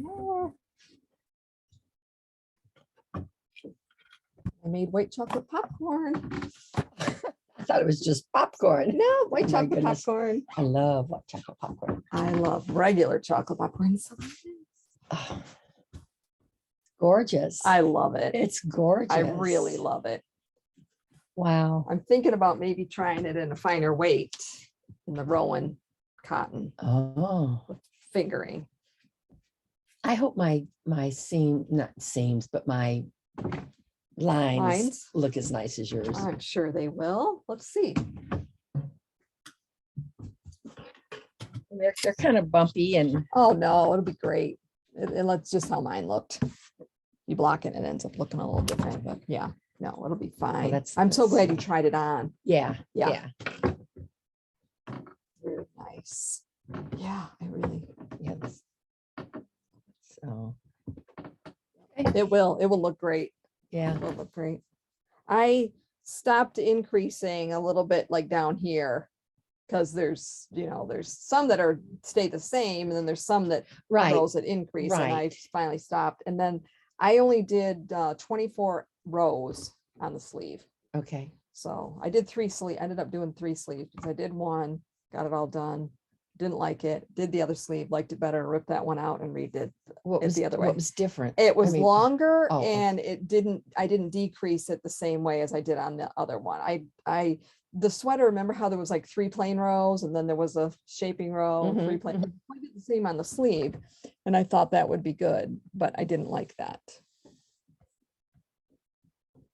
more. I made white chocolate popcorn. I thought it was just popcorn. No, white Oh my chocolate goodness. popcorn. I love white chocolate popcorn. I love regular chocolate popcorn. Oh, gorgeous. I love it. It's gorgeous. I really love it. Wow. I'm thinking about maybe trying it in a finer weight in the Rowan cotton Oh, fingering. I hope my seam, not seams, but my lines look as nice as yours. I'm sure they will. Let's see. They're kind of bumpy and Oh no, it'll be great. And that's just how mine looked. You block it and it ends up looking a little different, but yeah, no, it'll be fine. I'm so glad you tried it on. yeah. Very nice. Yeah, I really. Yes. So It will look great. yeah. It will look great. I stopped increasing a little bit like down here because there's some that are stay the same and then there's some that rows that increase and I finally stopped. And then I only did 24 rows on the sleeve. Okay. So I did 3 sleeves, ended up doing 3 sleeves because I did one, got it all done, didn't like it, did the other sleeve, liked it better, ripped that one out and redid it the other way. What was different? It was longer oh, and I didn't decrease it the same way as I did on the other one. The sweater, remember how there was like 3 plain rows and then there was a shaping row, 3 plain, I did the same on the sleeve. And I thought that would be good, but I didn't like that.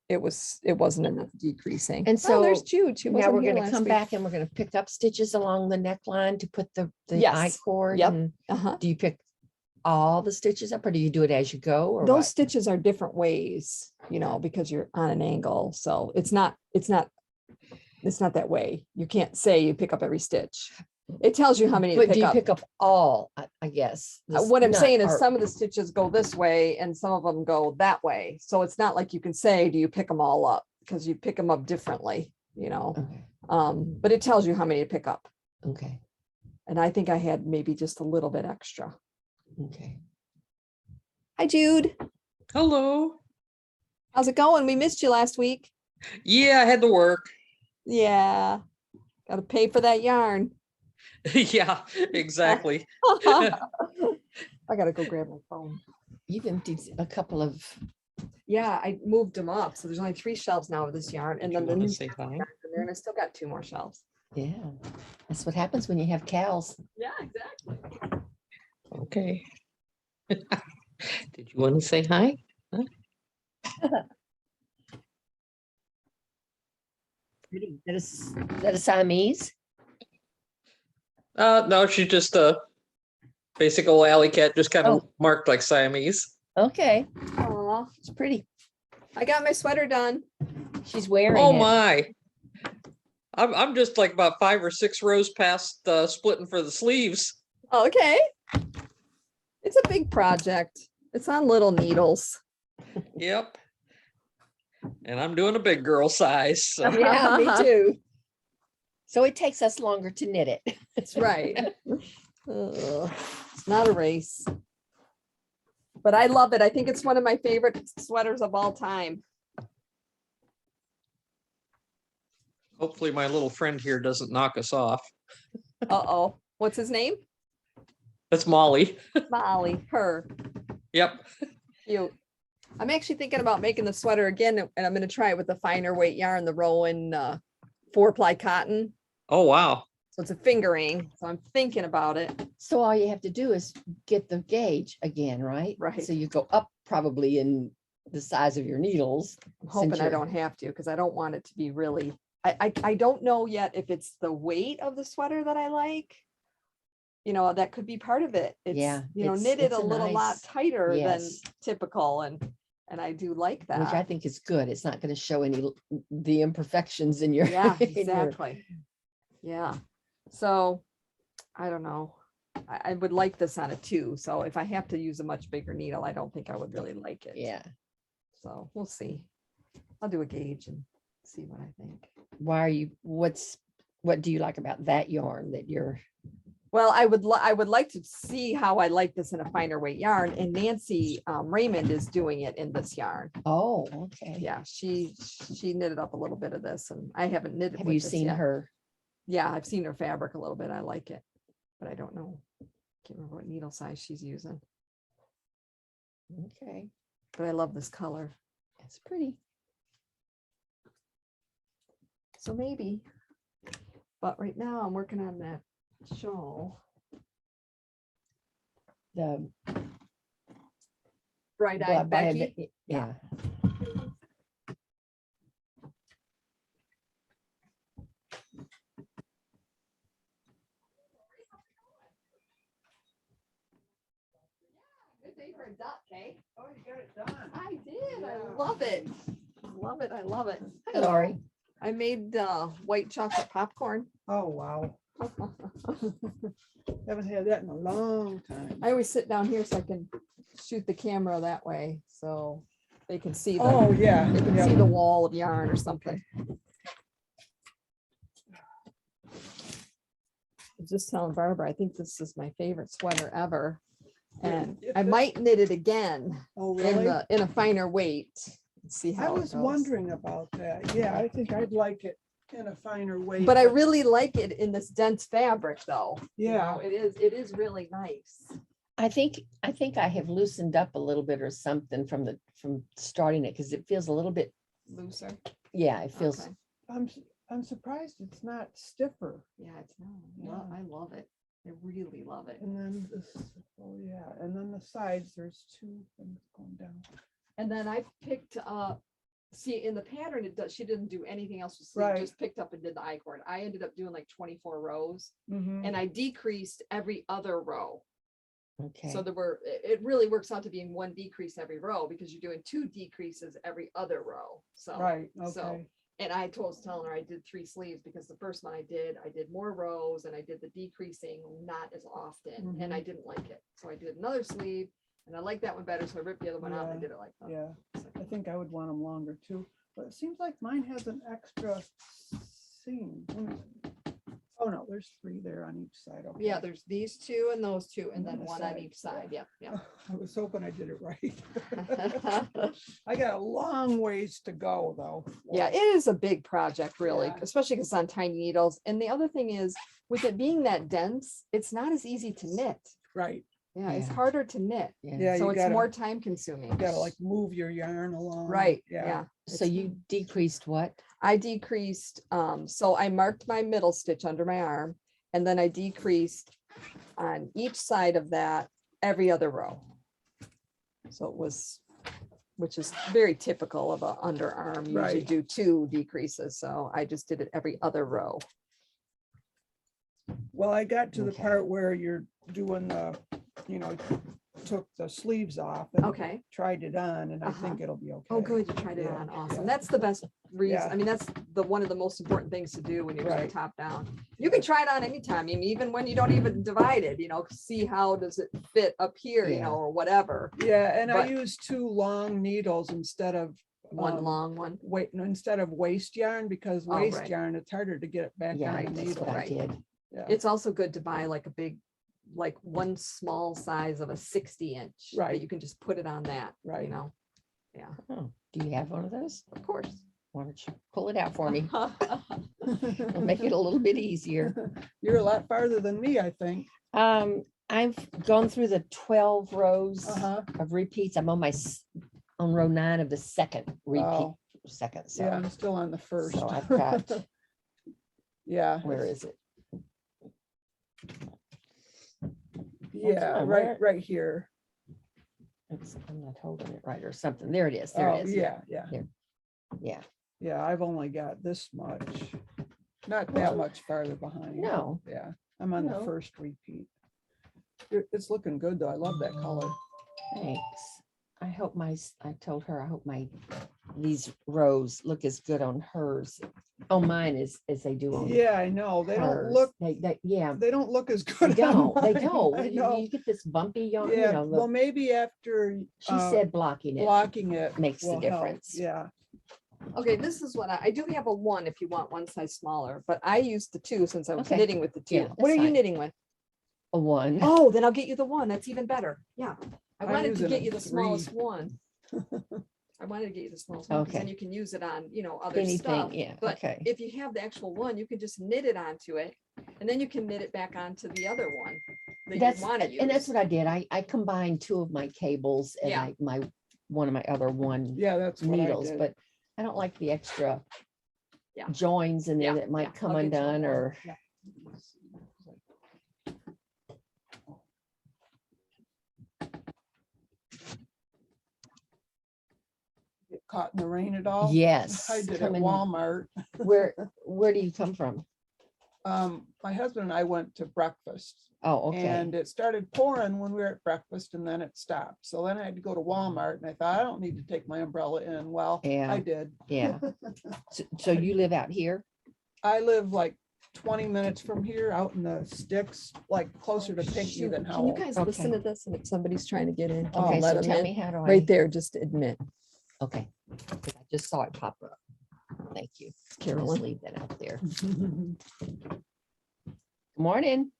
It wasn't enough decreasing. And so there's Jude. Now we're going to come back and we're going to pick up stitches along the neckline to put the I cord. Yep. And do you pick all the stitches up or do you do it as you go? Or those what? stitches are different ways, because you're on an angle. So it's not that way. You can't say you pick up every stitch. It tells you how many But to do you pick up. pick up all, I guess? What I'm saying is some of the stitches go this way and some of them go that way. So it's not like you can say, do you pick them all up? Because you pick them up differently, Okay. But it tells you how many to pick up. Okay. And I think I had maybe just a little bit extra. Okay. Hi, Jude. Hello. How's it going? We missed you last week. Yeah, I had to work. Yeah. Got to pay for that yarn. Yeah, exactly. I got to go grab my phone. You've emptied a couple of. Yeah, I moved them up. So there's only 3 shelves now of this yarn. And then the new Say hi. and I still got 2 more shelves. Yeah. That's what happens when you have cows. Yeah, exactly. Okay. Did you want to say hi? Huh? Pretty. Is that a Siamese? No, she's just a basic old alley cat, just kind of marked like Siamese. Okay. Aw, It's pretty. I got my sweater done. She's wearing Oh it. my. I'm just like about 5 or 6 rows past splitting for the sleeves. Okay. It's a big project. It's on little needles. Yep. And I'm doing a big girl size. So. Yeah, me too. So it takes us longer to knit it. That's right. It's not a race. But I love it. I think it's one of my favorite sweaters of all time. Hopefully my little friend here doesn't knock us off. Uh-oh. What's his name? That's Molly. Molly. Her. Yep. Cute. I'm actually thinking about making the sweater again, and I'm going to try it with the finer weight yarn, the Rowan 4-ply cotton. Oh, wow. So it's a fingering. So I'm thinking about it. So all you have to do is get the gauge again, right? Right. So you go up probably in the size of your needles. I'm hoping I don't have to, because I don't want it to be really, I don't know yet if it's the weight of the sweater that I like. That could be part of it. It's, knitted it's a little lot tighter than yes. typical. And I do like that. Which I think is good. It's not going to show the imperfections in your. Yeah, in your- exactly. Yeah. So I don't know. I would like this on a 2. So if I have to use a much bigger needle, I don't think I would really like it. Yeah. So we'll see. I'll do a gauge and see what I think. What do you like about that yarn that you're? Well, I would like to see how I like this in a finer weight yarn, and Nancy Raymond is doing it in this yarn. Oh, okay. Yeah, she knitted up a little bit of this, and I haven't knitted. Have with you this seen yet. her? Yeah, I've seen her fabric a little bit. I like it, but I don't know. Can't remember what needle size she's using. Okay, But I love this color. it's pretty. So maybe. But right now I'm working on that shawl. The Bright-eyed Becky. Yeah. Good day for a duck, eh? Oh, you got it done. I did. Yeah. I love it. Love it. I love it. Hi, Lori. I made white chocolate popcorn. Oh, wow. Haven't had that in a long time. I always sit down here so I can shoot the camera that way, so they can see the Oh, yeah. they can yeah. see the wall of yarn or something. I was just telling Barbara, I think this is my favorite sweater ever, and I might knit it again Oh, really? in a finer weight. See I how it was goes. wondering about that. Yeah, I think I'd like it in a finer weight. But I really like it in this dense fabric, though. You Yeah. know, it is really nice. I think I have loosened up a little bit or something from starting it because it feels a little bit. Looser. Yeah, it feels. Okay. I'm surprised it's not stiffer. Yeah, it's not. Yeah. I love it. I really love it. And then this, oh yeah, and then the sides, there's two things going down. And then I picked up, see, in the pattern, it does, she didn't do anything else with sleeve, Right. just picked up and did the I-cord. I ended up doing like 24 rows, Mhm. and I decreased every other row. Okay. So it really works out to being one decrease every row, because you're doing 2 decreases every other row. So, Right, so- okay. and I was telling her I did 3 sleeves, because the first one I did more rows, and I did the decreasing not as often, and I didn't like it. So I did another sleeve, and I like that one better, so I ripped the other one out and I Yeah, did it like that. Yeah, I think I would want them longer too, but it seems like mine has an extra seam. Oh, no, there's 3 there on each side. Okay. Yeah, there's these 2 and those 2, and And then then the 1 on side, each side. Yep, yep. I was hoping I did it right. I got a long ways to go, though. Yeah, it is a big project, really, Yeah. especially because it's on tiny needles. And the other thing is, with it being that dense, it's not as easy to knit. Right. Yeah, it's Yeah. harder to knit. Yeah. Yeah, So you it's gotta, more time consuming. you gotta like move your yarn along. Right, yeah. So you decreased what? I decreased, so I marked my middle stitch under my arm, and then I decreased on each side of that every other row. So it was, which is very typical of a underarm. You usually Right. do 2 decreases, so I just did it every other row. Well, I got to the Okay. part where you're doing the, took the sleeves off and Okay. tried it on, and I Uh-huh. think it'll be okay. Oh, good, you tried it Yeah, on, awesome. yeah. That's the best reason. Yeah. I mean, that's one of the most important things to do when you're doing Right. top down. You can try it on anytime, I mean, even when you don't even divide it, see how does it fit up here, Yeah. or whatever. Yeah, and I But- used 2 long needles instead of One long one. instead of waste yarn, because Oh, waste right. yarn, it's harder to get it back Yeah, on the that's needle. what I Right. did. Yeah. It's also good to buy like a big, like one small size of a 60-inch. Right. You can just put it on that, Right. Yeah, Oh, do you have one of those? of course. Why don't you pull it out for me? It'll make it a little bit easier. You're a lot farther than me, I think. I've gone through the 12 rows Uh-huh. of repeats. I'm on row 9 of the second repeat. Oh. Second, Yeah, so I'm still on the first. so I've got, Yeah. where is it? Yeah, Oh, right, where- right here. I'm not holding it right or something. There it is. There Oh, it is. yeah, Yeah. yeah, I've only got this much. Not that much farther behind. No, Yeah, I'm on the No. first repeat. It's looking good, though. I love that color. thanks. I told her, I hope these rows look as good on hers, on mine as they do on Yeah, I know. They don't hers. look, Yeah, they don't look as they good. on don't, they mine. don't. I You know. get this bumpy yarn, Yeah, well, look, maybe after she said blocking it. blocking it makes the will help. difference. Yeah, Okay, this is what I do have a 1 if you want one size smaller, but I used the 2 since I was Okay. knitting with the 2. Yeah, What that's are you fine. knitting with? a one. Oh, then I'll get you the one. That's even better. Yeah. I I'm wanted to using get a you the smallest 3. one. I wanted to get you the smallest one, because then Okay. you can use it on, other Anything, stuff. yeah, But okay. if you have the actual one, you can just knit it onto it, and then you can knit it back onto the other one that That's, you want to use. and that's what I did. I combined 2 of my cables and Yeah. one of my other one Yeah, that's what I needles, did. but I don't like the extra Yeah. joins in there Yeah, that might yeah, come I'll get you undone one. or, Yeah. Get caught in the rain at all? yes. I did at coming- Walmart. Where do you come from? My husband and I went to breakfast. Oh, okay. And it started pouring when we were at breakfast and then it stopped. So then I had to go to Walmart and I thought, I don't need to take my umbrella in. Well, Yeah. I did. Yeah. So you live out here? I live like 20 minutes from here out in the sticks, like closer to Pinckney Shoot, than can you Howell. guys Okay. listen to this, and if somebody's trying to get in, can you Okay, let so them tell in? me how do I? Right there, just admit. Okay. 'Cause I just saw it pop up. Thank you. Just Carolyn. leave that out there. Good morning.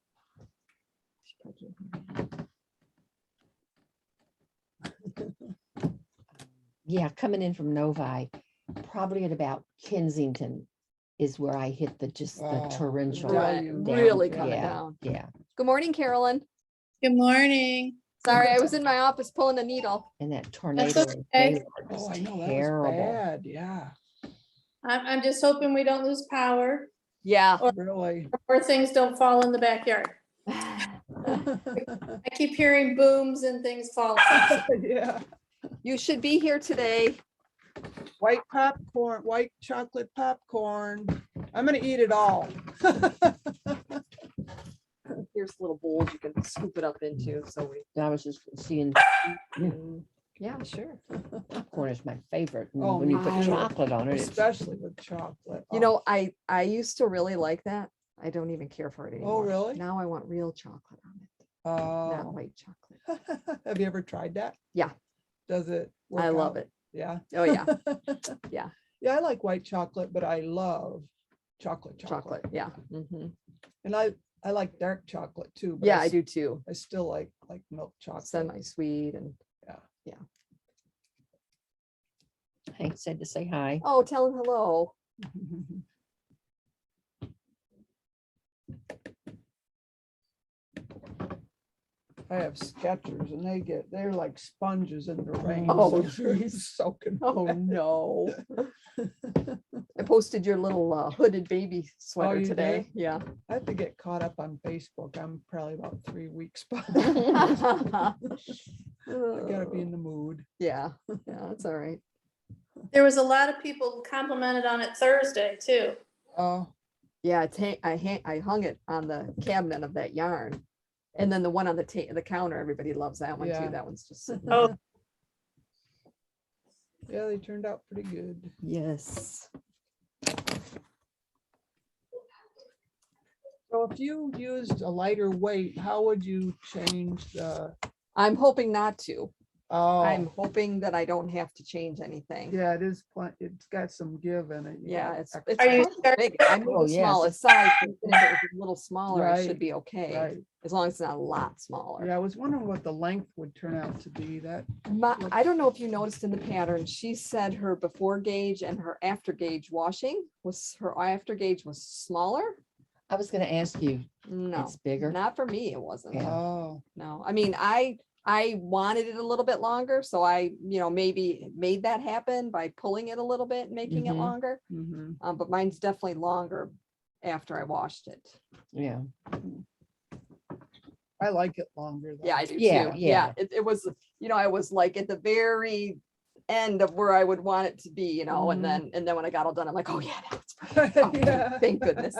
Yeah, coming in from Novi, probably at about Kensington is where I hit the Oh, torrential. Right, Deluge. really Yeah. coming Yeah, down. yeah. Good morning, Carolyn. Good morning. Sorry, I was in my office pulling a needle. And that tornado in okay. Gaylord Oh, was I know, that was terrible. bad. Yeah, I'm just hoping we don't lose power Yeah. really. or things don't fall in the backyard. I keep hearing booms and things falling. Yeah. You should be here today. White popcorn, white chocolate popcorn. I'm gonna eat it all. Here's little bowls you can scoop it up into, so we. I was just seeing Yeah, sure. popcorn is my favorite. And Oh, when you me put too. chocolate on it, it's Especially with chocolate. You know, I used to really like that. I don't even care for it anymore. really? Now I want real chocolate on it, not Oh. white chocolate. Have you ever tried that? Yeah. Does it? I work love out? it. Yeah. Oh, yeah. Yeah. Yeah, I like white chocolate, but I love chocolate. Chocolate. Yeah. Mhm. And I like dark chocolate too. But Yeah, I s- do too. I still like milk chocolate. Semi-sweet and, Hank said to say hi. oh, tell him hello. I have Skechers and they're like sponges in the rain. Oh, so they're geez. soaking. Oh, no. I posted your little hooded baby sweater you today. Yeah. I have to get caught up on Facebook. I'm probably about 3 weeks behind. I I gotta be in the mood. Yeah, yeah, that's all right. There was a lot of people complimented on it Thursday too. Oh, Yeah, I hung it on the cabinet of that yarn. And then the one on the counter, everybody loves that one Yeah. too. That one's just sitting Oh. there. yeah, they turned out pretty good. Yes. So if you used a lighter weight, how would you change the? I'm hoping not to. I'm Oh, hoping that I don't have to change anything. yeah, it is. It's got some give in it. You Yeah, got it's extra- Are you kind of big. I moved Oh, the yes. smallest size. But even if it was a little smaller, I should Right, be okay. right. As long as it's not a lot smaller. Yeah, I was wondering what the length would turn out to be. That I don't know if you noticed in the pattern, she said her before gauge and her after gauge washing her after gauge was smaller. I was gonna ask you, No, it's bigger. not for me. It wasn't. Yeah. oh, No, I mean, I wanted it a little bit longer, so I, maybe made that happen by pulling it a little bit, and making it Mhm. longer. mhm. But mine's definitely longer after I washed it. Yeah. I like it longer. Though. Yeah, I do Yeah, too. yeah. It was, I was like at the very end of where I would want it to be, and then when I got all done, I'm like, oh yeah, now it's perfect. Oh, Yeah. thank goodness.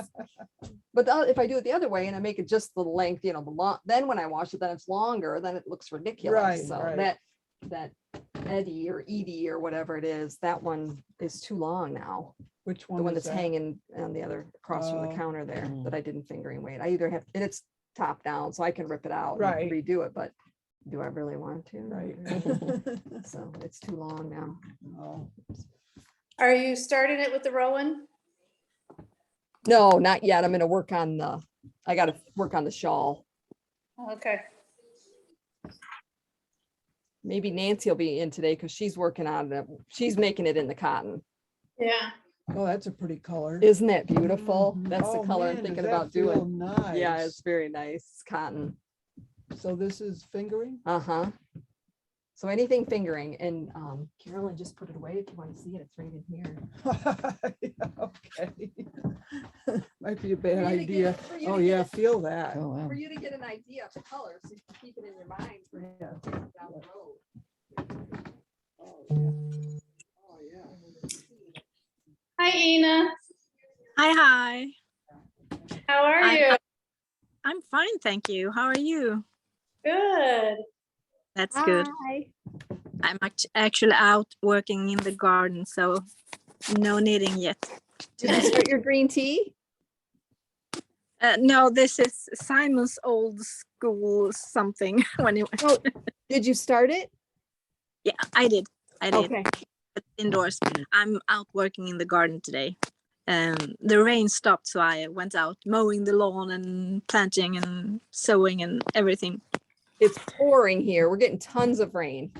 But if I do it the other way and I make it just the length, the long, then when I wash it, then it's longer, then it looks ridiculous. Right, So right. that Eddie or Edie or whatever it is, that one is too long now. Which The one? one is that's that? hanging on the other, across from the Oh. counter there, Mm. that I didn't fingering weight. I either have, and it's top down, so I can rip it out Right. and redo it, but do I really want to? Right. So it's too long now. Oh, Are you starting it with the Rowan? No, not yet. I'm gonna work on I gotta work on the shawl. Okay. Maybe Nancy will be in today because she's working on it. She's making it in the cotton. Yeah. Oh, that's a pretty color. Isn't that beautiful? Mhm. That's the Oh, color I'm man, does thinking that about feel doing. Yeah, nice. it's very nice. It's cotton. So this is fingering? Uh-huh. So anything fingering, and Carolyn just put it away if you want to see it. It's right in here. Yeah, okay. Might be a bad For you to idea. get- for you Oh, to yeah, get- feel that. Oh, wow. For you to get an idea of the color, so you can keep it in your mind for Yeah. down the road. Oh, yeah. Oh, yeah. Hi, Ina. Hi. How are I'm you? I'm fine, thank you. How are you? Good. That's good. I'm actually out working in the garden, so no knitting yet. Did you start your green tea? No, this is Simon's old school something. When he, Oh, did you start it? yeah, I did. Okay. Indoors. I'm out working in the garden today. The rain stopped, so I went out mowing the lawn and planting and sowing and everything. It's pouring here. We're getting tons of rain.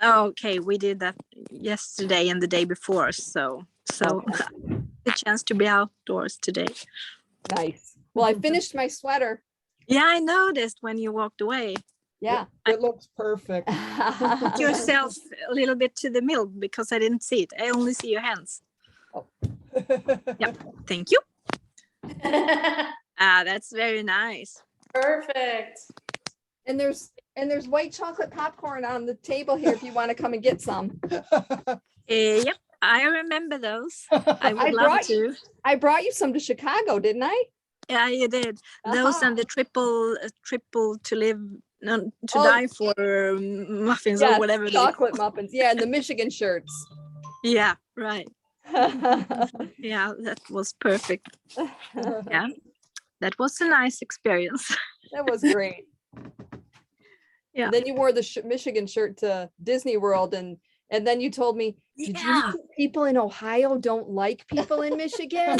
Okay, we did that yesterday and the day before, so the chance to be outdoors today. Nice. Well, I finished my sweater. Yeah, I noticed when you walked away. Yeah. It looks perfect. Put yourself a little bit to the middle because I didn't see it. I only see your hands. Thank you. That's very nice. Perfect. And there's white chocolate popcorn on the table here if you want to come and get some. Yep, I remember those. I would love brought to. I brought you some to Chicago, didn't I? Yeah, you did. Those Uh-huh. and the triple to live, no, to Oh, die for muffins or Yes, whatever. They, chocolate muffins. Yeah, and the Michigan shirts. yeah, right. That Yeah, that was perfect. Yeah, that was a nice experience. was great. Yeah. And then you wore the Michigan shirt to Disney World, and then you told me, did you Yeah. know people in Ohio don't like people in Michigan?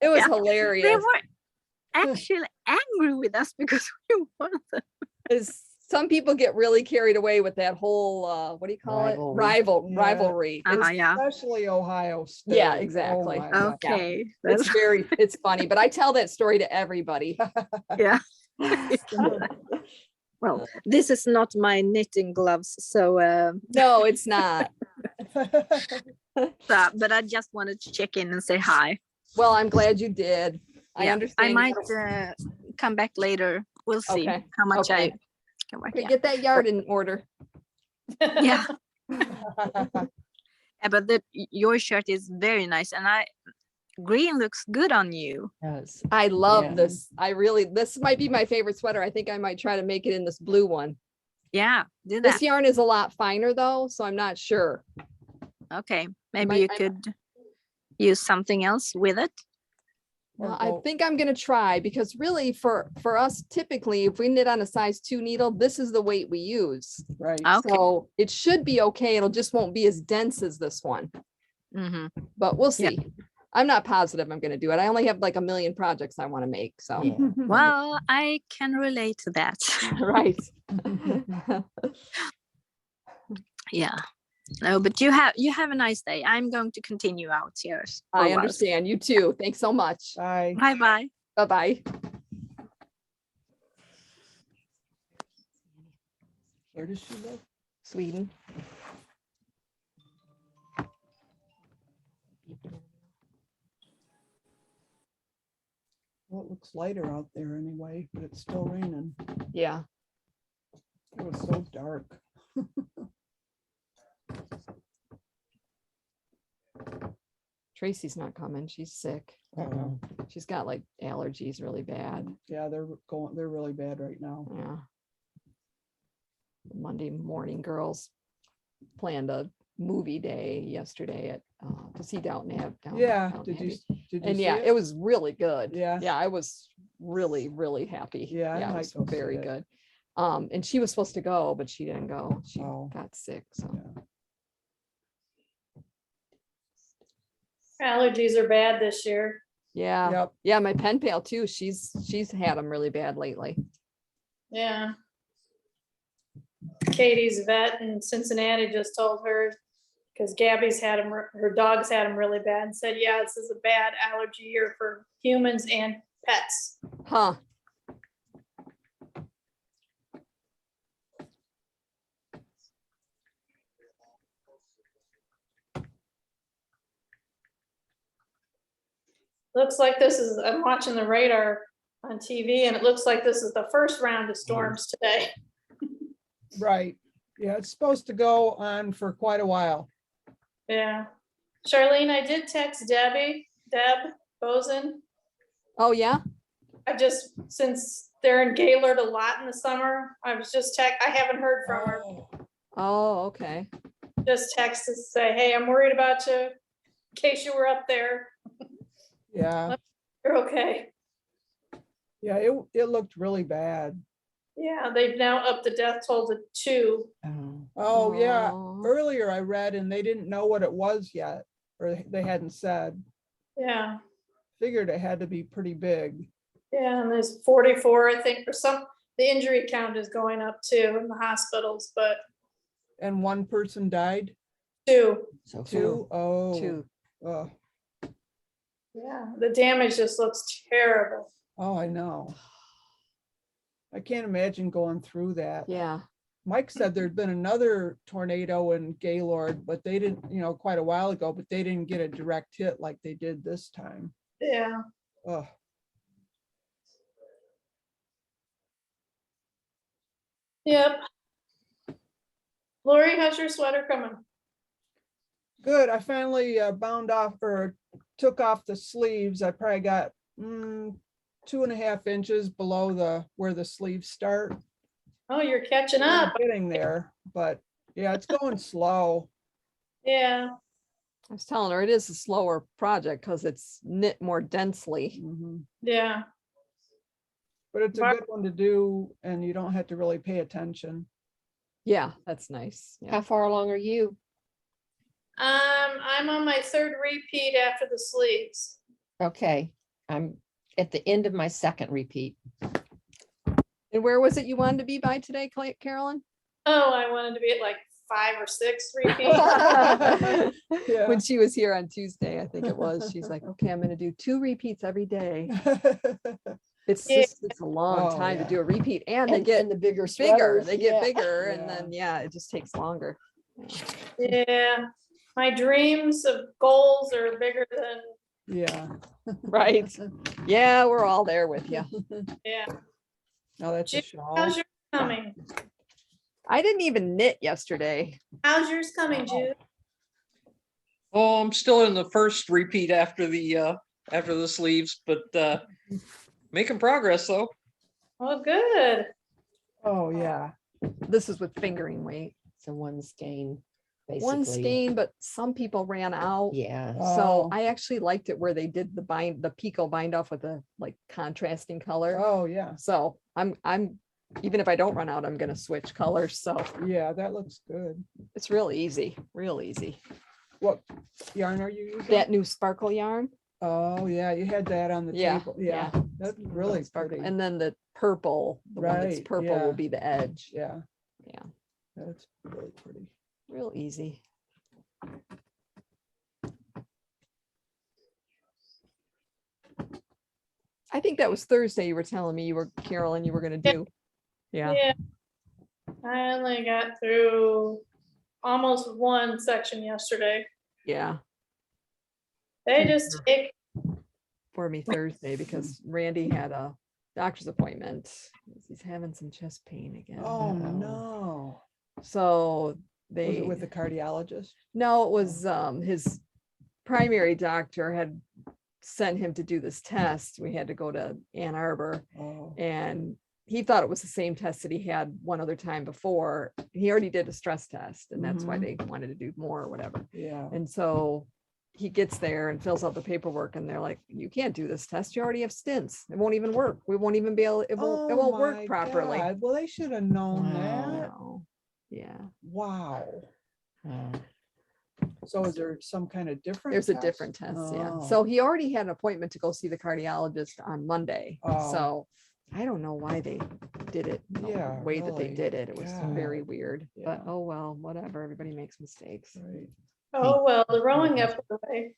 It was Yeah. hilarious. They were actually angry with us because we won them. Is some people get really carried away with that whole what do you call it? Rivalry. Rivalry. It's, Yeah. Especially Ohio State. Yeah, Oh, exactly. my God. Okay. it's funny, but I tell that story to everybody. Yeah. Well, this is not my knitting gloves, so No, it's not. but I just wanted to check in and say hi. Well, I'm glad you did. I Yeah, understand. I you might gotta- come back later. We'll see Okay, how much okay. I can work. Okay, Yeah. get that yard in order. Yeah. Yeah, but your shirt is very nice, and green looks good on you. Yes. I love Yeah. this. This might be my favorite sweater. I think I might try to make it in this blue one. Yeah, do that. This yarn is a lot finer though, so I'm not sure. Okay, maybe might- you could use something else with it. Well, Or I go- think I'm gonna try because really for us, typically, if we knit on a size 2 needle, this is the weight we use. Right. Okay. So it should be okay. It'll just won't be as dense as this one, Hmm. but we'll Yeah. see. I'm not positive I'm gonna do it. I only have like a million projects I want to make, so. Yeah. Well, I can relate to that. Right. Yeah. No, but you have a nice day. I'm going to continue out here. for a I while. understand. You too. Thanks so much. Bye. Bye bye. Bye-bye. Where does she live? Sweden. Well, it looks lighter out there anyway, but it's still raining. Yeah. It was so dark. Tracy's not coming. She's sick. Uh-oh. She's got like allergies really bad. Yeah, they're really bad right now. Yeah. Monday morning girls planned a movie day yesterday at to see Downton Abbey. Yeah, Downton did you Abbey. did you And see yeah, it? it was really good. Yeah. Yeah, I was really, really happy. Yeah, I it might was go see very it. good. And she was supposed to go, but she didn't go. She Oh. got sick. So Yeah. Allergies are bad this year. yeah. Yep. Yeah, my pen pal too. She's had them really bad lately. Yeah. Katie's vet in Cincinnati just told her, because Gabby's had him, her dog's had him really bad, and said, yeah, this is a bad allergy year for humans and pets. Huh. Looks like this is, I'm watching the radar on TV, and it looks like this is the first round of storms today. Right. Yeah, it's supposed to go on for quite a while. Yeah. Charlene, I did text Deb Bozen. Oh, yeah. Since they're in Gaylord a lot in the summer, I haven't heard from her. Oh, okay. Just text to say, hey, I'm worried about you, in case you were up there. Yeah, You're okay. yeah, it looked really bad. Yeah, they've now upped the death toll to 2. Oh, yeah. Aw. Earlier I read and they didn't know what it was yet, or they hadn't said. Yeah. Figured it had to be pretty big. Yeah, and there's 44, I think, the injury count is going up too in the hospitals, but And one person died? 2. So Two? Oh. Two. Oh, Yeah, the damage just looks terrible. oh, I know. I can't imagine going through that. Yeah. Mike said there'd been another tornado in Gaylord, but they didn't, quite a while ago, but they didn't get a direct hit like they did this time. Yeah. Oh, Yep. Lori, how's your sweater coming? good. I finally bound off or took off the sleeves. I probably got 2.5 inches below where the sleeves start. Oh, you're catching I'm up. getting there, but yeah, it's going slow. Yeah. I was telling her it is a slower project because it's knit more densely. Mhm. Yeah. But it's a Bar- good one to do and you don't have to really pay attention. Yeah, that's nice. Yeah. how far along are you? I'm on my 3rd repeat after the sleeves. Okay, I'm at the end of my 2nd repeat. And where was it you wanted to be by today, Carolyn? Oh, I wanted to be at like 5 or 6 repeats. Yeah. When she was here on Tuesday, I think it was, she's like, okay, I'm going to do 2 repeats every day. It's Yeah. just, it's a long Oh, time yeah. to do a repeat, and they get the bigger bigger, sweaters, they get yeah. bigger, and Yeah. then, yeah, it just takes longer. Yeah. My dreams of goals are bigger than, Yeah. Right. Yeah, we're all there with you. yeah. No, that's a Jude, shawl. how's yours coming? I didn't even knit yesterday. How's yours coming, Jude? Oh, I'm still in the first repeat after the sleeves, but making progress though. Oh, good. Oh, yeah. This is with fingering weight. So one skein, One basically. skein, but some people ran out. Yeah, So Oh. I actually liked it where they did the picot bind off with a like contrasting color. Oh, yeah. So I'm even if I don't run out, I'm gonna switch colors. So Yeah, that looks good. it's real easy, real easy. What yarn are you using? That new sparkle yarn. Oh, yeah, you had that on the Yeah, table. Yeah, yeah. that's really Sparkle. pretty. And then the purple, the one that's Right, purple yeah. will be the edge. Yeah. Yeah. That's really pretty. Real easy. I think that was Thursday you were telling me Carolyn, you were gonna do. Yeah. Yeah. I only got through almost one section yesterday. Yeah. They just take, For me Thursday because Randy had a doctor's appointment. He's having some chest pain again. Oh, Uh-oh. no. So Was they, it with the cardiologist? no, it was his primary doctor had sent him to do this test. We had to go to Ann Arbor, Oh, and he thought it was the same test that he had one other time before. He already did a stress test, and that's why they wanted to do more or whatever. yeah. And so he gets there and fills out the paperwork, and they're like, you can't do this test. You already have stints. It won't even work. We won't even be able, it won't Oh my work properly. God. Well, they should have known Wow. that. No. Yeah. Wow. wow. So is there some kind of different? There's a test? different test, yeah. Oh. So he already had an appointment to go see the cardiologist on Monday. Oh. So I don't know why they did it the Yeah, way that they really. did it. It was God. very weird, but Yeah. oh well, whatever. Everybody makes mistakes. Right. Oh, well, the rowing up the way.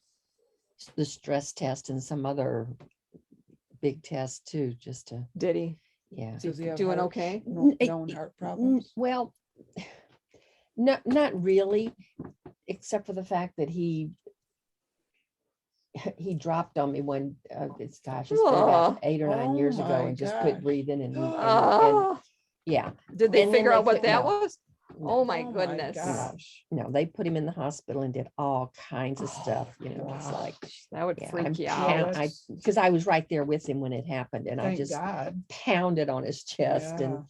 The stress test and some other big test too, just to, Did he? yeah. Is he Does he have doing heart- okay? known heart problems? Well, not really, except for the fact that he dropped on me when, it's gosh, it's been about 8 or 9 years Oh ago, my and just quit gosh. breathing and Ah, yeah. did they And then figure out what took- that no, was? no, Oh my goodness. gosh. no, they put him in the hospital and did all kinds of Oh, stuff, you know, it's wow. like, That would yeah, freak you Yeah, out. that's- because I was right there with him when it happened, and I Thank just God. pounded on his chest, and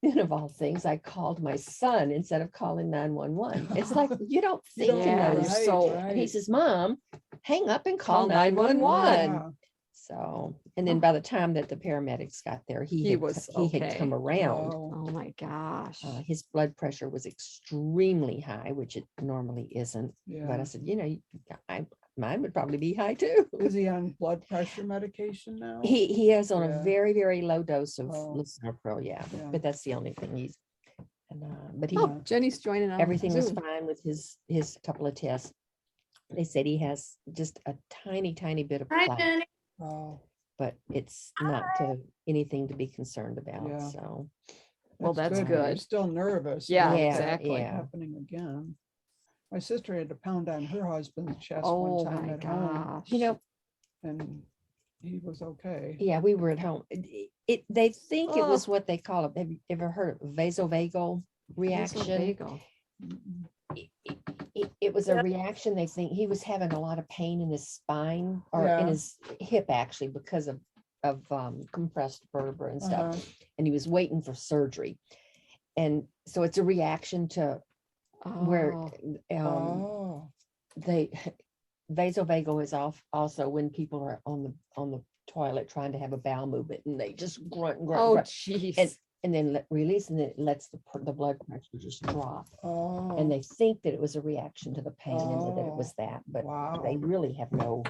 then of all things, I called my son instead of calling 911. It's like, you don't You think don't- to Yeah, know. you're so- And he says, Mom, hang up and call Call 911. 911. So, and then by the time that the paramedics got there, he had okay. come around. Oh, Oh my gosh. His blood pressure was extremely high, which it normally isn't. But yeah. I said, mine would probably be high too. Is he on blood pressure medication now? He is on Yeah. a very, very low dose of Oh. lisinopril, yeah, Yeah. but that's the only thing he's, and, but he, Oh, Jenny's joining on everything was Zoom. fine with his couple of tests. They said he has just a tiny, tiny bit of Hi, plaque, Jenny. Oh, but it's not anything to be concerned about, Yeah. so. Well, that's but good. you're still nervous. Yeah, about that exactly. Yeah. Happening again. My sister had to pound on her husband's chest Oh one time my at home, gosh. You know, and he was okay. yeah, we were at home. They think it was Oh. what they call it. Have you ever heard of vasovagal reaction? Vasovagal. Mm-mm. It was a Yeah. reaction. They think he was having a lot of pain in his spine or in Yeah. his hip, actually, because of compressed vertebra and stuff. Uh-huh. And he was waiting for surgery. And so it's a reaction to where Oh, they vasovagal is also when people are on the toilet trying to have a bowel movement and they just grunt and grunt, Oh, grunt, jeez. and then release, and it lets the blood pressure just drop. oh. And they think that it was a reaction to the pain and that it Oh, was that, but wow. they really have no.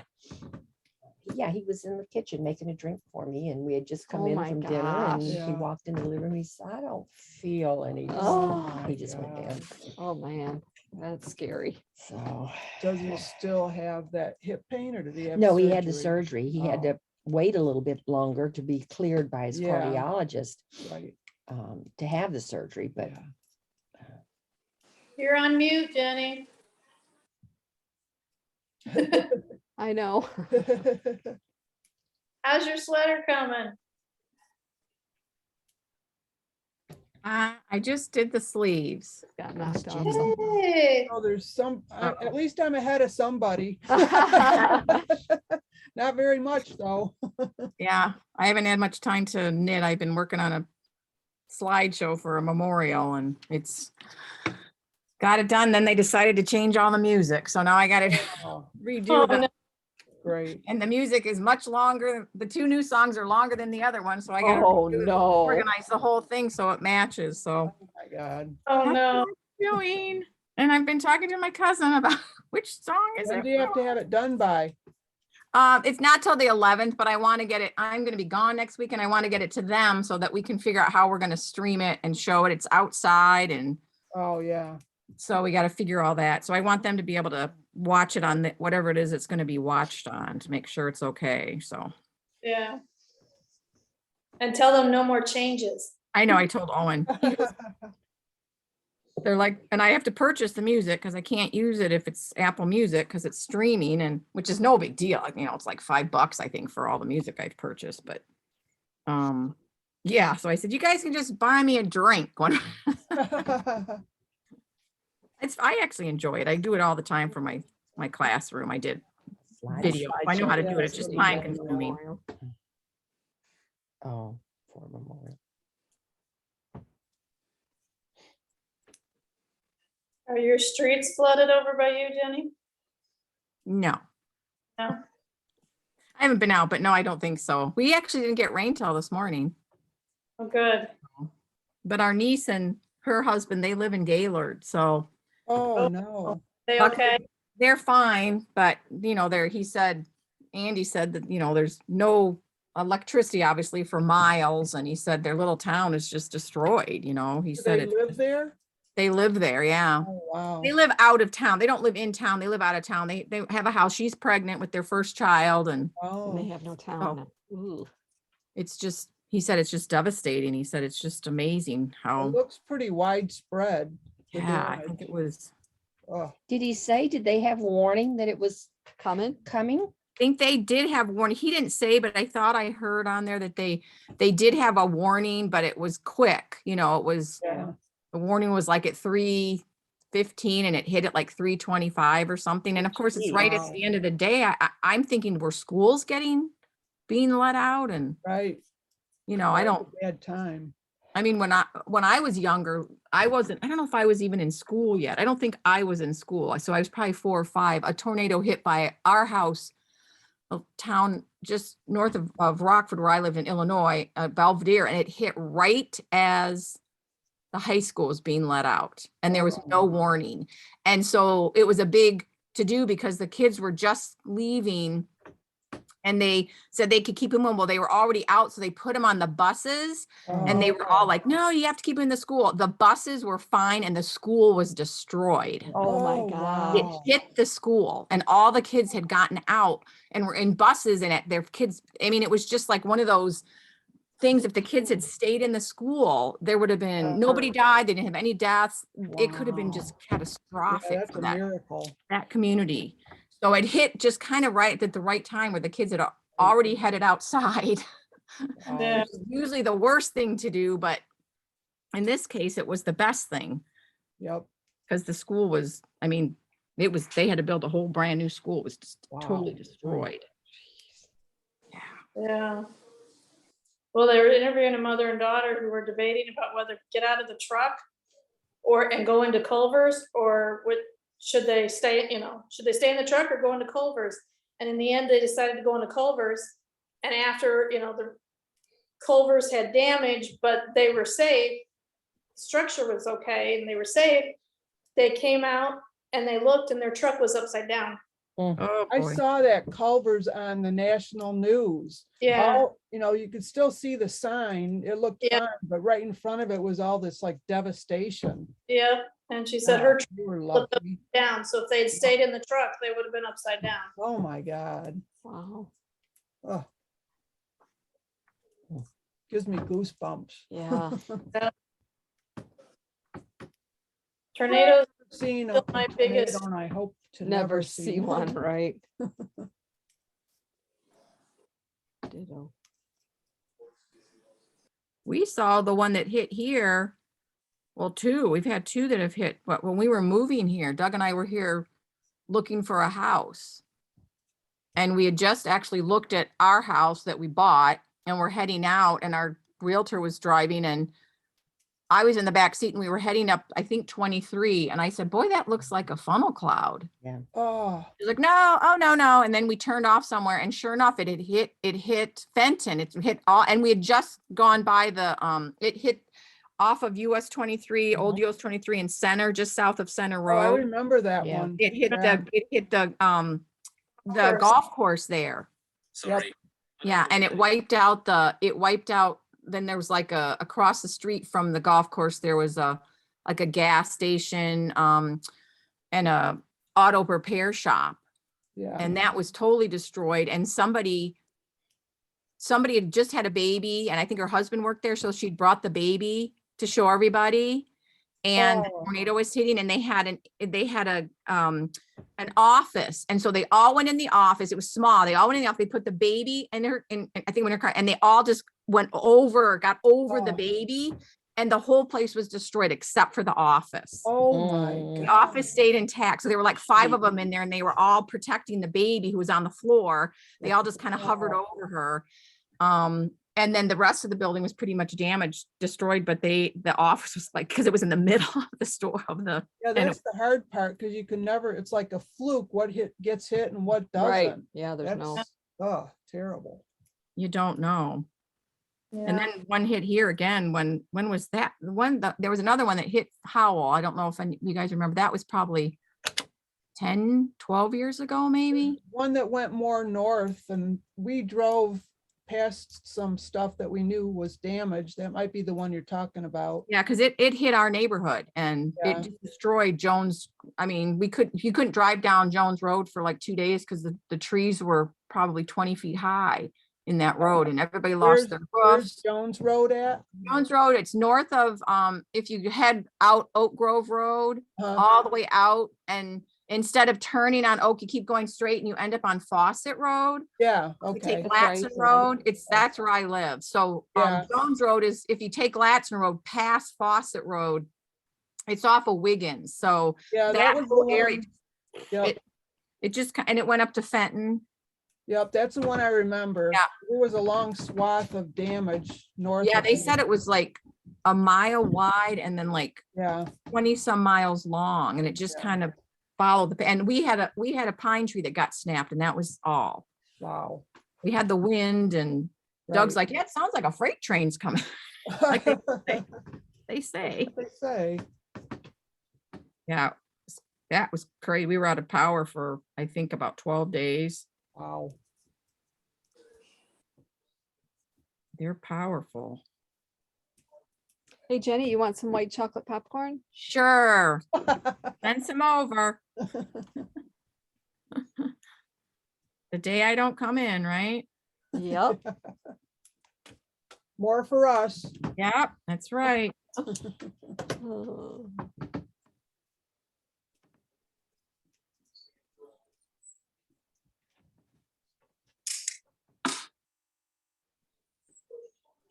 Yeah, he was in the kitchen making a drink for me, and we had just come Oh in my from dinner, and gosh. he Yeah. walked into the living room. He said, "I don't feel," and Oh he just went down. Oh man, that's scary. So Does he still have that hip pain, or did he have? no, he had the surgery. He had Oh. to wait a little bit longer to be cleared by his Yeah. cardiologist Right. to have the surgery, but Yeah. You're on mute, Jenny. I know. How's your sweater coming? I just did the sleeves. Got knocked off. Jenny. some- Hey, Oh, there's some, at least I'm ahead of somebody. Oh, Not very much, though. Yeah, I haven't had much time to knit. I've been working on a slideshow for a memorial and it's got it done. Then they decided to change all the music. So now I got to Oh, redo Oh, the, no. great. and the music is much longer. The two new songs are longer than the other one. So I got to Oh no. organize the whole thing so it matches. So Oh, my God. Oh, that's no. what I'm doing. And I've been talking to my cousin about which song is When it. do you have to have it done by? It's not till the 11th, but I want to get it. I'm going to be gone next week and I want to get it to them so that we can figure out how we're going to stream it and show it. It's outside. And Oh, yeah. so we got to figure all that. So I want them to be able to watch it on whatever it is it's going to be watched on to make sure it's okay. So Yeah. And tell them no more changes. I know I told Owen, they're like, and I have to purchase the music because I can't use it if it's Apple Music because it's streaming, and which is no big deal. You know, it's like $5, I think, for all the music I've purchased. But yeah, so I said, you guys can just buy me a drink. I actually enjoy it. I do it all the time for my classroom. I did video. I know how to do it. It's just time consuming. oh, for memorial. Are your streets flooded over by you, Jenny? No. No. I haven't been out, but no, I don't think so. We actually didn't get rain till this morning. Oh, good. But our niece and her husband, they live in Gaylord, so Oh, no. They okay? they're fine. But you know, Andy said that, you know, there's no electricity, obviously, for miles. And he said their little town is just destroyed, you know, he Do said they it. live there? They live there, yeah. Oh, wow. They live out of town. They don't live in town. They live out of town. They have a house. She's pregnant with their first child, and And they Oh, have no Oh. town. Ooh. it's just, he said it's just devastating. He said it's just amazing it how, looks pretty widespread. the yeah, I think damage. it was, Oh, Did he say, did they have warning that it was Coming? coming? I think they did have warning. He didn't say, but I thought I heard on there that they did have a warning, but it was quick. You know, it was, yeah. the warning was like at 3:15 and it hit at like 3:25 or something. And of course, it's right at Wow. the end of the day. I'm thinking, were schools being let out? And, Right. you know, I That's don't, a bad time. I mean, when I was younger, I don't know if I was even in school yet. I don't think I was in school. So I was probably 4 or 5. A tornado hit by our house, a town just north of Rockford, where I live in Illinois, Belvedere, and it hit right as the high school was being let out, and there was no warning. And so it was a big to do because the kids were just leaving, and they said they could keep them in. Well, they were already out, so they put them on the buses, and they were all like, "No, you have to keep them in the school." The buses were fine, and the school was destroyed. Oh my Oh, God. It wow. hit the school, and all the kids had gotten out and were in buses, and their kids, I mean, it was just like one of those things. If the kids had stayed in the school, there would have been, nobody died. They didn't have any deaths. It could have been just Wow. Yeah, catastrophic that's for a that miracle. community. So it hit just kind of right at the right time where the kids had already headed outside. Wow. Yeah. Which is usually the worst thing to do, but in this case, it was the best thing, Yep. because the school was, I mean, they had to build a whole brand new school. It was just totally Wow. destroyed. Yeah. Well, they were interviewing a mother and daughter who were debating about whether to get out of the truck and go into Culver's, or should they stay in the truck or go into Culver's? And in the end, they decided to go into Culver's. And after, the Culver's had damage, but they were safe, structure was okay, and they were safe. They came out and they looked, and their truck was upside down. Oh, I boy. saw that Culver's on the national news. Yeah, You could still see the sign. It looked Yeah. fine, but right in front of it was all this like devastation. yeah. And she said her truck You were looked lucky. down, so if they'd stayed in the truck, they would have been upside down. Oh, my God. Wow. Oh. Gives me goosebumps. Yeah. Tornadoes, Seen Still a my tornado, biggest- and I hope to Never see one, right? Ditto. We saw the one that hit here. Well, 2, we've had 2 that have hit, but when we were moving here, Doug and I were here looking for a house. And we had just actually looked at our house that we bought, and we're heading out, and our realtor was driving, and I was in the back seat, and we were heading up, I think 23. And I said, "Boy, that looks like a funnel cloud." Oh, She's like, "No, oh, no, no." And then we turned off somewhere, and sure enough, it hit Fenton. It hit all, and we had just gone by it hit off of US 23, old US 23 in Center, just south of Center I Road. remember that Yeah. one. It hit Yeah. the golf course there. Yep. Yeah, and it wiped out, then there was like across the street from the golf course, there was like a gas station, and a auto repair shop. Yeah. And that was totally destroyed. And somebody had just had a baby, and I think her husband worked there, so she'd brought the baby to show everybody. And the Oh. tornado was hitting, and they had an office, and so they all went in the office. It was small. They all went in the office. They put the baby in I think when her car, and they all just got over the Oh. baby, and the whole place was destroyed except for the office. Oh, my Mm. The God. office stayed intact. So there were like 5 of them in there, and they were all protecting the baby who was on the floor. They all just kind of hovered over her. And then the rest of the building was pretty much damaged, destroyed, but the office was like, because it was in the middle of the store Yeah, and that's the hard part, because you can never, it's like a fluke, what gets hit and what Right. doesn't. Yeah, there's no. That's, oh, terrible. you don't know. And yeah. then one hit here again. When was that? There was another one that hit Howell. I don't know if you guys remember. That was probably 10, 12 years ago, maybe. One that went more north, and we drove past some stuff that we knew was damaged. That might be the one you're talking about. Yeah, because it hit our neighborhood and Yeah. it just destroyed Jones. I mean, you couldn't drive down Jones Road for like 2 days because the trees were probably 20 feet high in that road and everybody lost their Where's roofs. Jones Road at? Jones Road, it's north of, if you head out Oak Grove Road, Huh? all the way out, and instead of turning on Oak, you keep going straight and you end up on Fawcett Road. Yeah, You okay. take That's right. Latson Road, that's where I live. So Yeah. Jones Road is, if you take Latson Road past Fawcett Road, it's off of Wiggins. So Yeah, that that was the whole area, one. Yep, it just, and it went up to Fenton. yep, that's the one I remember. Yeah. There was a long swath of damage north. Yeah, of they me. said it was like a mile wide and then like Yeah, 20 some miles long, and it just Yeah. kind of followed and we had a pine tree that got snapped and that was all. wow. We had the wind and Doug's Right. like, yeah, it sounds like a freight train's coming. Like they say. They say. Yeah, that was crazy. We were out of power for, I think, about 12 days. Wow. They're powerful. Hey, Jenny, you want some white chocolate popcorn? Sure. Send some over. The day I don't come in, right? Yep. More for us. Yep, that's right. Oh.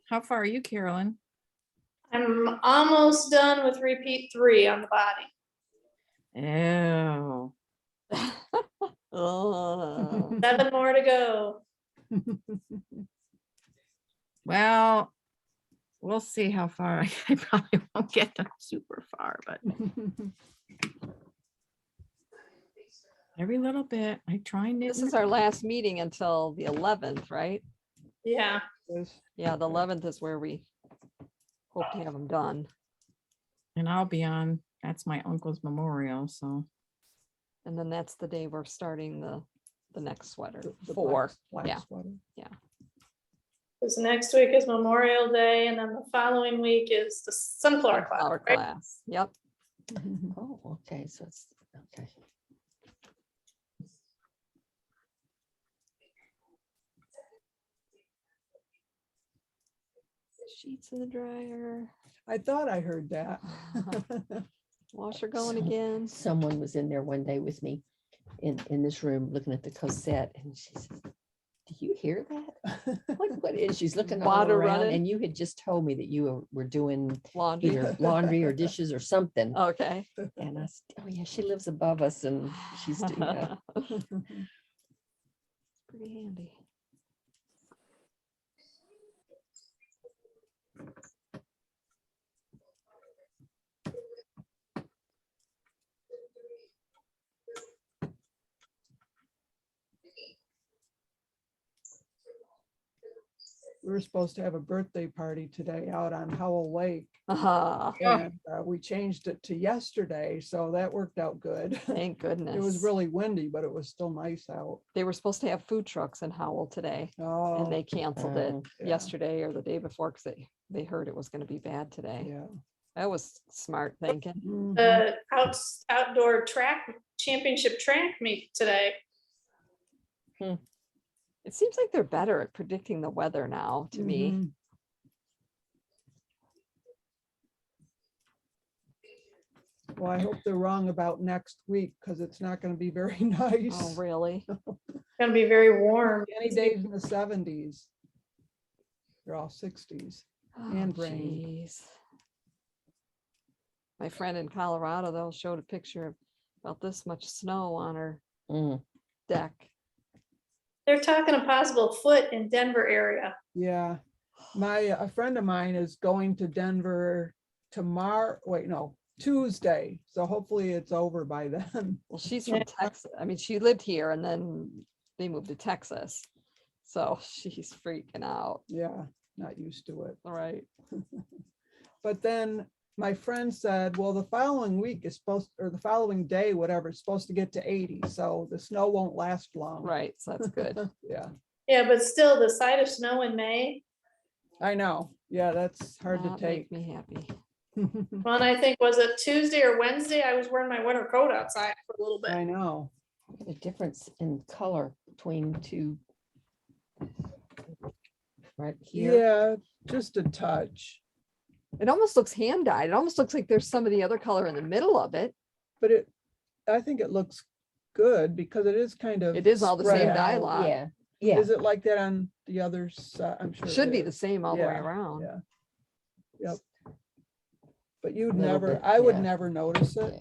How far are you, Carolyn? I'm almost done with repeat 3 on the body. Oh, Oh. 7 more to go. well, we'll see how far. I probably won't get them super far, but every little bit. I try and This is our last meeting until the 11th, right? Yeah. Yeah, the 11th is where we hope to have them done. and I'll be on. That's my uncle's memorial, so And then that's the day we're starting the next sweater. The 4. black Yeah. sweater. Because next week is Memorial Day, and then the following week is the sunflower class. Our Right? class. Yep. Oh, okay, so it's, okay. Sheets in the dryer. I thought I heard that. Washer going So- again. Someone was in there one day with me in this room looking at the cassette and she says, do you hear that? Like, what is, she's looking all Water around running? and you had just told me that you were doing Laundry. either laundry or dishes or something. Okay. And I said, oh yeah, she lives above us and she's doing that. Pretty handy. We were supposed to have a birthday party today out on Howell Lake. Ah, And we changed it to yesterday, so that worked out good. thank goodness. It was really windy, but it was still nice out. They were supposed to have food trucks in Howell today, Oh, and they canceled it Oh, yeah. yesterday or the day before because they heard it was going to be bad today. yeah. That was smart thinking. Mhm. The outdoor track championship track meet today. It seems like they're better at predicting the weather now to me. Mhm. Well, I hope they're wrong about next week because it's not going to be very nice. Oh, really? Gonna be very warm. Any days in the 70s. They're all 60s. And Oh, rain. jeez. My friend in Colorado, though, showed a picture of about this much snow on her Mm. deck. They're talking a possible foot in Denver area. Yeah. A friend of mine is going to Denver tomorrow. Wait, no, Tuesday. So hopefully it's over by then. Well, she's from Yeah. Texas. I mean, she lived here and then they moved to Texas. So she's freaking out. Yeah, not used to it. All right. But then my friend said, well, the following week is or the following day, whatever, it's supposed to get to 80. So the snow won't last long. Right. So that's good. Yeah. Yeah, but still, the sight of snow in May, I know. Yeah, that's hard to Not take. make me happy. well, and I think, was it Tuesday or Wednesday? I was wearing my winter coat outside for a little bit. I know. The difference in color between two. Right here. Yeah, just a touch, It almost looks hand dyed. It almost looks like there's some of the other color in the middle of it. but I think it looks good because it is kind of. It is all the same spread dye out. lot. Yeah, yeah. Is it like that on the other side? I'm sure. It should it be the is. same all the way Yeah, around. Yeah. Yep. But you'd Little never, bit, I would yeah. never notice it.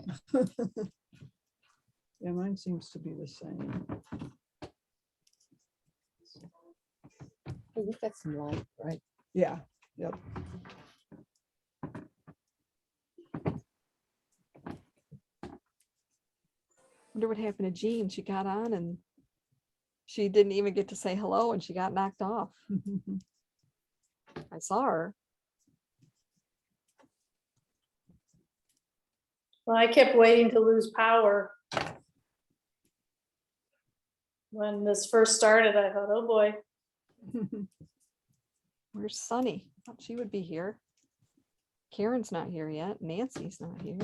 Yeah, mine seems to be the same. Oh, you've got some light, right? Yeah, yep. Wonder what happened to Jean. She got on and she didn't even get to say hello and she got knocked off. I saw her. Well, I kept waiting to lose power. When this first started, I thought, oh boy, Where's Sunny? Thought she would be here. Karen's not here yet. Nancy's not here.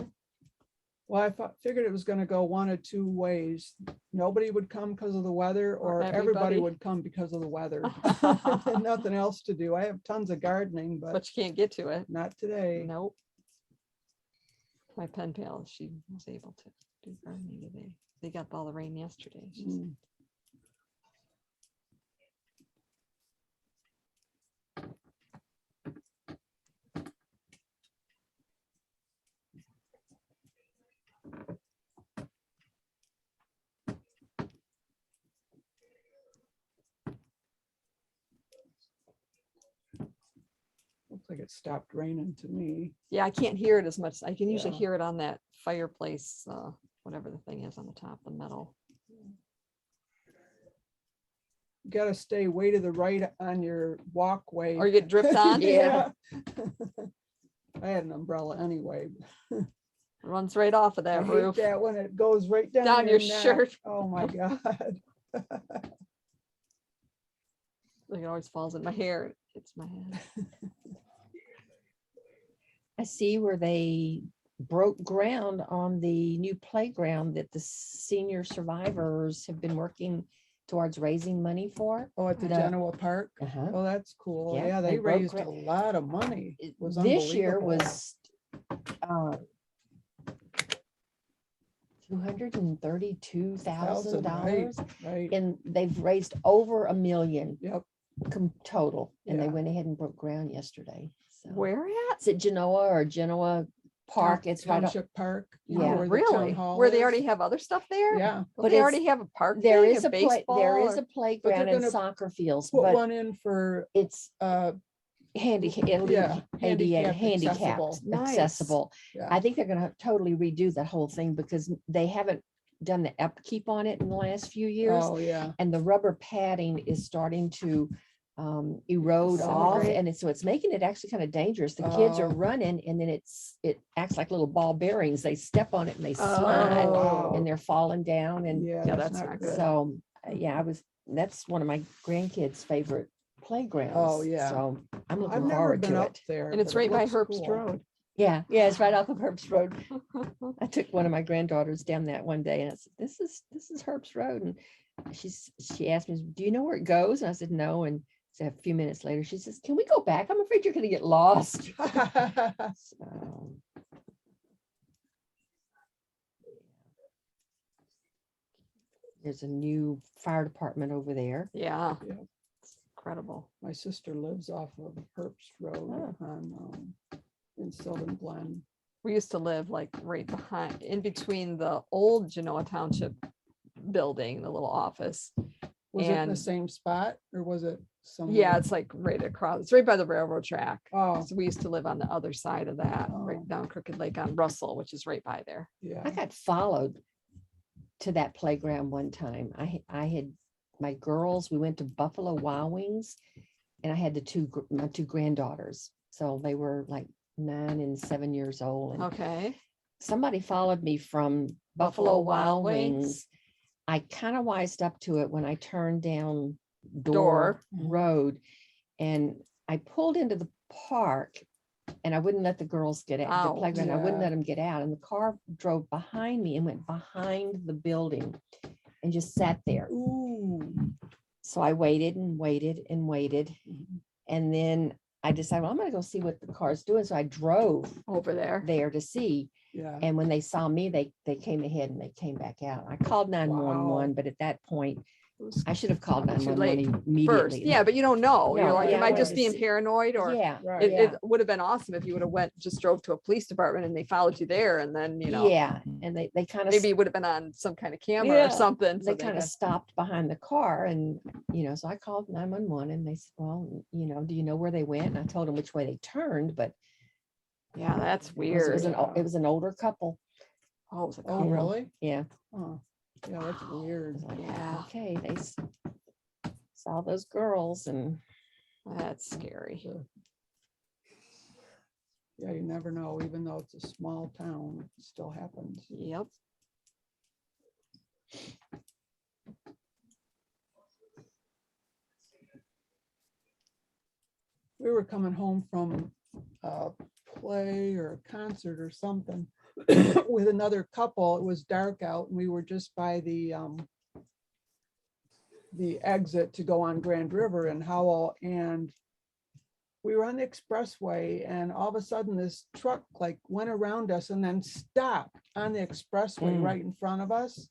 Well, figured it was gonna go one of two ways. Nobody would come because of the weather, or everybody everybody. would come because of the weather. Nothing else to do. I have tons of gardening, but But you can't get to it. not today. Nope. My pen pal, she was able to do gardening today. They got all the rain yesterday. She's- Mm. Looks like it stopped raining to me. Yeah, I can't hear it as much. I can usually Yeah. hear it on that fireplace, whatever the thing is on the top, the metal. You gotta stay way to the right on your walkway. Or you get dripped on. Yeah. I had an umbrella anyway. Runs right off of I that hate roof. that when it goes right down, Down your neck. shirt. Oh my God. Like it always falls in my hair. It hits my head. I see where they broke ground on the new playground that the senior survivors have been working towards raising money for. Oh, at the The- Genoa Park. Uh-huh. Oh, that's cool. Yeah, Yeah, they they broke raised a lot of money. It was This year unbelievable. was $232,000, Right. and they've raised over $1 million Yep. total, and they Yeah. went ahead and broke ground yesterday. So Where at? is it Genoa or Genoa Park? It's right up. Township Park. Yeah. where the town Really? hall Where they is. already have other stuff there? Yeah. Don't But they it's- already have a park? There thing, is a a there baseball is or- a playground and gonna soccer fields, Put but one in for, it's uh, ADA handicap handicapped accessible. accessible. Yeah. I think they're gonna totally redo that whole thing because they haven't done the upkeep on it in the last few years. Oh, yeah. And the rubber padding is starting to erode off, Disintegrate. so it's making it actually kind of dangerous. The kids are Oh. running and then it acts like little ball bearings. They step on it and they slide Oh. and they're falling down. And Yeah, Yeah, that's that's not not good. good. so, yeah, that's one of my grandkids' favorite playgrounds. Oh, yeah. So I'm looking I've never forward been to up it. there. And it's but it right by looks Herbst cool. Road. Yeah, it's right off of Herbst Road. I took one of my granddaughters down that one day and I said, this is Herbst Road. And she asked me, do you know where it goes? And I said, no. And so a few minutes later, she says, can we go back? I'm afraid you're going to get lost. So, there's a new fire department over there. Yeah. Yeah. It's incredible. My sister lives off of Herbst Road in Sylvan Glen. We used to live like right behind, in between the old Genoa Township building, the little office. Was it in the And- same spot or was it somewhere? Yeah, it's like right across, it's right by the railroad track. Oh, So we used to live on the other side of that, Oh. right down Crooked Lake on Russell, which is right by there. yeah. I got followed to that playground one time. I had my girls, we went to Buffalo Wild Wings and I had my two granddaughters. So they were like 9 and 7 years old. And Okay. somebody followed me from Buffalo Buffalo Wild Wild Wings. Wings. I kind of wised up to it when I turned down door Door. road. And I pulled into the park and I wouldn't let the girls get out, the Out, playground. I wouldn't yeah. let them get out. And the car drove behind me and went behind the building and just sat there. Ooh. So I waited and waited and waited. And then I decided, well, I'm gonna go see what the car's doing. So I drove over there. there to see. Yeah. And when they saw me, they came ahead and they came back out. I called 911, Wow. but at that point, It was I should have called late 911 first. immediately. Yeah, but you don't know. You're No, like, yeah, am I I just wanted to being see- paranoid? Or Yeah, Right. it, yeah. it would have been awesome if you would have just drove to a police department and they followed you there, and then, Yeah, and they kind of maybe it would have been on some kind of camera Yeah, or something. So they kind of stopped behind the car, and so I called 911 and they said, well, do you know where they went? And I told them which way they turned, but yeah, that's it weird. was an older couple. Oh, it was a Oh, couple. really? Yeah. Oh, yeah, that's I weird. was like, Yeah. okay, saw those girls, and That's scary. Yeah, you never know, even though it's a small town, it still happens. Yep. We were coming home from a play or a concert or something with another couple. It was dark out and we were just by the exit to go on Grand River in Howell, and we were on the expressway, and all of a sudden this truck like went around us and then stopped on the expressway Mm. right in front of us.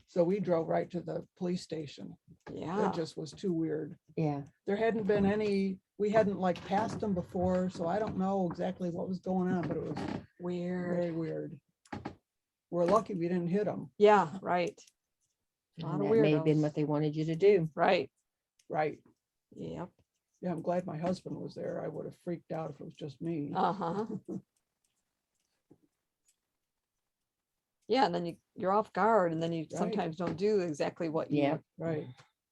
So we drove right to the police station. Yeah. It just was too weird. yeah. There hadn't been any, we hadn't like passed them before, so I don't know exactly what was going on, but it was Weird. very weird. We're lucky we didn't hit them. Yeah. Right. A lot And of that may have been weirdos. what they wanted you to do. Right. Right. Yep. Yeah, I'm glad my husband was there. I would have freaked out if it was just me. Uh-huh. Yeah, and then you're off guard, and then you Right. sometimes don't do exactly what you Yeah. Right.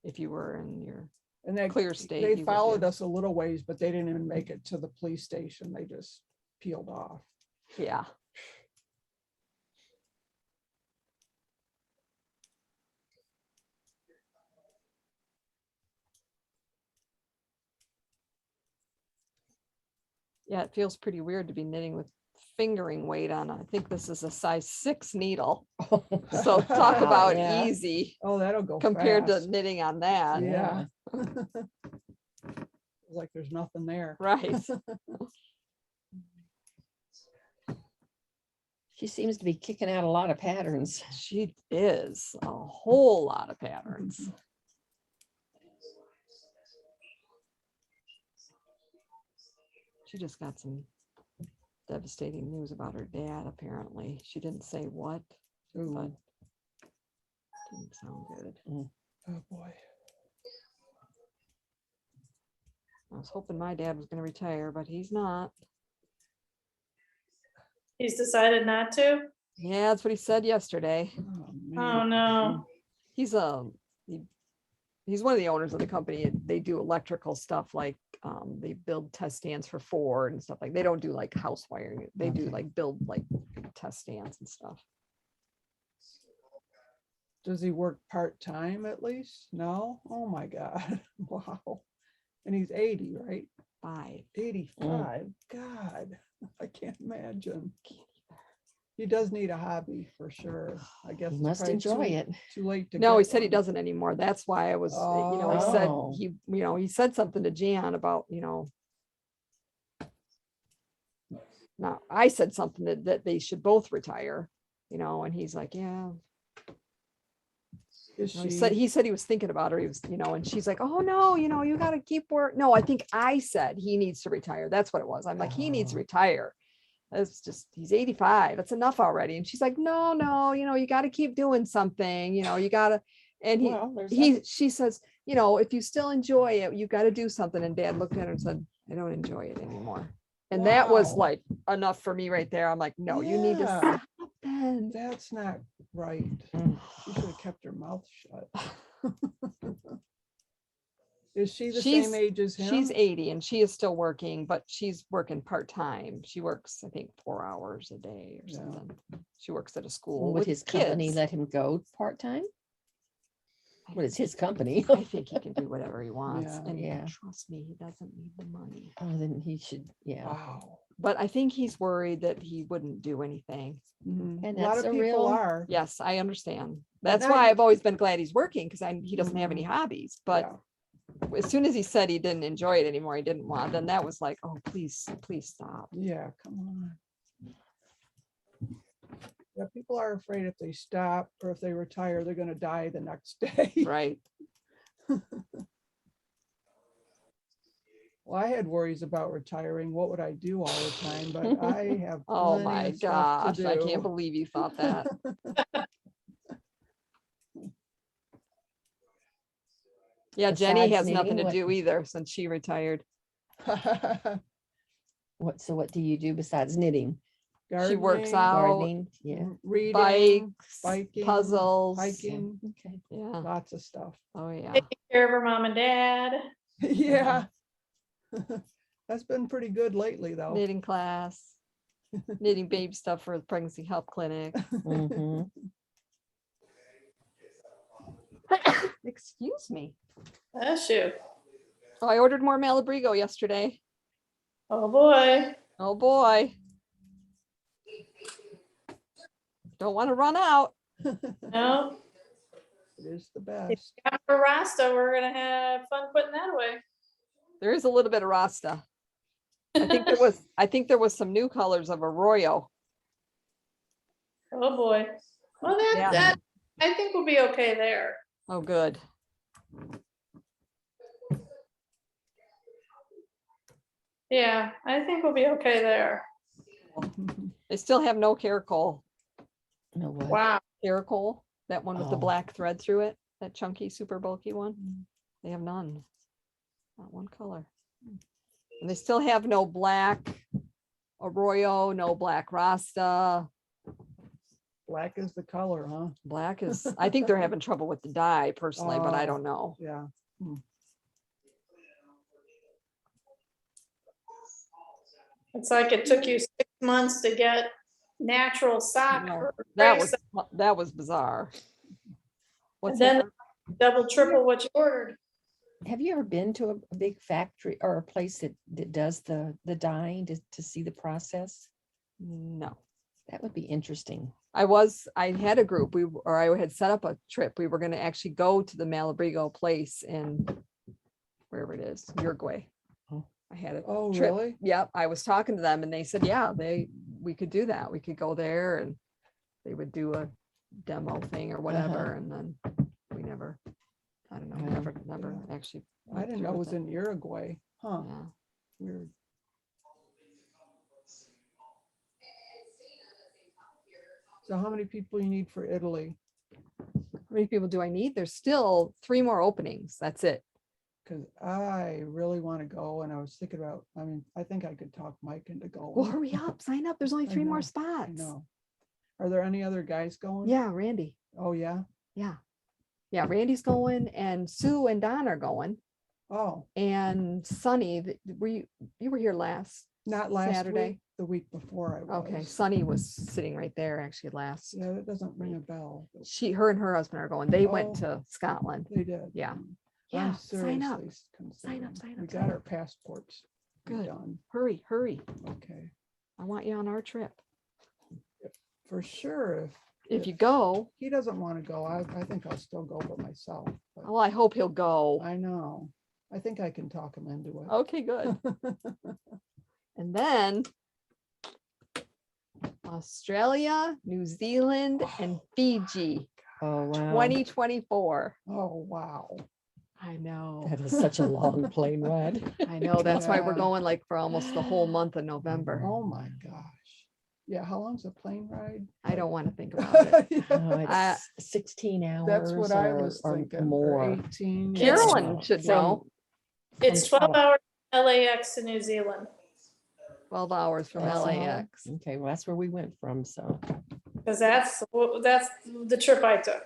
if you were in your And they clear state. They you would followed do. us a little ways, but they didn't even make it to the police station. They just peeled off. Yeah. Yeah, it feels pretty weird to be knitting with fingering weight on. I think this is a size 6 needle. So talk Wow, about yeah. easy Oh, that'll go compared to fast. knitting on that. Yeah. Like there's nothing there. Right. She seems to be kicking out a lot of patterns. She is a whole lot of patterns. She just got some devastating news about her dad, apparently. She didn't say what, but Ooh, didn't sound good. oh, boy. I was hoping my dad was gonna retire, but he's not. He's decided not to? Yeah, that's what he said yesterday. Oh, Oh, man. no. He's he's one of the owners of the company. They do electrical stuff, like they build test stands for Ford and stuff. Like they don't do like house wiring. They do Okay. like build like test stands and stuff. Does he work part-time at least? No? Oh, my God. Wow. And he's 80, right? 5. 85. God, I can't imagine. He does need a hobby for sure. I guess. You it's must probably enjoy too- it. Too late to. No, get he said he one. doesn't anymore. That's why I was, he said Oh. he said something to Jan about, now I said something that they should both retire, and he's like, yeah. Is He she? said he was thinking about her. He was, and she's like, oh no, you got to keep work. No, I think I said he needs to retire. That's what it was. I'm like, he needs to Oh. retire. It's just, he's 85. That's enough already. And she's like, no, you got to keep doing something, you got to, and Well, there's she says, if you still enjoy it, you got to do something. And Dad looked at her and said, I don't enjoy it anymore. And that was Wow. like enough for me right there. I'm like, no, you need to Yeah. stop then. That's not right. Mm. She should have kept her mouth shut. Is she the She's- same age as him? She's 80 and she is still working, but she's working part-time. She works, I think, 4 hours a day or Yeah. something. She works at a school would with his company kids. let him go part-time? Well, it's his company. I think he can do whatever he wants. Yeah. And Yeah. trust me, he doesn't need the money. Oh, then he should, yeah. Wow. But I think he's worried that he wouldn't do anything. Mhm. And A lot that's of a people real- are. Yes, I understand. That's not- why I've always been glad he's working, because he doesn't have any Mhm. hobbies. But Yeah. as soon as he said he didn't enjoy it anymore, he didn't want, then that was like, oh, please, please stop. Yeah, come on. Yeah, people are afraid if they stop or if they retire, they're gonna die the next day. Right. Well, I had worries about retiring. What would I do all the time? But I have Oh plenty my of stuff gosh, to I do. can't believe you thought that. Yeah, Jenny Besides has nothing knitting, to what- do either since she retired. So what do you do besides knitting? She works Gardening, out, Gardening? Yeah. reading, bikes, biking, puzzles. hiking, Okay. Yeah. lots of stuff. Oh, yeah. Taking care of her mom and dad. Yeah. That's been pretty good lately, though. Knitting class, knitting baby stuff for the pregnancy help clinic. Mhm. Excuse me. That's you. Oh, I ordered more Malabrigo yesterday. Oh, boy. Oh, boy. Don't want to run out. No. It is the best. After Rasta, we're gonna have fun putting that away. There is a little bit of Rasta. I think there was some new colors of Arroyo. Oh, boy. Well, Yeah. that, I think we'll be okay there. Oh, good. Yeah, I think we'll be okay there. They still have no caracol. No what? Wow. Caracol, that one with the Oh. black thread through it, that chunky, super bulky one. They have none. Not one color. And they still have no black Arroyo, no black Rasta. Black is the color, huh? Black is, I think they're having trouble with the dye personally, but I Oh. don't know. Yeah. It's like it took you 6 months to get natural sock. No, or That brace, was bizarre. What's then- that? double, triple what you ordered. Have you ever been to a big factory or a place that does the dyeing to see the process? No. That would be interesting. I had a group, I had set up a trip. We were gonna actually go to the Malabrigo place in wherever it is, Uruguay. Oh. I had a Oh, trip. really? Yep, I was talking to them and they said, yeah, we could do that. We could go there and they would do a demo thing or whatever. And then we never, I don't know, Wow. never actually. I went didn't through know it with was in Uruguay. Huh, Yeah. weird. So how many people you need for Italy? How many people do I need? There's still 3 more openings. That's it. Because I really want to go and I was thinking about, I mean, I think I could talk Mike into going. Well, hurry up, sign up. There's only I 3 more know, I spots. know. Are there any other guys going? Yeah, Randy. Oh, yeah? Yeah. Yeah, Randy's going and Sue and Don are going. Oh, And Sunny, you were here last not last Saturday? week, the week before I was. Okay, Sunny was sitting right there actually last. Yeah, that doesn't ring a bell. but Her and her husband are going. They went Oh. to Scotland. They did. Yeah. Mm. Yeah, I'm sign up. seriously considering. Sign up, We sign got our up. passports. Good. Done. Hurry. Okay, I want you on our trip. for sure. If you go, He doesn't want to go, I think I'll still go by myself. but well, I hope he'll go. I know. I think I can talk him into it. Okay, good. And then Australia, New Zealand, and Fiji, Oh, wow. 2024. Oh, wow. I know. That is such a long plane ride. I know. That's why we're Yeah. going like for almost the whole month of November. Oh, my gosh. Yeah, how long's a plane ride? I don't want to think about it. Oh, I- it's 16 hours. That's what I or- was or thinking. or More. 18. It's- Carolyn should know. It's From 12 hours LAX to New Zealand, 12 hours from That's all. LAX. Okay, well, that's where we went from, so. because that's the trip I took.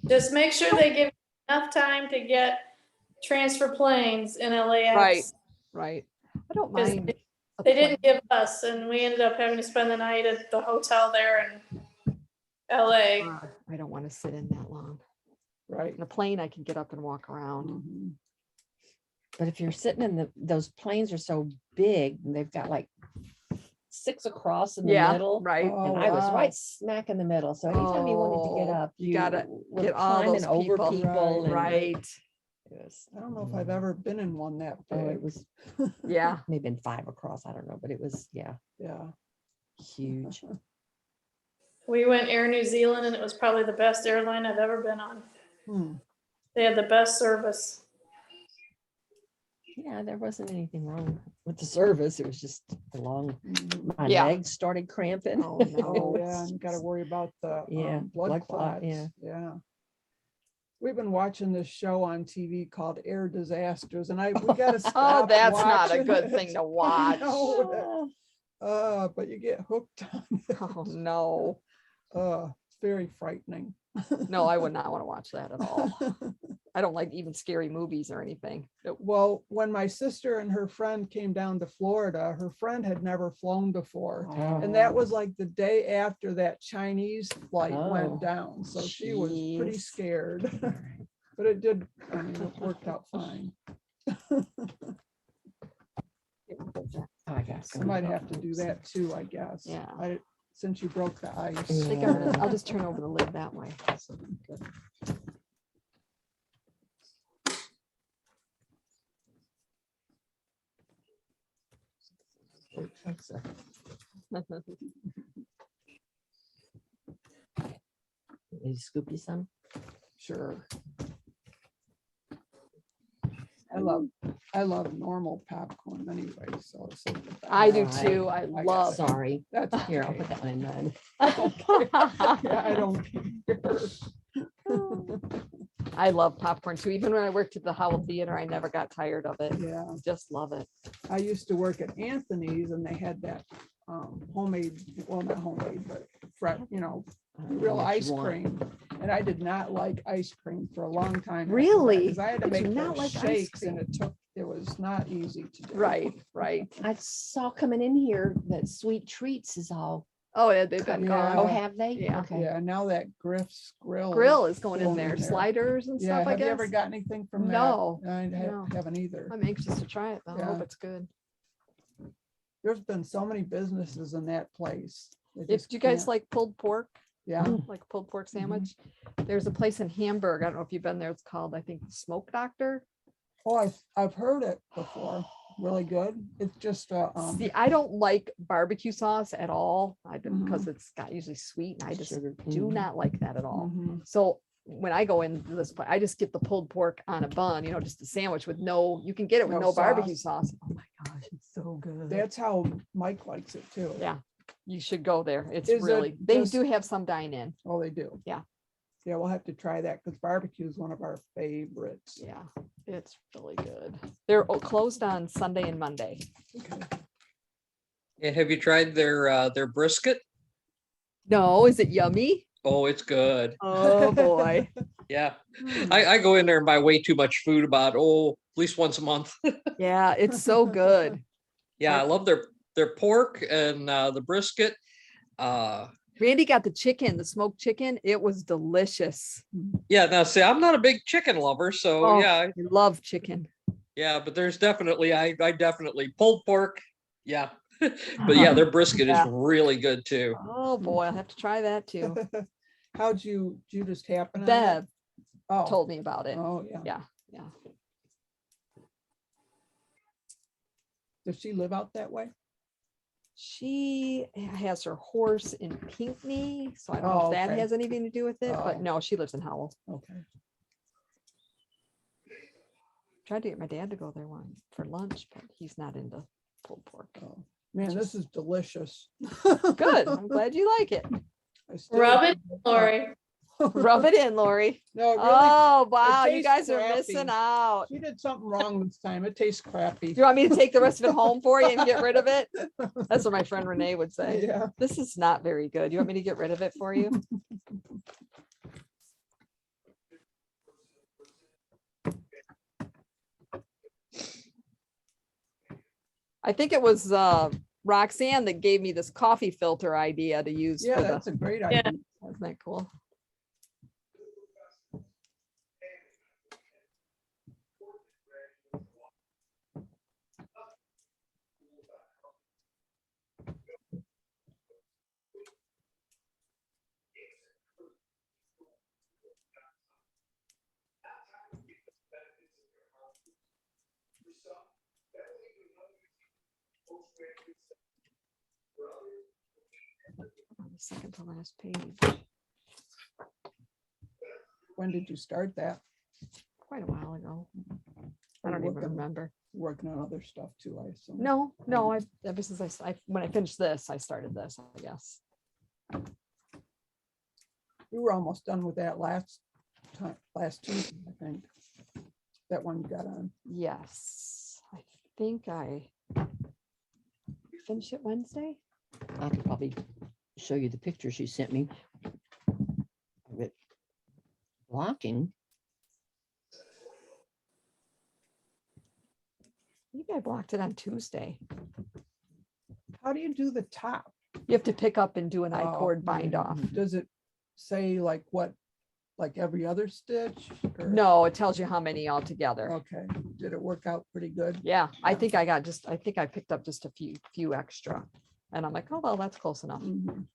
Just make sure they give you enough time to get transfer planes in LAX. Right. I don't Because mind a They didn't give us, and we ended up having to spend the night at the hotel there in LA. I don't want to sit in that long. Right. In a plane, I can get up and walk around. Mhm. But if you're sitting in those planes are so big, and they've got like 6 across in the Yeah, middle. right. And I was wow. right smack in the middle. So anytime you wanted to get Oh, up, you gotta were get all climbing those over people. people. and Right. it was- I don't know if I've ever been in one that Oh, big. it was Yeah. maybe been 5 across. I don't know, but it was, yeah, Yeah. huge. We went Air New Zealand, and it was probably the best airline I've ever been on. Hmm. They had the best service. Yeah, there wasn't anything wrong with the service. It was just the long, Mhm. my Yeah. legs started cramping. Oh, Oh, no. yeah, and you gotta worry about the Yeah, blood blood clot, clots. yeah. Yeah. We've been watching this show on TV called Air Disasters, and we gotta Oh, stop that's not a watching good it. thing to I watch. know that. But you get hooked on it. Oh, no. It's very frightening. No, I would not want to watch that at all. I don't like even scary movies or anything. Nope. Well, when my sister and her friend came down to Florida, her friend had never flown before. And that was like the day after that Chinese flight Oh, went down. So she was pretty jeez. scared. But it did, I mean, it worked out fine. I got I might have to do that too, I guess. Yeah. Since you broke the ice. I think I'll just turn over the lid that way. So good. Is scoop you some? Sure. I love normal popcorn anyway, so. it's like the I do best. too. I got love. Sorry. That's Here, I'll okay. put that one in mine. Yeah, I don't care. I love popcorn too. Even when I worked at the Howell Theater, I never got tired of it. Yeah, Just love it. I used to work at Anthony's and they had that homemade, well, not homemade, but real ice cream. And I did not like ice cream for a long time. Really? Because I had to Did you make not those like ice shakes and it was not easy to do. Right, right. I saw coming in here that Sweet Treats is all. Oh, yeah, they've been Yeah. Oh, gone. have they? Yeah. Okay. Yeah, now that Griff's Grill is going in going there. in there. Sliders and Yeah, stuff, I have you ever guess. got anything from that? No, I no. haven't either. I'm anxious to try it though. I hope Yeah. it's good. There's been so many businesses in that place. They If just you guys can't- like pulled pork, Yeah, like a pulled pork sandwich, there's a place in Hamburg. I don't know if you've been there. It's called, I think, Smoke Doctor. oh, I've heard it before. Really good. It's just See, I don't like barbecue sauce at all. Mhm. Because it's got usually sweet, and I just Sugar. do not like that at all. mhm. So when I go into this place, I just get the pulled pork on a bun, just a sandwich with you can get it with No no barbecue sauce. sauce. Oh my gosh, it's so good. That's how Mike likes it too. Yeah, you should go there. It's Is it really, they just- do have some dine in. Oh, they do. Yeah. Yeah, we'll have to try that because barbecue is one of our favorites. Yeah, it's really good. They're closed on Sunday and Monday. Okay. Yeah, have you tried their brisket? No, is it yummy? Oh, it's good. Oh, boy. Yeah, Hmm. I go in there and buy way too much food at least once a month. Yeah, it's so good. Yeah, I love their pork and the brisket. Randy got the chicken, the smoked chicken. It was delicious. Yeah, now see, I'm not a big chicken lover, so Oh, yeah, I love chicken. yeah, but there's definitely I definitely pulled pork. Yeah. But yeah, their brisket Yeah. is really good too. Oh, boy, I'll have to try that too. How'd you just happen on Bev that? Oh, told me about it. oh, yeah. Yeah, yeah. Does she live out that way? She has her horse in Pinckney, so I don't know Oh, if that okay. has anything to do with it, but Oh. no, she lives in Howell. Okay. Tried to get my dad to go there one for lunch, but he's not into pulled pork. Oh, man, this is delicious. Good. I'm glad you like it. I still- Rub it, Lori. Rub it in, Lori. No, it really, Oh, wow. You tastes guys are crappy. missing out. she did something wrong this time. It tastes crappy. Do you want me to take the rest of it home for you and get rid of it? That's what my friend Renee would say. Yeah. This is not very good. You want me to get rid of it for you? I think it was Roxanne that gave me this coffee filter idea to use Yeah, for that's the, a great Yeah. idea. isn't that cool? On the second to last page, When did you start that? quite a while ago. I Are don't you even remember. Working on other stuff too, I assume. No, I, ever since when I finished this, I started this, I guess. We were almost done with that last Tuesday, I think. That one you got on. Yes, I think I finished it Wednesday. I could probably show you the pictures you sent me. Of it blocking. Maybe I blocked it on Tuesday. How do you do the top? You have to pick up and do an Oh, I-cord bind off. Does it say like what, like every other stitch? or- No, it tells you how many altogether. Okay, did it work out pretty good? Yeah, I think I picked up just a few extra. And I'm like, oh, well, that's close enough. Mhm.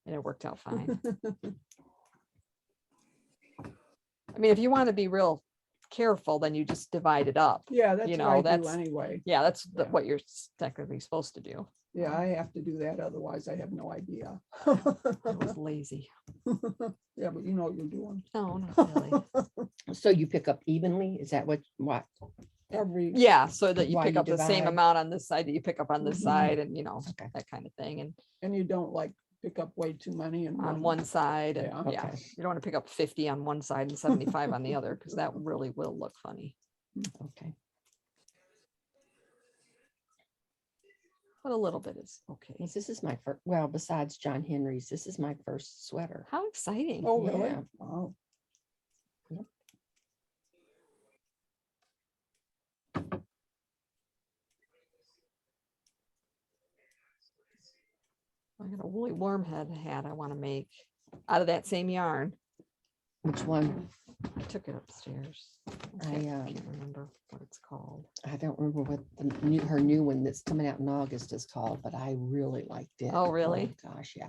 And it worked out fine. I mean, if you want to be real careful, then you just divide it up. Yeah, that's You what know, I do that's- anyway. Yeah, that's Yeah. what you're technically supposed to do. Yeah, I have to do that, otherwise I have no idea. I was lazy. Yeah, but you know what you're doing. No, not really. So you pick up evenly? Is that what? Every, Yeah, so that you Why pick you up the same divide. amount on this side that you pick up on this Mhm. side, and you know, Okay. that kind of thing. and you don't like pick up way too many and And on one side, and Yeah. yeah, Okay. you don't want to pick up 50 on one side and 75 on the other, because that really will look funny. Okay. But a little bit is okay. This is my first, well, besides John Henry's, this is my first sweater. How exciting. Oh, really? Yeah. Wow. I got a woolly wormhead hat I want to make out of that same yarn. Which one? I took it upstairs. I, can't remember what it's called. I don't remember what her new one that's coming out in August is called, but I really liked it. Oh, really? Gosh, yeah.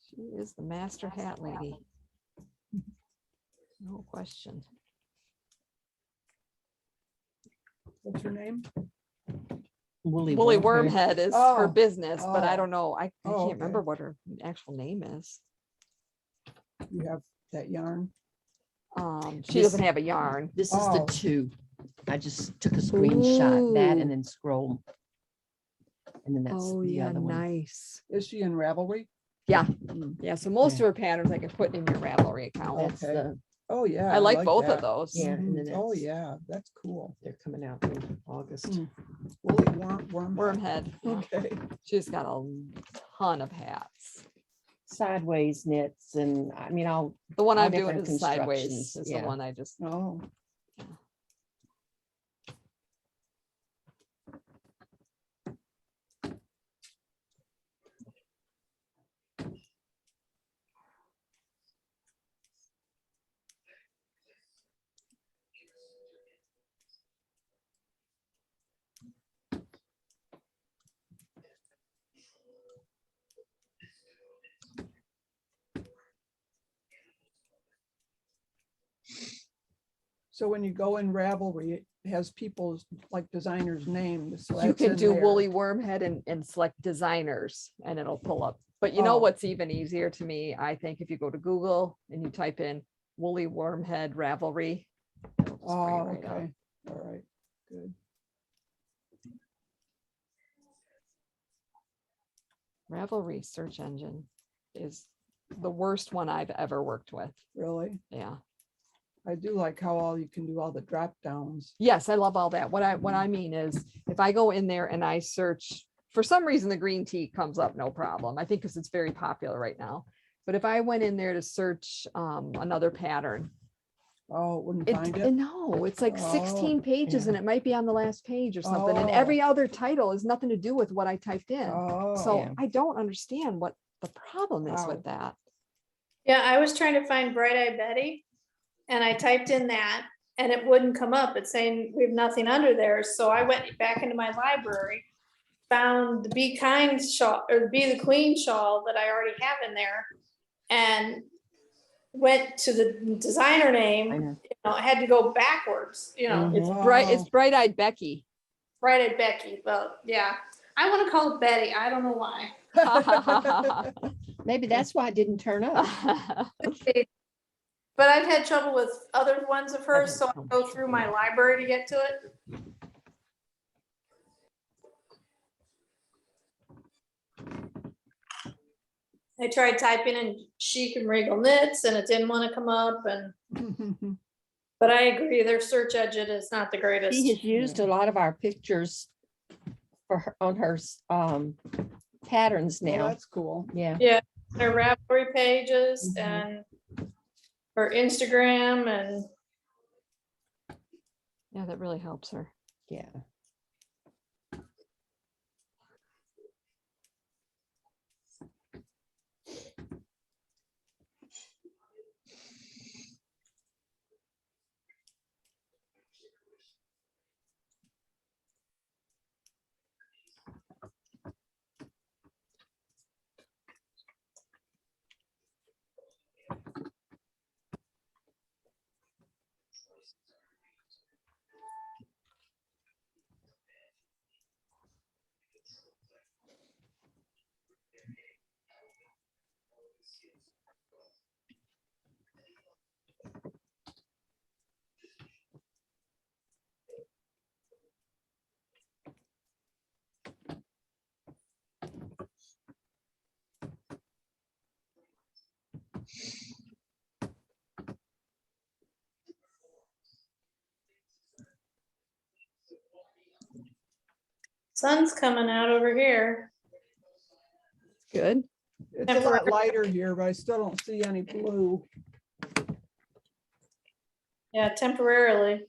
She is the master hat lady. No question. What's her name? Woolly Woolly Wormhead. Wormhead is her Oh, business, but I oh. don't know. I Oh, can't okay. remember what her actual name is. You have that yarn? She This- doesn't have a yarn. This is Oh. the two. I just took a screenshot that Ooh. and then scroll. And then that's Oh, the yeah, other one. nice. Is she in Ravelry? Yeah, Mm. yeah. So most Yeah. of her patterns I can put in your Ravelry account. That's Okay. the, Oh, yeah. I like both that. of those. yeah, and then Mhm. Oh, that's- yeah, that's cool. they're coming out in August. Mm. Woolly worm. Wormhead. yeah. Okay. She's got a ton of hats. Sideways knits and I mean, The one All I'm doing different is sideways. constructions, Is yeah. the one I just. Oh, so when you go in Ravelry, it has people's like designers' names. So You that's can in do there. woolly wormhead and select designers and it'll pull up. But you know Oh. what's even easier to me, I think, if you go to Google and you type in woolly wormhead Ravelry. it'll just bring it Oh, right up. okay. All right, good. Ravelry search engine is the worst one I've ever worked with. Really? Yeah. I do like how all you can do all the drop downs. Yes, I love all that. What I mean is if I go in there and I search, for some reason, the green tea comes up, no problem. I think because it's very popular right now. But if I went in there to search another pattern, Oh, wouldn't find it. no, it's like Oh, 16 pages and yeah. it might be on the last page or something. And Oh. every other title has nothing to do with what I typed in. Oh, So Yeah. I don't understand what the problem is Wow. with that. Yeah, I was trying to find Bright Eyed Betty and I typed in that and it wouldn't come up. It's saying we have nothing under there. So I went back into my library, found the Be Kind shawl or the Be the Queen shawl that I already have in there and went to the designer name. I know. I had to go backwards, It's Mhm. it's Bright Eyed Becky. Bright Eyed Becky. But yeah, I want to call it Betty. I don't know why. Maybe that's why it didn't turn up. But I've had trouble with other ones of hers, so I go through my library to get to it. I tried typing in chic and regal knits and it didn't want to come up but I agree, their search engine is not the greatest. She has used a lot of our pictures for her, on her patterns well, now. that's cool. Yeah. Their Ravelry pages Mhm. and her Instagram and Yeah, that really helps her. Yeah. sun's coming out over here. Good. It's a lot lighter here, but I still don't see any blue. Yeah, temporarily.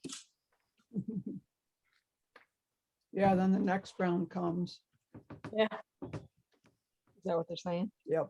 Yeah, then the next round comes. Is that what they're saying? Yep.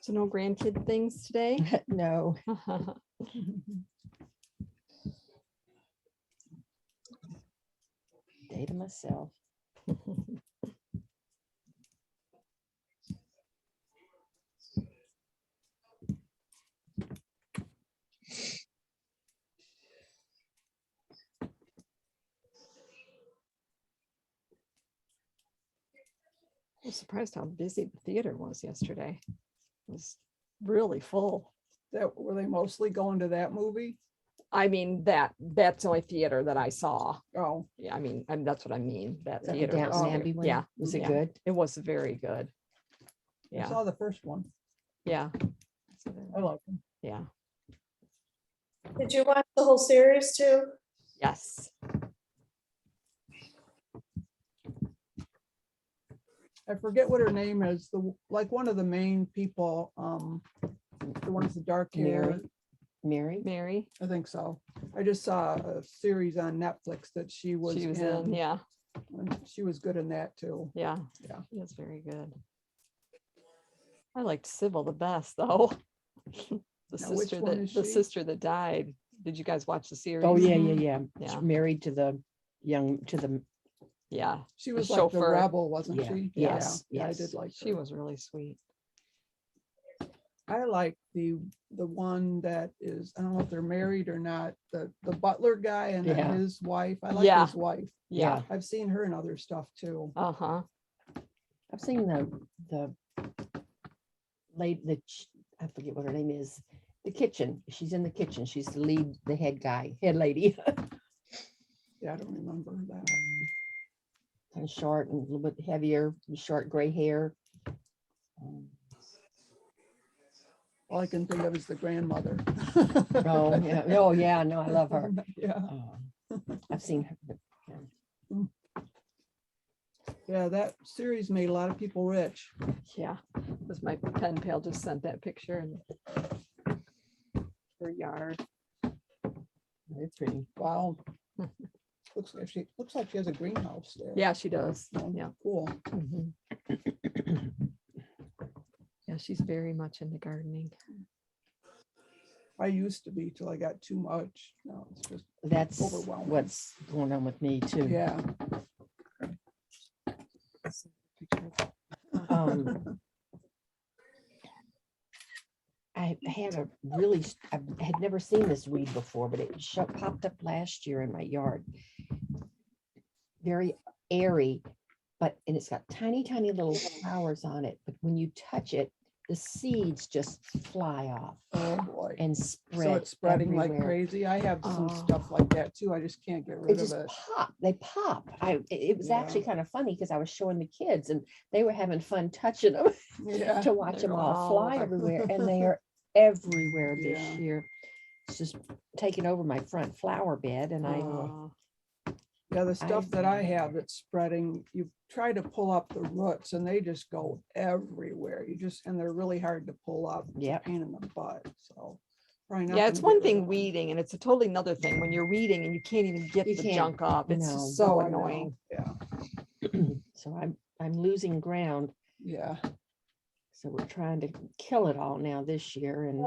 So no grandkid things today? No. Day to myself. I was surprised how busy the theater was yesterday. It was really full. That were they mostly going to that movie? I mean, that's the only theater that I saw. Oh, Yeah, I mean, that's what I mean. That Is that the theater. was Downton very- Abbey one? Yeah. Was it yeah, good? It was very good. I Yeah, saw the first one. yeah. I like them. Yeah. Did you watch the whole series too? Yes. I forget what her name is. Like one of the main people, the one with the dark hair. Mary? Mary. I think so. I just saw a series on Netflix that she was in. Yeah. and she was good in that too. Yeah. Yeah. She was very good. I liked Sybil the best though. The Now, which sister one that is the she? sister that died. Did you guys watch the series? Oh, yeah, yeah, yeah. Yeah. She's married to the Yeah. She The was like the chauffeur. rebel, wasn't Yeah, she? yes, Yeah, I yes. did like She her. was really sweet. I like the one that is, I don't know if they're married or not, the butler guy and then Yeah. his wife. I like Yeah. his wife. Yeah. I've seen her in other stuff too. Uh-huh. I've seen the lady, I forget what her name is. The kitchen. She's in the kitchen. She's the lead, the head lady. Yeah, I don't remember that. Kind of short and a little bit heavier, short gray hair. All I can think of is the grandmother. Oh yeah, oh yeah, no, I love her. Yeah, I've seen her. yeah, that series made a lot of people rich. Yeah. Because my pen pal just sent that picture and her yard. Very pretty. Wow. Looks like she has a greenhouse there. Yeah, she does. Oh, Yeah. cool. Mhm. Yeah, she's very much into gardening. I used to be till I got too much. No, it's just, That's Overwhelming. what's going on with me too. yeah. I had a really, I had never seen this weed before, but it popped up last year in my yard. Very airy, and it's got tiny, tiny little flowers on it. But when you touch it, the seeds just fly off Oh, boy. and So spread. it's spreading like everywhere. crazy. I have some Oh. stuff like that too. I just can't get It rid of just it. pop. They pop. It was Yeah. actually kind of funny because I was showing the kids and they were having fun touching them Yeah. to watch them all all fly over. everywhere, and they are everywhere this Yeah. year. It's just taking over my front flower bed, and Oh. Yeah, the stuff that I have that's spreading, you try to pull up the roots and they just go everywhere. And they're really hard to pull up. It's a Yep. pain in the butt. So. probably not Yeah, gonna it's get one rid thing of them. weeding and it's a totally another thing when you're weeding and you can't even get You the can't, junk up. It's no. just so Oh, I know. annoying. Yeah, so I'm losing ground. yeah. So we're trying to kill it all now this year, and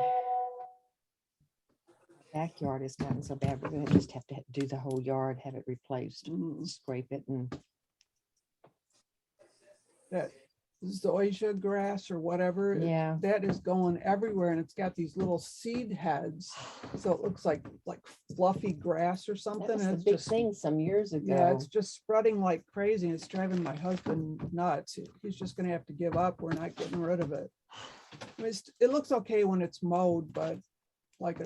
backyard has gotten so bad. We're going to just have to do the whole yard, have it replaced, Mm. scrape it, and That zoysia grass or whatever. yeah. That is going everywhere and it's got these little seed heads. So it looks like fluffy grass or That something. was and the it's big just, thing some years ago. yeah, it's just spreading like crazy. And it's driving my husband nuts. He's just gonna have to give up. We're not getting rid of it. I mean, it looks okay when it's mowed, but like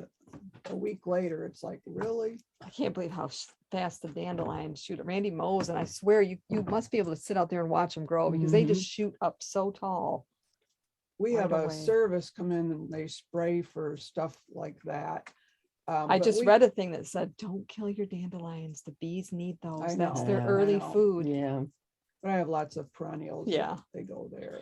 a week later, it's like, really? I can't believe how fast the dandelions shoot. Randy mows and I swear you must be able to sit out there and watch them grow because they just shoot up so tall. We Right have a away. service come in and they spray for stuff like that. I But just we- read a thing that said, don't kill your dandelions. The bees need those. That's their know, I early know. food. Yeah. But I have lots of perennials. Yeah. They go there.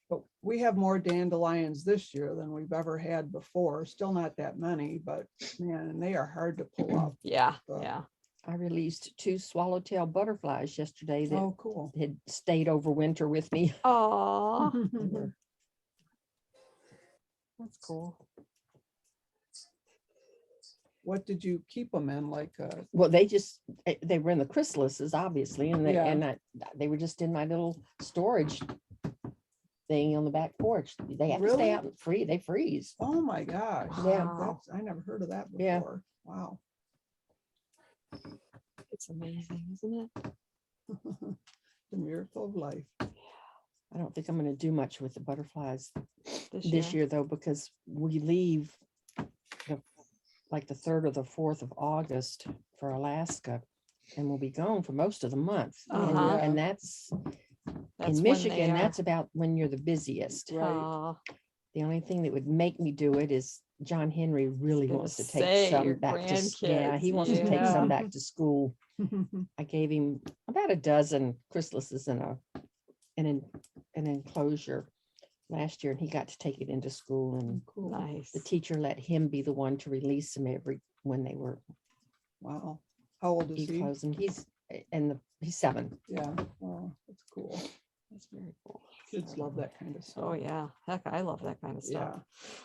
But we have more dandelions this year than we've ever had before. Still not that many, but man, and they are hard to pull up. Yeah, But- yeah. I released 2 swallowtail butterflies yesterday that Oh, cool. had stayed over winter with me. Oh, They that's cool. What did you keep them in? Like, Well, they were in the chrysalises, obviously, and they were just in my little storage thing on the back porch. They have to Really? stay out and they freeze. oh my gosh. Yeah. Wow. I never heard of that Yeah. before. Wow. It's amazing, isn't it? The miracle of life. I don't think I'm going to do much with the butterflies This this year though, because we leave like the 3rd or the 4th of August for Alaska, and we'll be gone for most of the month. Uh-huh. And that's That's in when they Michigan, are. that's about when you're the busiest. Right. Oh, The only thing that would make me do it is John Henry really gonna wants to say, take some your back to, yeah, he grandkids, wants to take yeah. some back to school. I gave him about a dozen chrysalises in an enclosure last year, and he got to take it into school, and Cool. nice. the teacher let him be the one to release them when they were Wow. How old is he? closing. He's 7. Yeah. Oh, that's cool. That's very cool. Kids love that kind of stuff. Oh, yeah. Heck, I love that kind of stuff. Yeah.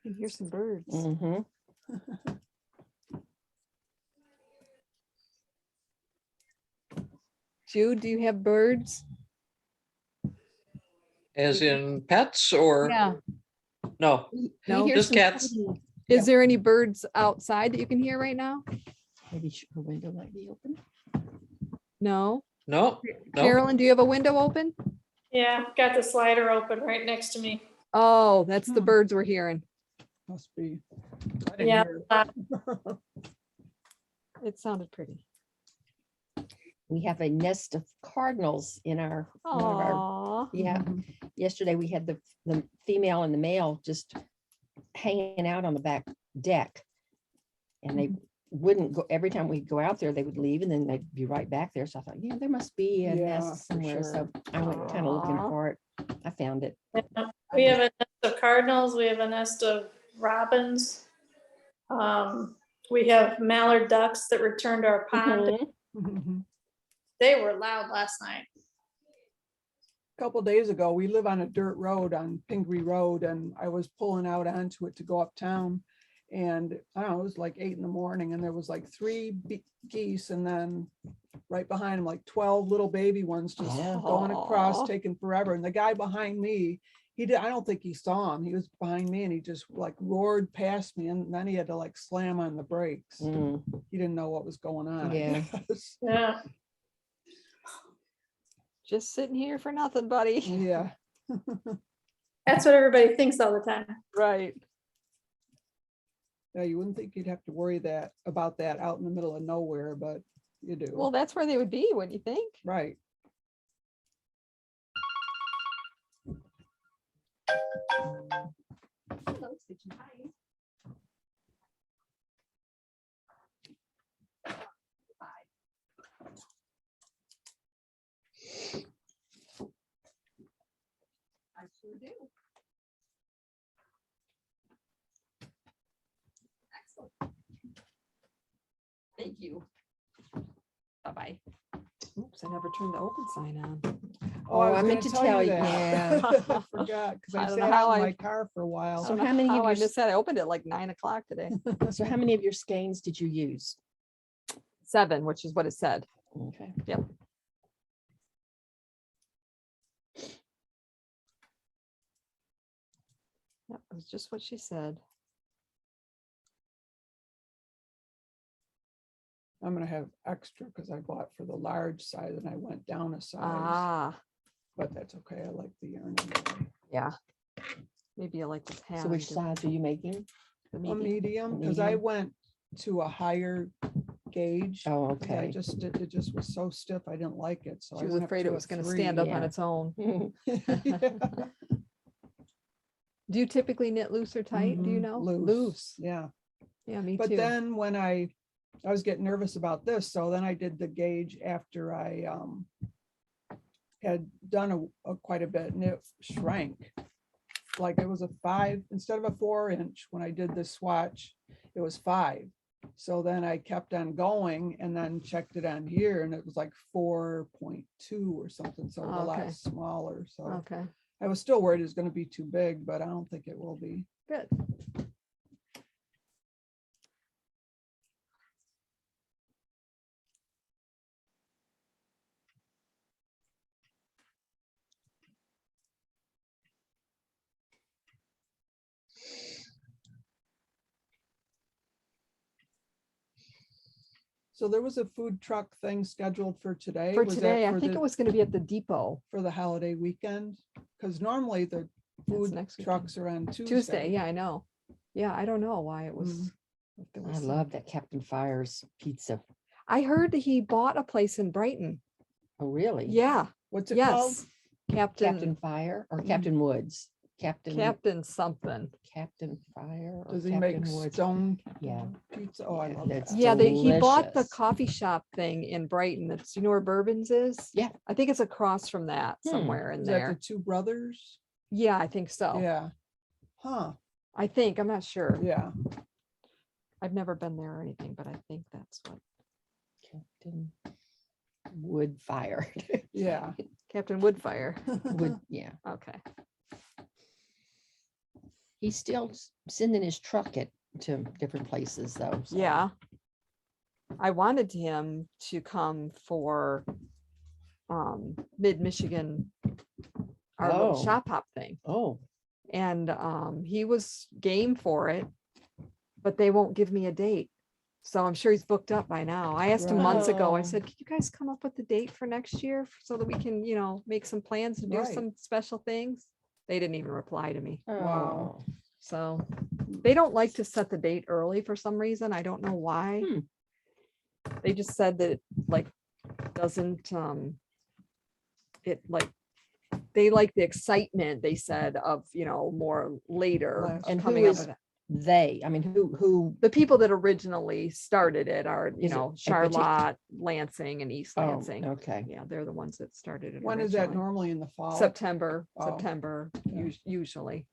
You can hear some birds. Mhm. Jude, do you have birds? As in pets or Yeah. no? We No, hear just some cats. tweeting. Is there any birds outside that you can hear right now? Maybe her window might be open. No. No, no. Carolyn, do you have a window open? Yeah, got the slider open right next to me. Oh, that's the Hmm. birds we're hearing. Must be. I didn't Yeah. hear. It sounded pretty. We have a nest of cardinals in our, one of our, Aw. yeah. Yesterday we had the female and the male just hanging out on the back deck. And they wouldn't go, every time we go out there, they would leave and then they'd be right back there. So I thought, yeah, there must be a Yeah, nest for somewhere. So I went kind of looking Aw. for it. I found it. We have a nest of cardinals, we have a nest of robins. We have mallard ducks that returned to our pond. Mhm. Mhm. They were loud last night. Couple days ago, we live on a dirt road on Pingree Road, and I was pulling out onto it to go uptown. And I don't know, it was like 8 in the morning, and there was like 3 geese, and then right behind them, like 12 little baby ones just Yeah. going Aw. across, taking forever. And the guy behind me, I don't think he saw him. He was behind me, and he just like roared past me, and then he had to like slam on the brakes. Mm, He didn't know what was going on. I Yeah. guess. Yeah, Just sitting here for nothing, buddy. Yeah. that's what everybody thinks all the time. Right. Yeah, you wouldn't think you'd have to worry about that out in the middle of nowhere, but you do. Well, that's where they would be, wouldn't you think? Right. I sure do. Excellent. Thank you. Bye-bye. Oops, I never turned the open sign on. Oh, was I meant gonna to tell you, that. yeah. I forgot, because I I don't know sat how out in I- my car for a while. So how many of I your, just said I opened it like 9 o'clock today. so how many of your skeins did you use? 7, which is what it said. Okay. Yep. Yep, it was just what she said. I'm gonna have extra because I bought for the large size and I went down a size, Ah, but that's okay. I like the yarn anyway. yeah. Maybe I like the So hand. which size are you making? The A medium. medium, because I Medium. went to a higher gauge. Oh, 'cause I okay. just, it just was so stiff, I didn't like it, so I She was went up afraid to it a was going to 3. stand up on Yeah. its own. Yeah. Do you typically knit loose or tight? Do you Mhm, know? Loose, yeah. Yeah, me But too. then when I was getting nervous about this, so then I did the gauge after I had done quite a bit, and it shrank. Like it was a 5 instead of a 4-inch. When I did the swatch, it was 5. So then I kept on going and then checked it on here, and it was like 4.2 or something. So it was a Okay. lot smaller. So Okay, I was still worried it was going to be too big, but I don't think it will be. good. So there was a food truck thing scheduled for today. For Was that today, I for think the- it was going to be at the depot. for the holiday weekend, because normally the food next weekend. trucks are on Tuesday. Tuesday, yeah, I know. Yeah, I don't know why it was. Mm. if there I was some- love that Captain Fire's pizza. I heard that he bought a place in Brighton. Oh, really? Yeah, What's it called? yes. Captain Captain, Fire or Mm. Captain Woods? Captain something. Captain Fire or Does he make Captain Woods? stone Yeah. pizza? Oh, I Yeah, love that's that. Yeah, he bought the delicious. coffee shop thing in Brighton. It's, you know where Bourbon's is? Yeah. I think it's across from that Hmm. somewhere in Is that the there. 2 brothers? Yeah, I think so. Yeah. Huh, I think, I'm not sure. yeah. I've never been there or anything, but I think that's what Captain Wood Fire. Yeah. Captain Woodfire. Wood, yeah. Okay. He's still sending his truck to different places though. so. Yeah. I wanted him to come for Mid-Michigan, our little Oh. shop hop thing. Oh, And he was game for it, but they won't give me a date. So I'm sure he's booked up by now. I asked him months ago, I Oh. said, can you guys come up with the date for next year so that we can, make some plans to do Right. some special things? They didn't even reply to me. Wow. oh. So they don't like to set the date early for some reason. I don't know why. Hmm. They just said that it like doesn't they like the excitement, they said, of more later. Last- of And who coming up is with it. they? I mean, who? The people that originally started it are, Is it a partic- Charlotte, Lansing, and East Oh, Lansing. okay. Yeah, they're the ones that started it. When is that originally. normally in the fall? September, Oh, September, yeah. usually.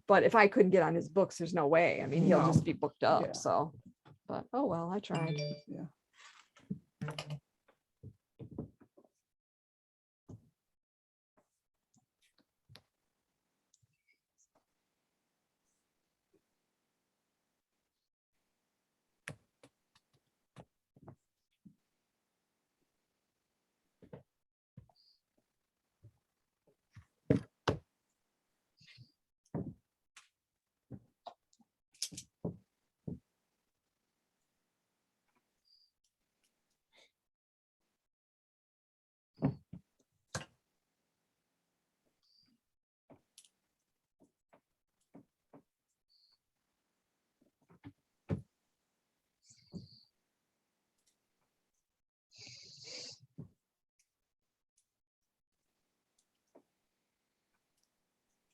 But if I couldn't get on his books, there's no way. I mean, he'll No. just be booked up, Yeah. so. But, oh, well, I tried. Yeah.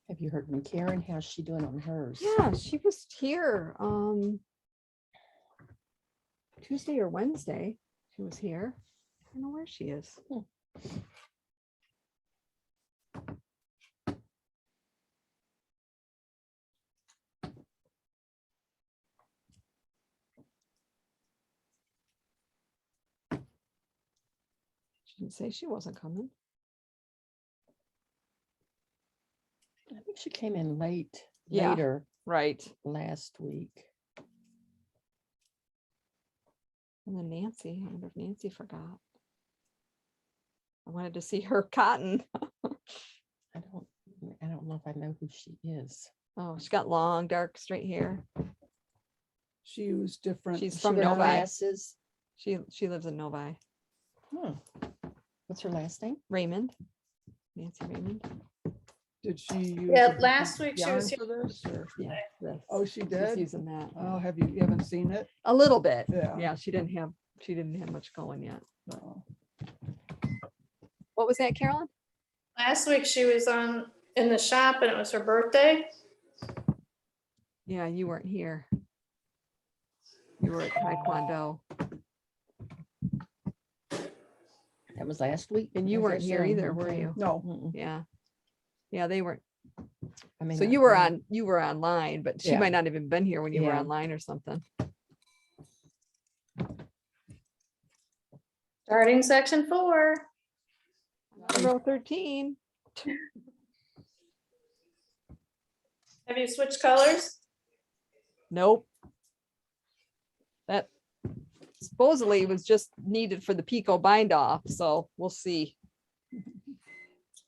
Have you heard from Karen? How's she doing on hers? Yeah, she was here, Tuesday or Wednesday. She was here. I don't know where she is. She didn't say she wasn't coming. I think she came in Yeah. later Right. last week. And then Nancy, I wonder if Nancy forgot. I wanted to see her cotton. I don't know if I know who she is. Oh, she's got long, dark, straight hair. She used different. She's She from wear Novi. glasses. She lives in Novi. Huh. What's her last name? Raymond. Nancy Raymond. Did she use? Yeah, a different last week she yarn was for this, or- Yeah. this. Oh, she She's did? using that. Oh, you haven't seen it? A little bit. Yeah. Yeah, she didn't have much going yet. Oh. What was that, Carolyn? Last week she was in the shop and it was her birthday. Yeah, you weren't here. You were at Taekwondo. That was last week. And you I weren't guess here so. either, were Okay. you? No, Mm-mm. Yeah. Yeah, they weren't. I mean, So I- you were I- you were online, but she Yeah. might not have even been here when you were Yeah. online or something. Starting section 4. Row 13. Have you switched colors? Nope. That supposedly was just needed for the Pico bind off, so we'll see.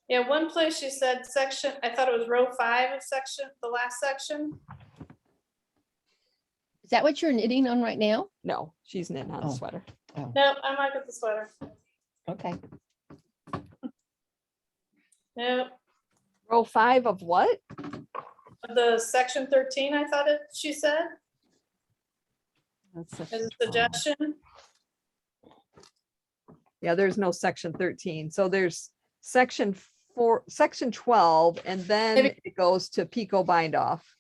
Yeah, one place you said section, I thought it was row 5 of section, the last section. Is that what you're knitting on right now? No, she's knitting on a Oh. sweater. Nope, I'm not with the sweater. Okay. Nope, Row 5 of what? the section 13, I thought she said, That's as section a 12. suggestion. Yeah, there's no section 13. So there's section 12, and then Maybe- it goes to Pico bind off.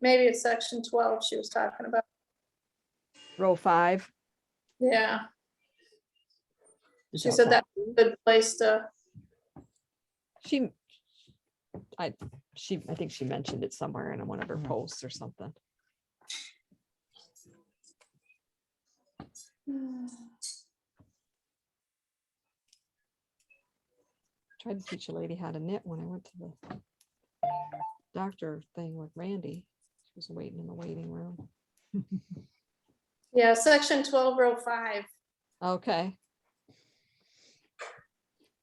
Maybe it's section 12 she was talking about. Row 5. Yeah, Is she that said right? that's a good place to, I think she mentioned it somewhere in one of her Mhm. posts or something. Tried to teach a lady how to knit when I went to the doctor thing with Randy. She was waiting in the waiting room. Yeah, section 12, row 5. Okay,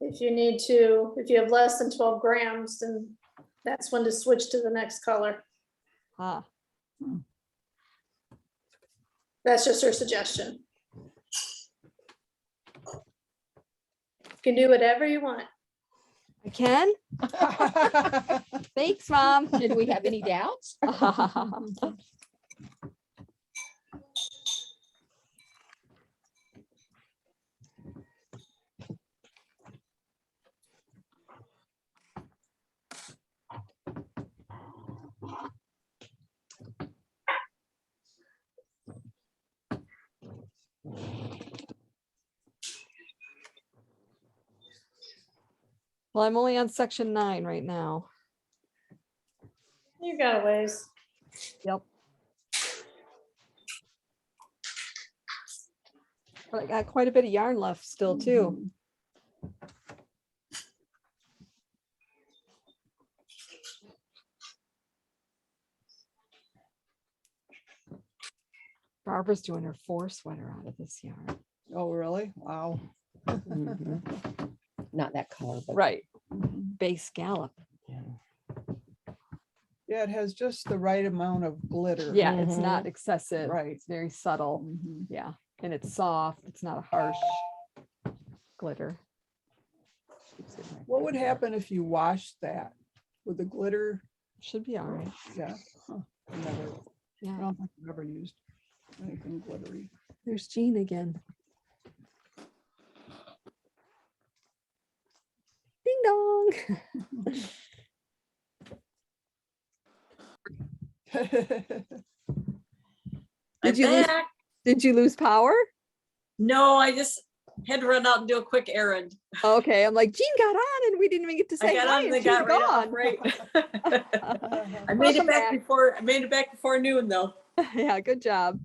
If you have less than 12 grams, then that's when to switch to the next color. huh, That's just her suggestion. You can do whatever you want. I can? Thanks, Mom. Did we have any doubts? Well, I'm only on section 9 right now. You got a ways. Yep. But I got quite a bit of yarn left still too. Barbara's doing her 4 sweater out of this yarn. Oh, really? Wow. Mhm. Not that color, but Right, Mhm. base scallop. Yeah, it has just the right amount of glitter. Yeah, it's not Mhm. excessive. Right. It's very subtle. Mhm. Yeah, and it's soft. It's not a harsh glitter. What would happen if you washed that? Would the glitter? Should be all right. Yeah. Huh. I Yeah, don't think I've ever used anything glittery. there's Jean again. Ding dong. I'm Did you lose? back. Did you lose power? No, I just had to run out and do a quick errand. Okay, I'm like, Jean got on and we didn't even get to I say got hi on, and they she was got right off, gone. right. I made Welcome it back back. before, I made it back before noon though. Yeah, good job.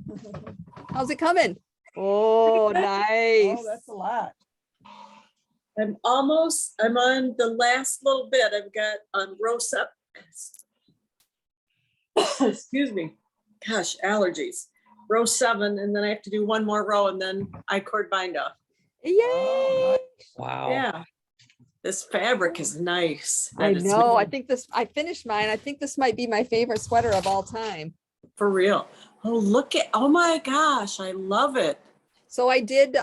How's it coming? Oh, nice. Oh, that's a lot. I'm on the last little bit. I've got on row 7. Excuse me. Gosh, allergies. Row 7, and then I have to do one more row and then I cord bind off. Yay. Oh, Wow. Yeah. This fabric is nice. I That is know. I think I finished mine. I think this might be my favorite sweater of all time. for real. Oh my gosh, I love it. So I did,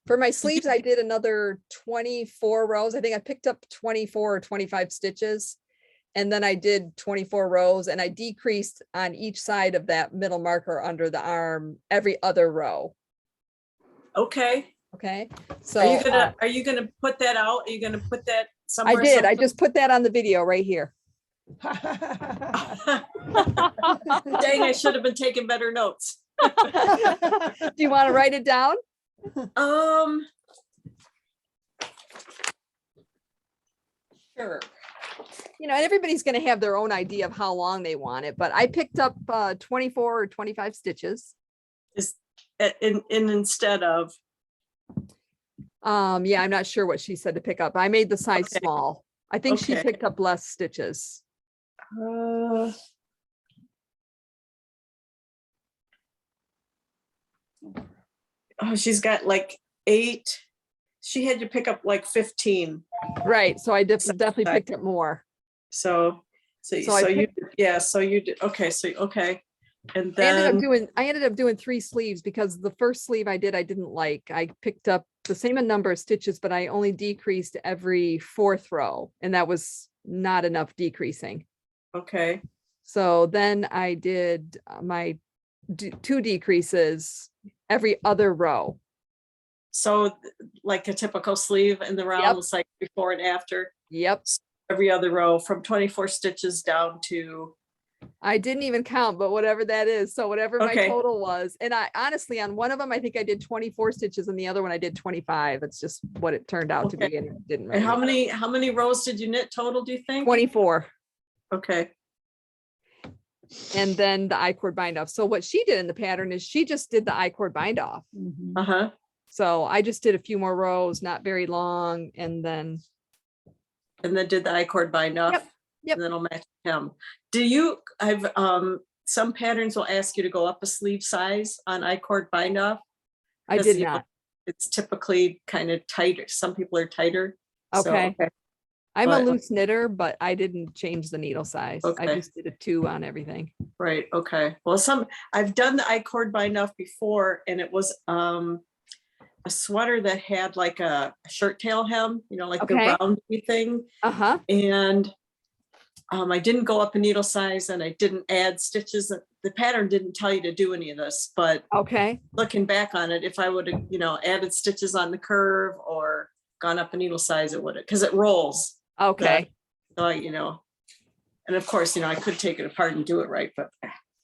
for my sleeves, I did another 24 rows. I think I picked up 24 or 25 stitches. And then I did 24 rows and I decreased on each side of that middle marker under the arm every other row. Okay. Okay. Are So you gonna put that out? Are you gonna put that I somewhere? did. I just put that on the video right here. Dang, I should have been taking better notes. Do you want to write it down? Sure. You know, and everybody's going to have their own idea of how long they want it, but I picked up 24 or 25 stitches. And instead of, Yeah, I'm not sure what she said to pick up. I made the size Okay. small. I think she Okay. picked up less stitches. oh, she's got like 8. She had to pick up like 15. Right. So I definitely size. picked up more. So I you, yeah, so you did, okay, okay. And I ended up doing 3 sleeves because the first sleeve I didn't like. I picked up the same number of stitches, but I only decreased every 4th row, and that was not enough decreasing. okay, So then I did my 2 decreases every other row. so like a typical sleeve in the round, Yep. it's like before and after, Yep. every other row from 24 stitches down to, I didn't even count, but whatever that is. So whatever my Okay. total was. And I honestly, on one of them, I think I did 24 stitches and the other one I did 25. It's just what it turned out to Okay. be. And it didn't and really how many rows did you knit total, do you think? 24. Okay, And then the I-cord bind off. So what she did in the pattern is she just did the I-cord bind off. Mhm. uh-huh, So I just did a few more rows, not very long. And then, and then did the I-cord bind off? Yep. Yep. And then I'll match him. Some patterns will ask you to go up a sleeve size on I-cord bind off. I did not. It's typically kind of tighter. Some people are tighter. So, Okay. I'm a But- loose knitter, but I didn't change the needle size. I Okay. just did a 2 on everything. Right, okay. Well, I've done the I-cord bind off before, and it was a sweater that had like a shirt tail hem, like Okay. the roundy thing. Uh-huh. And I didn't go up a needle size, and I didn't add stitches. The pattern didn't tell you to do any of this, but Okay. looking back on it, if I would have, added stitches on the curve or gone up a needle size, it would have, because it rolls. Okay. So, and of course, I could take it apart and do it right, but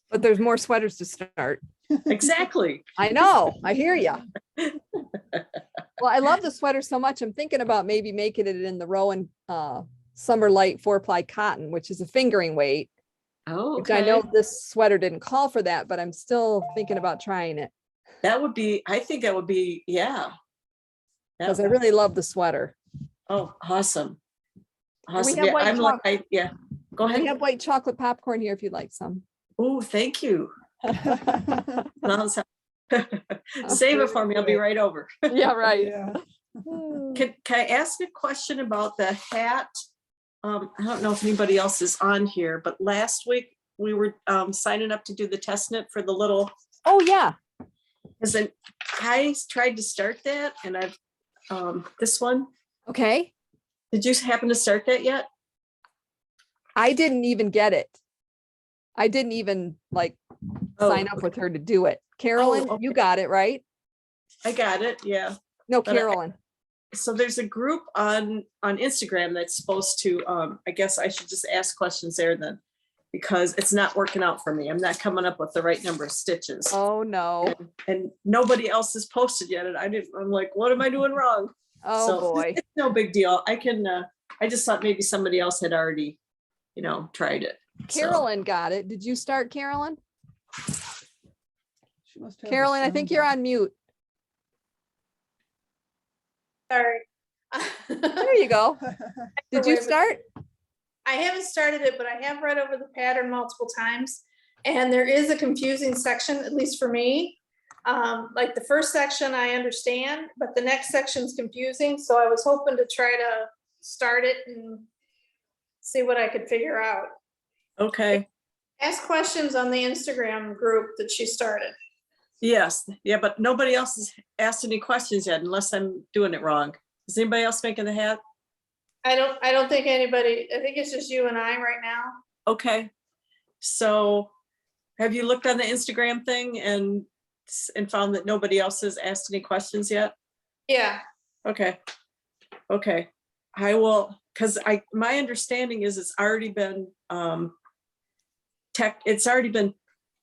But there's more sweaters to start. exactly. I know. I hear you. Well, I love the sweater so much. I'm thinking about maybe making it in the Rowan Summer Light 4-ply cotton, which is a fingering weight. Oh, Which I know this sweater didn't call for that, but I'm still thinking about trying it I think that would be, yeah. because I really love the sweater. Oh, awesome. we Awesome. have Yeah, white go We ahead. have white chocolate popcorn here if you'd like some. Oh, thank you. Save it for me. I'll be right over. Yeah, right. Yeah. Can I ask a question about the hat? I don't know if anybody else is on here, but last week we were signing up to do the test knit for the little, Oh, yeah. because then I tried to start that, and I've this one. Okay. Did you happen to start that yet? I didn't even get it. I didn't even sign up with her to do it. Carolyn, okay. you got it, right? I got it. Yeah. No, But Carolyn. So there's a group on Instagram that's supposed to, I guess I should just ask questions there then, because it's not working out for me. I'm not coming up with the right number of stitches. Oh, no. And nobody else has posted yet. And I'm like, what am I doing wrong? Oh, So boy. it's no big deal. I just thought maybe somebody else had already, tried it. So, Carolyn got it. Did you start, Carolyn? She must have the Carolyn, I think sound you're on. on mute. Sorry. There you go. Did you start? I haven't started it, but I have read over the pattern multiple times. And there is a confusing section, at least for me. Like the first section I understand, but the next section's confusing. So I was hoping to try to start it and see what I could figure out. okay. Ask questions on the Instagram group that she started. Yes. Yeah. But nobody else has asked any questions yet, unless I'm doing it wrong. Is anybody else making the hat? I don't think anybody, I think it's just you and I right now. Okay. So have you looked on the Instagram thing and found that nobody else has asked any questions yet? Yeah. Okay. Okay. I will, because my understanding is it's already been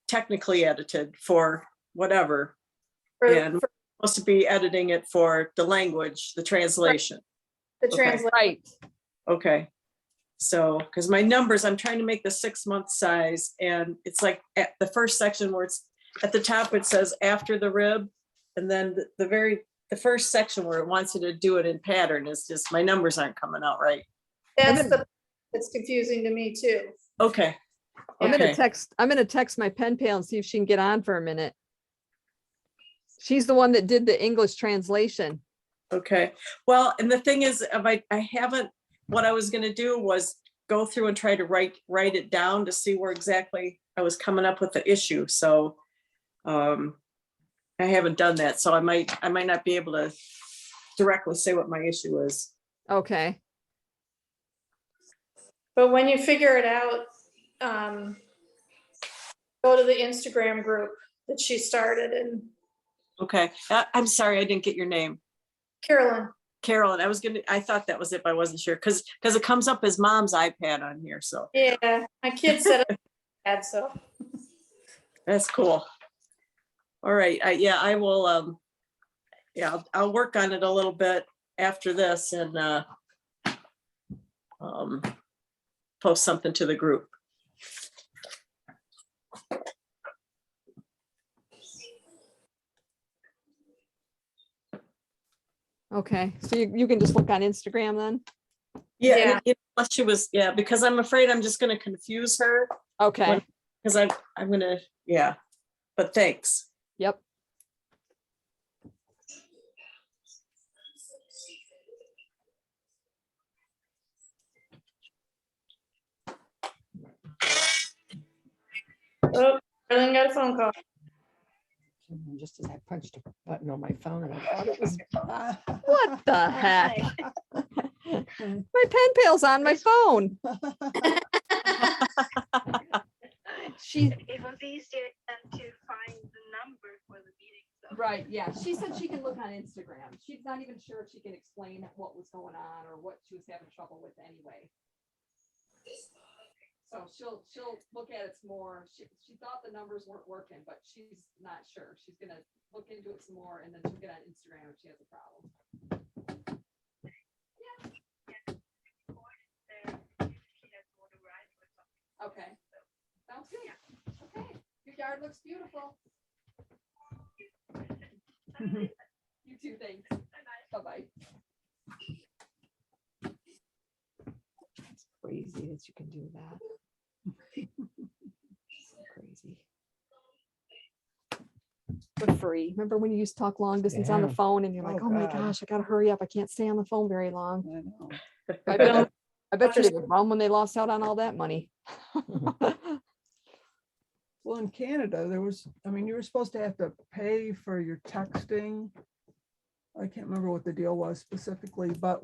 technically edited for whatever. And we're supposed to be editing it for the language, the translation. The Okay. translation. Right. Okay. So, because my numbers, I'm trying to make the 6-month size, and it's like at the first section where it's at the top, it says after the rib. And then the first section where it wants you to do it in pattern is just, my numbers aren't coming out right. It's confusing to me too. Okay. I'm Okay. gonna text my pen pal and see if she can get on for a minute. She's the one that did the English translation. Okay. Well, and the thing is, I haven't, what I was gonna do was go through and try to write it down to see where exactly I was coming up with the issue. So I haven't done that. So I might not be able to directly say what my issue is. Okay. But when you figure it out, go to the Instagram group that she started, and Okay. I'm sorry, I didn't get your name. Carolyn. Carolyn, I thought that was it, but I wasn't sure, because it comes up as mom's iPad on here, so Yeah, my kid said it, so. that's cool. All right, I will, I'll work on it a little bit after this and post something to the group. Okay. So you can just look on Instagram then? Yeah, Yeah. and unless she was, yeah, because I'm afraid I'm just gonna confuse her, Okay, because I'm gonna, yeah, but thanks. yep. Oh, Arlene got a phone call. Just as I punched a button on my phone and I thought it was. What the heck? My pen pal's on my phone. She, It was easier than to find the number for the meeting. So. right, yeah, she said she can look on Instagram. She's not even sure if she can explain what was going on or what she was having trouble with anyway. So she'll look at it some more. She thought the numbers weren't working, but she's not sure. She's gonna look into it some more and then she'll get on Instagram if she has a problem. Okay, sounds good. Okay, your yard looks beautiful. You too, thanks. Bye-bye. It's crazy that you can do that. So crazy. For free. Remember when you used to talk long distance on the Yeah. phone and you're like, Oh, oh my God. gosh, I gotta hurry up. I can't stay on the phone very long. I know. I bet you they would run when they lost out on all that money. Well, in Canada, there was, I mean, you were supposed to have to pay for your texting. I can't remember what the deal was specifically, but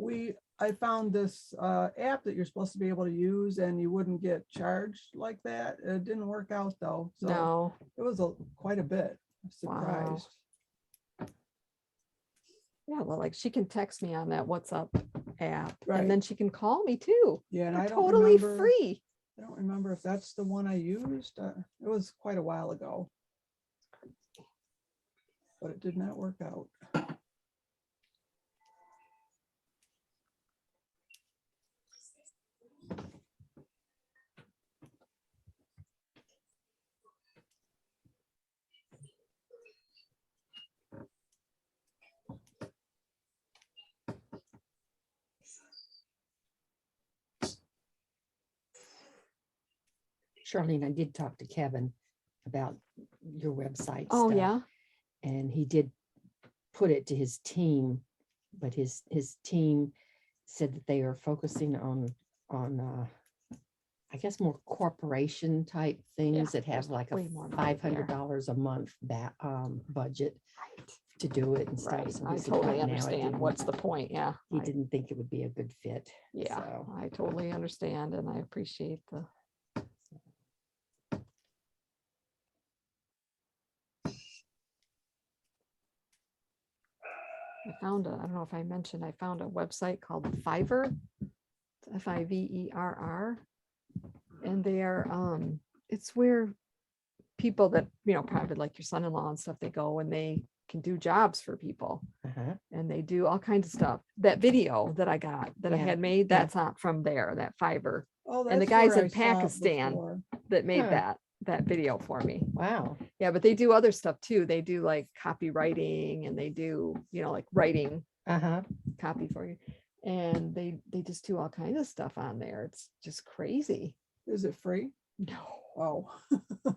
I found this app that you're supposed to be able to use and you wouldn't get charged like that. It didn't work out though. So No, it was quite a bit. I'm Wow. surprised. yeah, well, like she can text me on that WhatsApp app Right. and then she can call me too. Yeah, and For I don't totally remember. free. I don't remember if that's the one I used. It was quite a while ago. But it did not work out. Charlene, I did talk to Kevin about your website. Oh, stuff, yeah. And he did put it to his team, but his team said that they are focusing on I guess more corporation type things that have there's like a way more money there. $500 a month budget Right. to do it and stuff. Right. So I he said totally right now it understand. didn't- What's the point? Yeah. He I- didn't think it would be a good fit. Yeah, So, I totally understand and I appreciate the. I don't know if I mentioned, I found a website called Fiverr. Fiverr. And they are, it's where people that, probably like your son-in-law and stuff, they go and they can do jobs for people. uh-huh. And they do all kinds of stuff. That video that I got, that I Yeah, had made, yeah. that's not from there, that Fiverr. Oh, And the that's guys where in I saw it Pakistan before. that made Huh. that video for me. Wow. Yeah, but they do other stuff too. They do like copywriting and they do, like writing Uh-huh. copy for you. And they just do all kinds of stuff on there. It's just crazy. Is it free? No, Oh,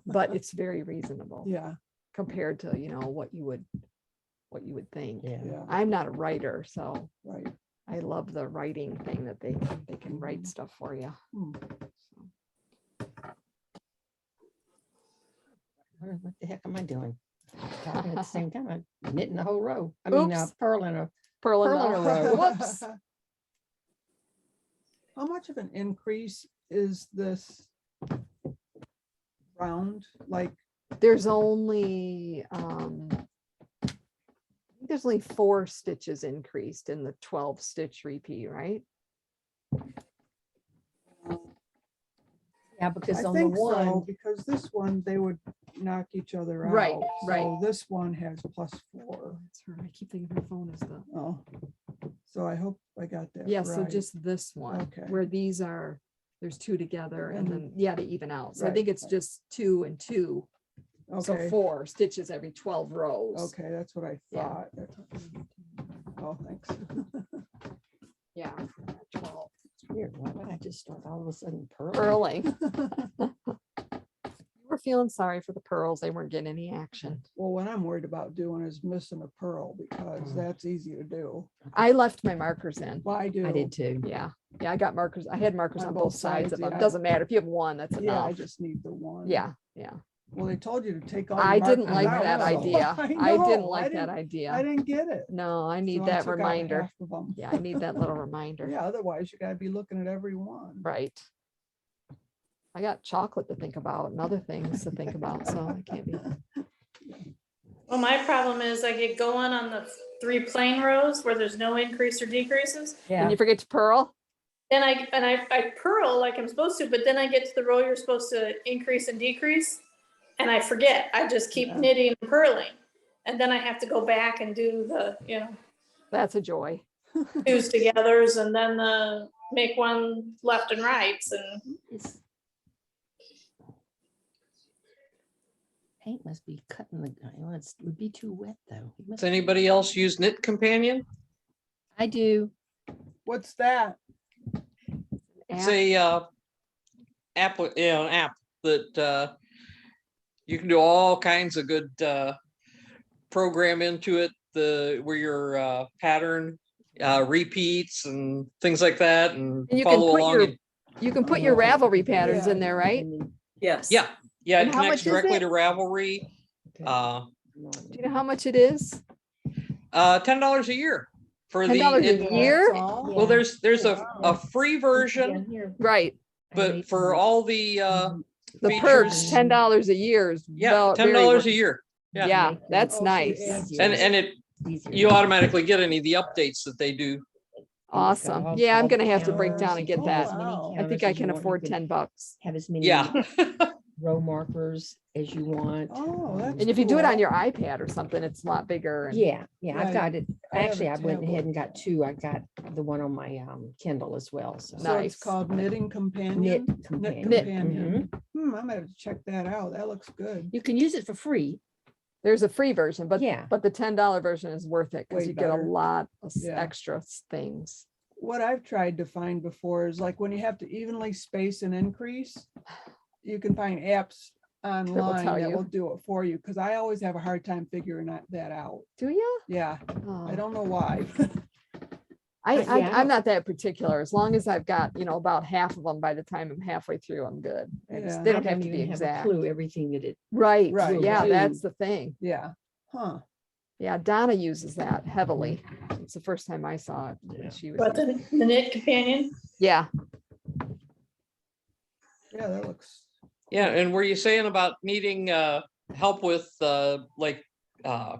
but it's very reasonable yeah, compared to, what you would think. Yeah. yeah, I'm not a writer, so right. I love the writing thing that they can write stuff for you. Hmm. What the heck am I doing? Talking at the same time, I'm knitting the whole row. I mean, Oops. purling a Pearl in Pearl in the a row. Whoops. How much of an increase is this round? Like, There's only there's only 4 stitches increased in the 12 stitch repeat, right? Yeah, because I on the think so, one, because this one, they would knock each other out. Right, right. So this one has +4. That's her. I keep thinking her phone is the. Oh, so I hope I got that Yeah, so right. just this one, Okay. where these are, there's 2 together and And- then, they even out. So I Right, think it's right. just 2 and 2. So Okay, 4 stitches every 12 rows. okay, that's what I Yeah. thought. Oh, thanks. Yeah. 12. Weird. Why would I just start all of a sudden purling? Purling. You were feeling sorry for the pearls. They weren't getting any action. Well, what I'm worried about doing is missing a pearl because that's easy to do. I left my markers in. Well, I do. I did too. Yeah. Yeah, I got markers. I had markers On on both both sides of sides, them. yeah. Doesn't matter. If you have one, that's Yeah, I enough. just need the one. Yeah, yeah. Well, they told you to take all. your I didn't markers like out, that so- idea. I know, didn't I like that didn't- I idea. didn't get it. No, I need So I that took out reminder. half of 'em. Yeah, I need that little reminder. Yeah, otherwise you gotta be looking at every one. Right. I got chocolate to think about and other things to think about, so I can't be. Well, my problem is I get going on the 3 plain rows where there's no increase or decreases. And Yeah. you forget to pearl? Then I purl like I'm supposed to, but then I get to the row you're supposed to increase and decrease. And I forget, I just keep Yeah. knitting and purling. And then I have to go back and do the, That's a joy. twos togethers and then make one left and rights and It's- Paint must be cutting the, well, it would be too wet though. It must Does anybody else use Knit Companion? I do. What's that? It's App. a an app that you can do all kinds of good program into it, where your pattern repeats and things like that, and And you can follow put along. your, and- you can put your Ravelry patterns in there, right? Yes. yeah, yeah, And it how connects much is directly it? to Ravelry. Do you know how much it is? $10 a year for the. $10 a it- year? That's all? Well, there's a Wow. free version, Right. but for all the The features, perks, $10 a year is. yeah, very $10 worth a it. year. Yeah. Yeah, that's Oh, so nice. it adds And it you automatically get any of the updates that they do. Awesome. Yeah, I'm gonna have to break down and get that. Wow. I think I can afford $10. Have as many Yeah. row markers as you want. Oh, that's. And if you do it on cool. your iPad or something, it's a lot bigger. And Yeah, yeah, I've Yeah, got it. I have Actually, a I went ahead tablet. and got 2. I got the one on my Kindle as well. So So Nice. it's called Knitting Knit Companion. companion. Knit. Companion. I'm gonna have to check that out. That looks good. You can use it for free. There's a free version, but Yeah. but the $10 version is worth it because Way you get a better. lot of Yeah. extra things. What I've tried to find before is like when you have to evenly space and increase, you can find apps online tell that you. will do it for you. Cause I always have a hard time figuring that out. Do you? Yeah, I don't know why. I, Yeah, I don't- I'm not that particular. As long as I've got, about half of them by the time I'm halfway through, I'm good. Yeah. They I don't have to even be have a exact. clue everything that it. Right, Right. yeah, Will that's do. the thing. Yeah, huh. Yeah, Donna uses that heavily. It's the first time I saw it. Yeah. She was, but the knit companion. yeah, Yeah, that looks. Yeah, and were you saying about needing help with like increase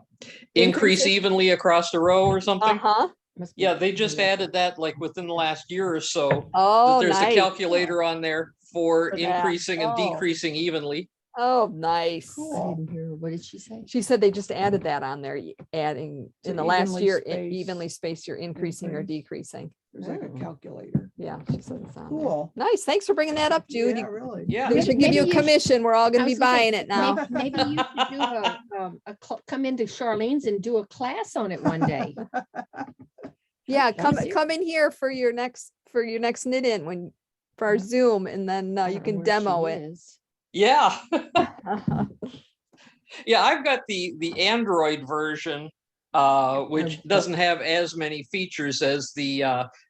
Increasing? evenly across the row or something? uh-huh. must be Yeah, they just yeah. added that like within the last year or so. that Oh, There's a nice. calculator on there for For that. increasing and Oh. decreasing evenly. Oh, nice. I Cool. didn't hear, what did she say? She said they just added that on there, adding To in the last evenly year, space. evenly spaced, you're increasing or Increase. decreasing. There's like a Oh. calculator. Yeah, she said it's on there. Cool. Nice. Thanks for bringing that up, Jude. Yeah, really. Yeah. They should give you a Maybe you should- commission. We're all gonna I be was gonna say, buying it now. Maybe you should do come into Charlene's and do a class on it one day. Yeah, come Nice. come in here for your next knit in for our Zoom, and then I you don't know can where demo she it. is. Yeah. Yeah, I've got the Android version, which doesn't have as many features as the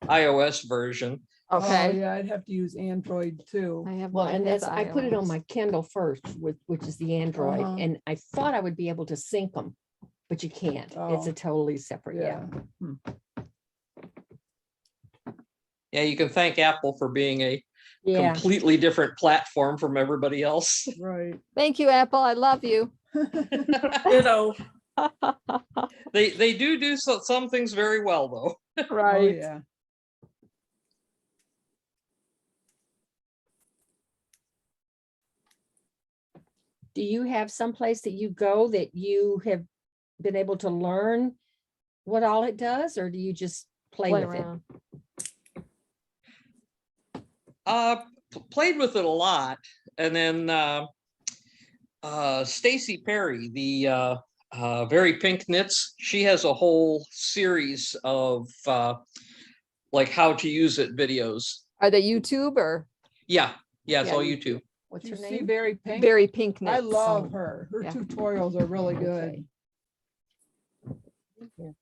iOS version. Oh, Okay. yeah, I'd have to use Android too. I have Well, mine and has that's, I put it on iOS. my Kindle first, which is the Android, Uh-huh. and I thought I would be able to sync them, but you can't. It's Oh. a totally separate, yeah. Yeah, you can thank Apple for being a Yeah, completely different platform from everybody else. Right. Thank you, Apple. I love you. Ditto. They do some things very well though. Oh, Right. yeah. do you have someplace that you go that you have been able to learn what all it does, or do you just play Play with it? around. Played with it a lot, and then Stacy Perry, the Very Pink Knits, she has a whole series of like how to use it videos Are they YouTube or Yeah, it's Yeah, all you- YouTube. What's You her see name? Very Pink? Very Pink I Knits? love her. Her Yeah. tutorials are really good. Okay.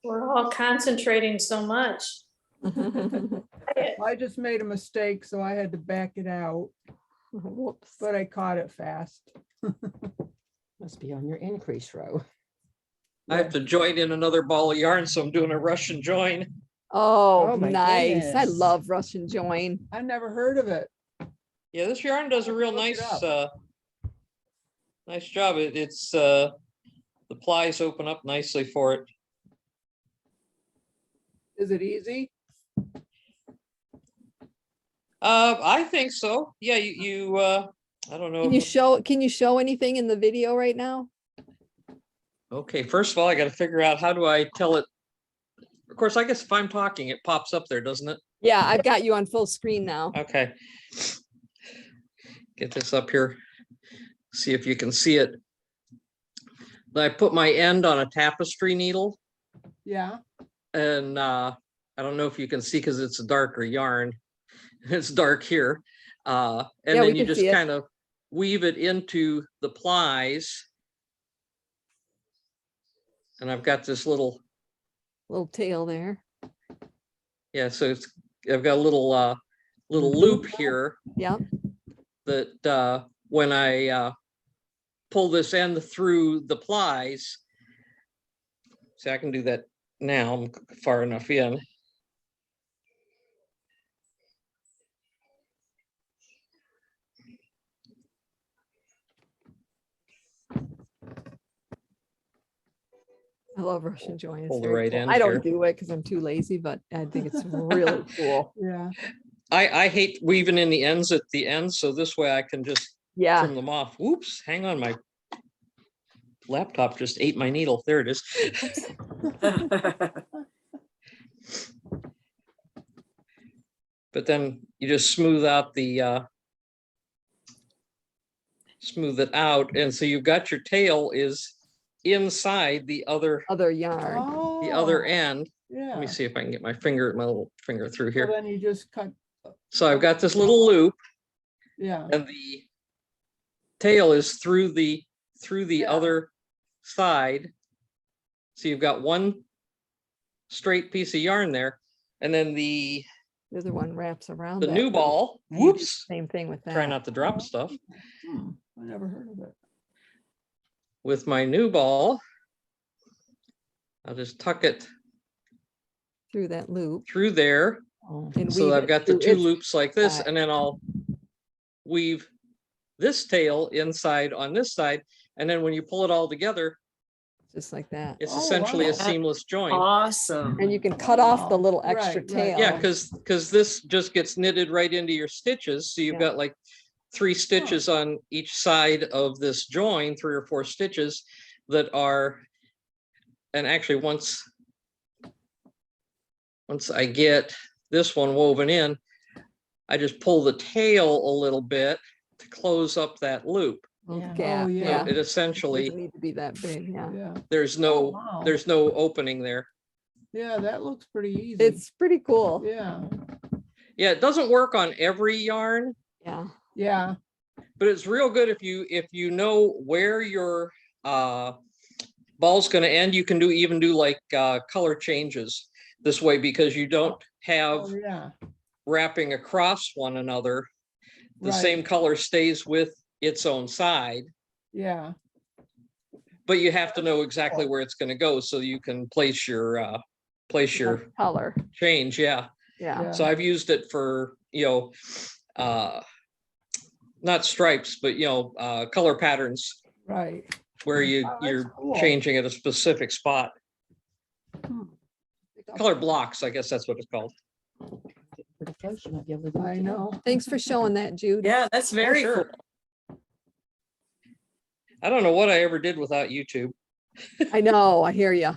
We're all concentrating so much. I just made a mistake, so I had to back it out, Whoops. but I caught it fast. Must be on your increase row. I have to join in another ball of yarn, so I'm doing a Russian join. Oh, Oh, my nice. I goodness. love Russian join. I never heard of it. Yeah, this yarn does a real Look it nice, up. nice job. It's the plies open up nicely for it. Is it easy? I think so. Yeah, I don't know. Can you show anything in the video right now? Okay, first of all, I got to figure out how do I tell it. Of course, I guess if I'm talking, it pops up there, doesn't it? Yeah, I've got you on full screen now. Okay. Get this up here. See if you can see it. I put my end on a tapestry needle, Yeah. and I don't know if you can see because it's a darker yarn. It's dark here. And Yeah, we then you can see just it. kind of weave it into the plies. And I've got this little, Little tail there. yeah, so I've got a little Mm-hmm. loop here Yeah. that when I pull this end through the plies, see, I can do that now. I'm far enough in. I love Russian join. It's Pull the very right cool. end I don't here. do it because I'm too lazy, but I think it's really cool. Yeah. I hate weaving in the ends at the end, so this way I can just Yeah. trim them off. Whoops, hang on, my laptop just ate my needle. There it is. But then you just smooth out the smooth it out, and so you've got your tail is inside the other Yarn. Oh. end. Yeah. Let me see if I can get my little finger through So here. then you just cut. So I've got this little loop, Yeah. and the tail is through the Yeah. other side. So you've got one straight piece of yarn there, and then the The other one wraps around. that, new but ball. you do the Whoops! Same thing with that. Try not to drop stuff. I never heard of it. With my new ball, I'll just tuck it Through that loop. through there. And So weave I've it got the through two its loops like this, side. and then I'll weave this tail inside on this side. And then when you pull it all together, Just like that. it's Oh, essentially wow. a seamless join. Awesome. And you can cut off the Wow. little extra Right, right. tail. Yeah, because this just gets knitted right into your stitches. So you've Yeah. got like 3 stitches on each side of this join, 3 or 4 stitches that are, and actually once I get this one woven in, I just pull the tail a little bit to close up that loop. little Yeah. gap, Oh, You know, yeah. it Doesn't essentially, need to be that big, yeah. Yeah, there's Oh, no, wow. there's no opening there. yeah, that looks pretty easy. It's pretty cool. Yeah, Yeah, it doesn't work on every yarn, Yeah. yeah, but it's real good if you know where your ball's going to end. You can even do like color changes this way, because you don't have oh, yeah, wrapping across one another. The Right. same color stays with its own side, yeah, but you have to know exactly where it's going to go so you can place your Color, change. Yeah. yeah. yeah. So I've used it for, not stripes, but color patterns Right. where Oh, that's you're cool. changing at a specific spot. Hmm. Color blocks, I guess that's what it's called. For the first, you might be able to do I it, yeah. know. Thanks for showing that, Jude. Yeah, that's very sure. cool. I don't know what I ever did without YouTube. I know, I hear you.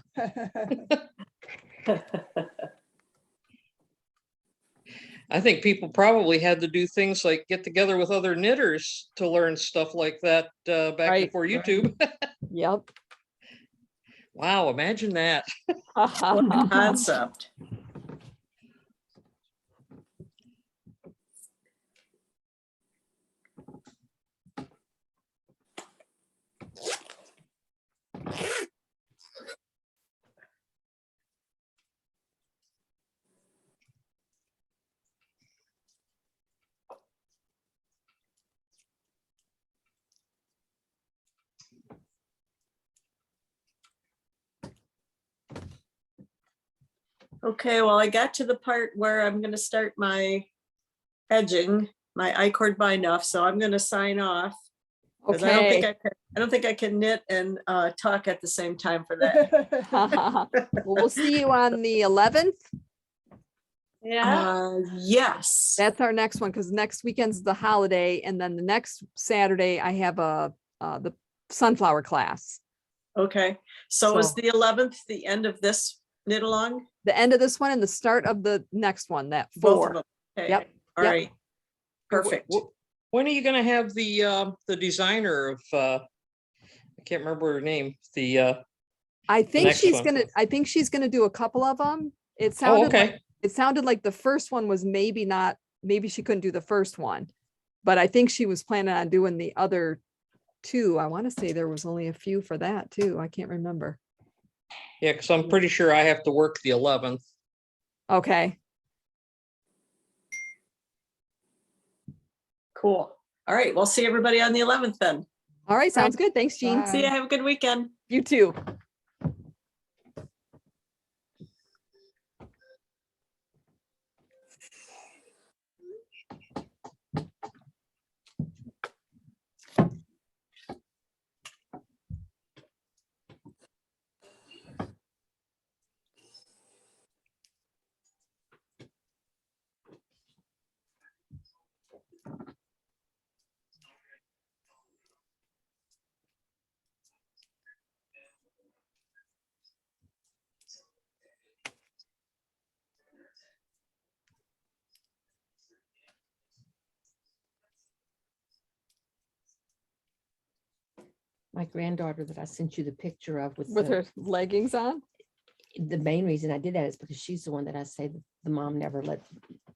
I think people probably had to do things like get together with other knitters to learn stuff like that back Right, before right. YouTube. Yep. Wow, imagine that. What a concept. Okay, well, I got to the part where I'm going to start my edging, my I-cord bind off, so I'm going to sign off. Because Okay. I don't think I can knit and talk at the same time for that. Well, we'll see you on the 11th. Yeah, Yes. That's our next one, because next weekend's the holiday, and then the next Saturday I have the sunflower class. Okay, so is So- the 11th the end of this knit along? The end of this one and the start of the next one, that Both of 4. them. Okay. Yep, All yep. right. Perfect. When are you going to have the designer of I can't remember her name. I think next she's one. gonna do a couple of them. It Oh, sounded like okay. the first one was maybe she couldn't do the first one, but I think she was planning on doing the other 2. I want to say there was only a few for that too. I can't remember. Yeah, because I'm pretty sure I have to work the 11th. Okay. Cool. All right, we'll see everybody on the 11th then. All right. Sounds good. Thanks, Jean. Bye. See you. Have a good weekend. You too. My granddaughter that I sent you the picture of with With the, her leggings on. the main reason I did that is because she's the one that I say that the mom never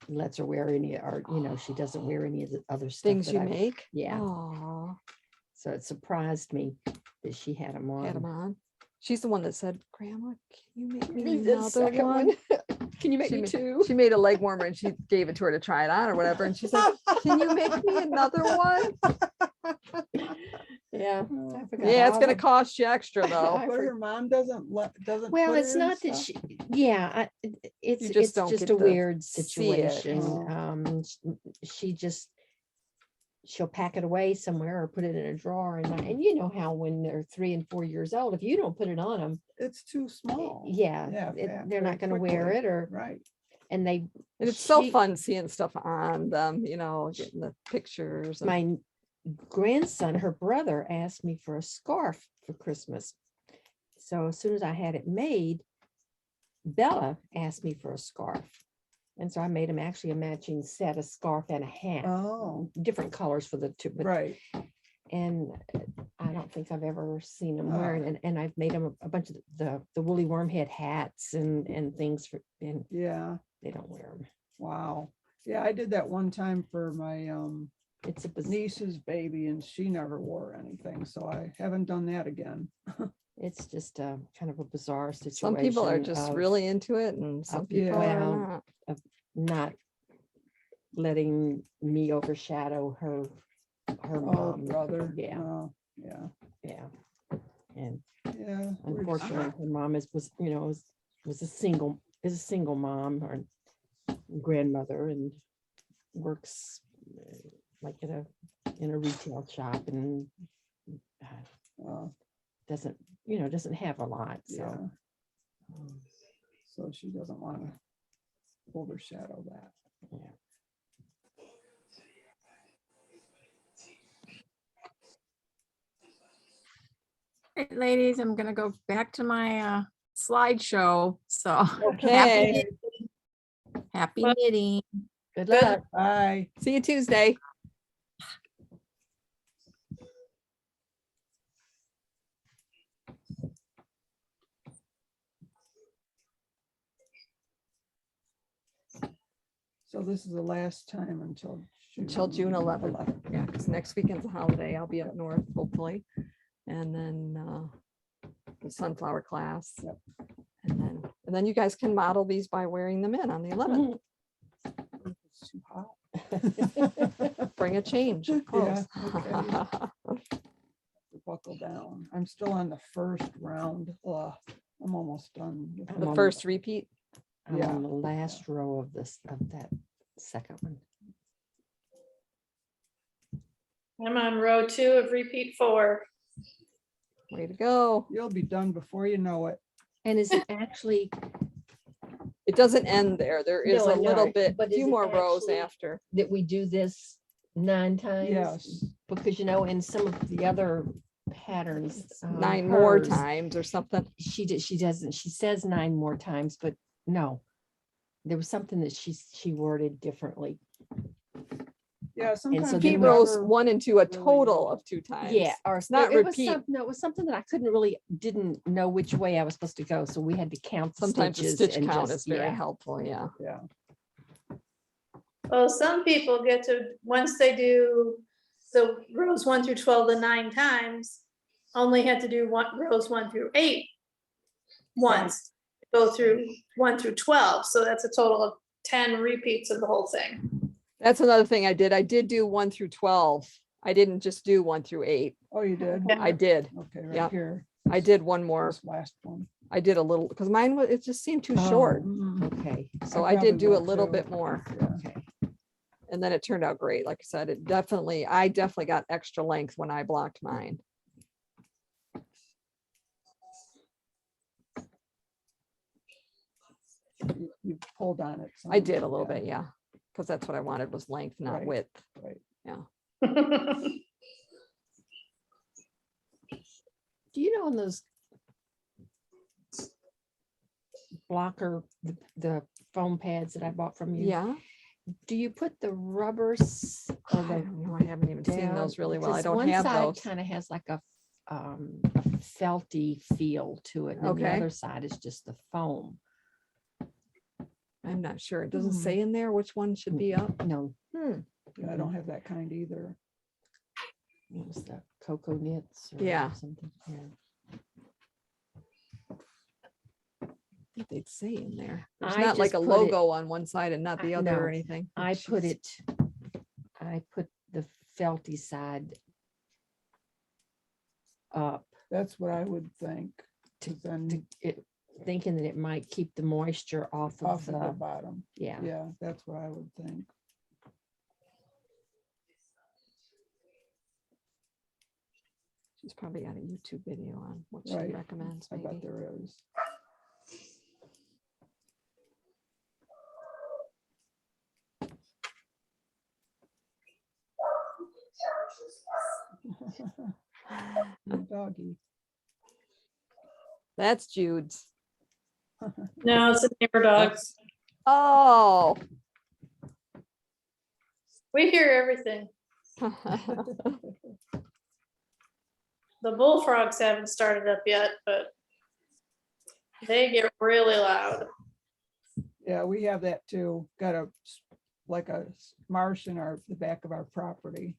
lets her wear any, or, she doesn't wear any of the other stuff. Things that you I- make. Yeah. Oh, So it surprised me that she had them on. had them on. She's the one that said, "Grandma, can you make me Me the another second one?" Can you make She me ma- two? She made a leg warmer and she gave it to her to try it on or whatever. And she said, "Can you make me another one?" Yeah. I forgot Yeah, it's all gonna the- cost you extra though. I But for- her mom doesn't Well, put it's her in not that stuff? she, yeah, it's You just it's don't just get a to weird see it. situation. Oh. She just, she'll pack it away somewhere or put it in a drawer, and you know how when they're 3 and 4 years old, if you don't put it on them, It's too small. yeah, Yeah, they're not going to wear it, or Right. and they. And it's so she- fun seeing stuff on them, getting the pictures. and- My grandson, her brother, asked me for a scarf for Christmas. So as soon as I had it made, Bella asked me for a scarf. And so I made him actually a matching set, a scarf and a hat, Oh, different colors for the two. But right. And I don't think I've ever seen them wearing, and I've made them a bunch of the woolly wormhead hats and things for, and Yeah, they don't wear them. wow. Yeah, I did that one time for my It's a niece's baby and she never wore anything, so I haven't done that again. It's just a kind of a bizarre situation. Some people are just of really into it and some people are well, not. not letting me overshadow her Oh, mom. brother. Yeah, Oh, yeah, yeah. And yeah. we're just- unfortunately, her mom was a single mom or grandmother and works like in a retail shop and Oh, doesn't have a lot. So yeah. So she doesn't want to overshadow that. yeah. Right, ladies, I'm gonna go back to my slideshow. So Okay, happy Well- knitting. Good Good. luck. Bye. see you Tuesday. So this is the last time until June 11th. Yeah, because next weekend's a holiday. I'll be up north hopefully. And then the sunflower class. Yep. And then you guys can model these by wearing them in on the 11th. It's too hot. Bring a change of Yeah, clothes. Buckle down. I'm still on the first round. Ugh, I'm almost done. with The it. first repeat. I'm Yeah. on the last row of that second one. I'm on row 2 of repeat 4. Way to go. You'll be done before you know it. And is it actually It doesn't end there. There is No, a I know, little bit, but a few is it more rows actually- after. that we do this 9 times? Yes. Because in some of the other patterns, 9 more hers, times or something. she doesn't, she says 9 more times, but no. There was something that she worded differently. Yeah, sometimes. so you Repeat then rows never 1 and 2 a really total know. of 2 times. Yeah, or not it was repeat. No, it was something that I didn't know which way I was supposed to go. So we had to count the Sometimes the stitches stitch and count just- is very yeah. helpful. Yeah. Yeah. Well, some people get to, once they do the rows 1 through 12 the 9 times, only had to do rows 1 through 8 once, go through 1 through 12. So that's a total of 10 repeats of the whole thing. That's another thing I did. I did do 1 through 12. I didn't just do 1 through 8. Oh, you did? Yeah. I did. Okay, Yeah. right here. I did one more. This last one. I did a little because mine was, it just seemed too Oh, short. Okay, So I I did probably do a will little too. bit more. Yeah. okay. And then it turned out great. Like I said, I definitely got extra length when I blocked mine. You pulled on it. I some, did a little bit, yeah. Because that's what I wanted was length, not Right. width. Right. Do you know on those blocker, the foam pads that I bought from you? Yeah. Do you put the rubbers or I the don't know. I haven't even seen down? those really well. I Because don't have One those. side kind of has like a felty feel to it. And then the Okay. other side is just the foam. I'm not sure. It doesn't Hmm. say in there which one should be up. No, Hmm. Yeah, I don't have that kind either. what was that? Cocoa knits? Or Yeah. Something. Yeah. I think they'd say in there. There's I not like just a put it- logo on one side and not the other no, or anything. Oh, I put jeez. I put the felty side up That's what I would think. 'Cause then thinking that it might keep the moisture off of off of the the, bottom. yeah. Yeah, that's what I would think. She's probably got a YouTube video on what she Right. recommends. I bet Maybe. there is. Doggy. That's Jude's. No, it's a neighbor dog. Oh. We hear everything. The bullfrogs haven't started up yet, but they get really loud. Yeah, we have that too. Got like a marsh in the back of our property.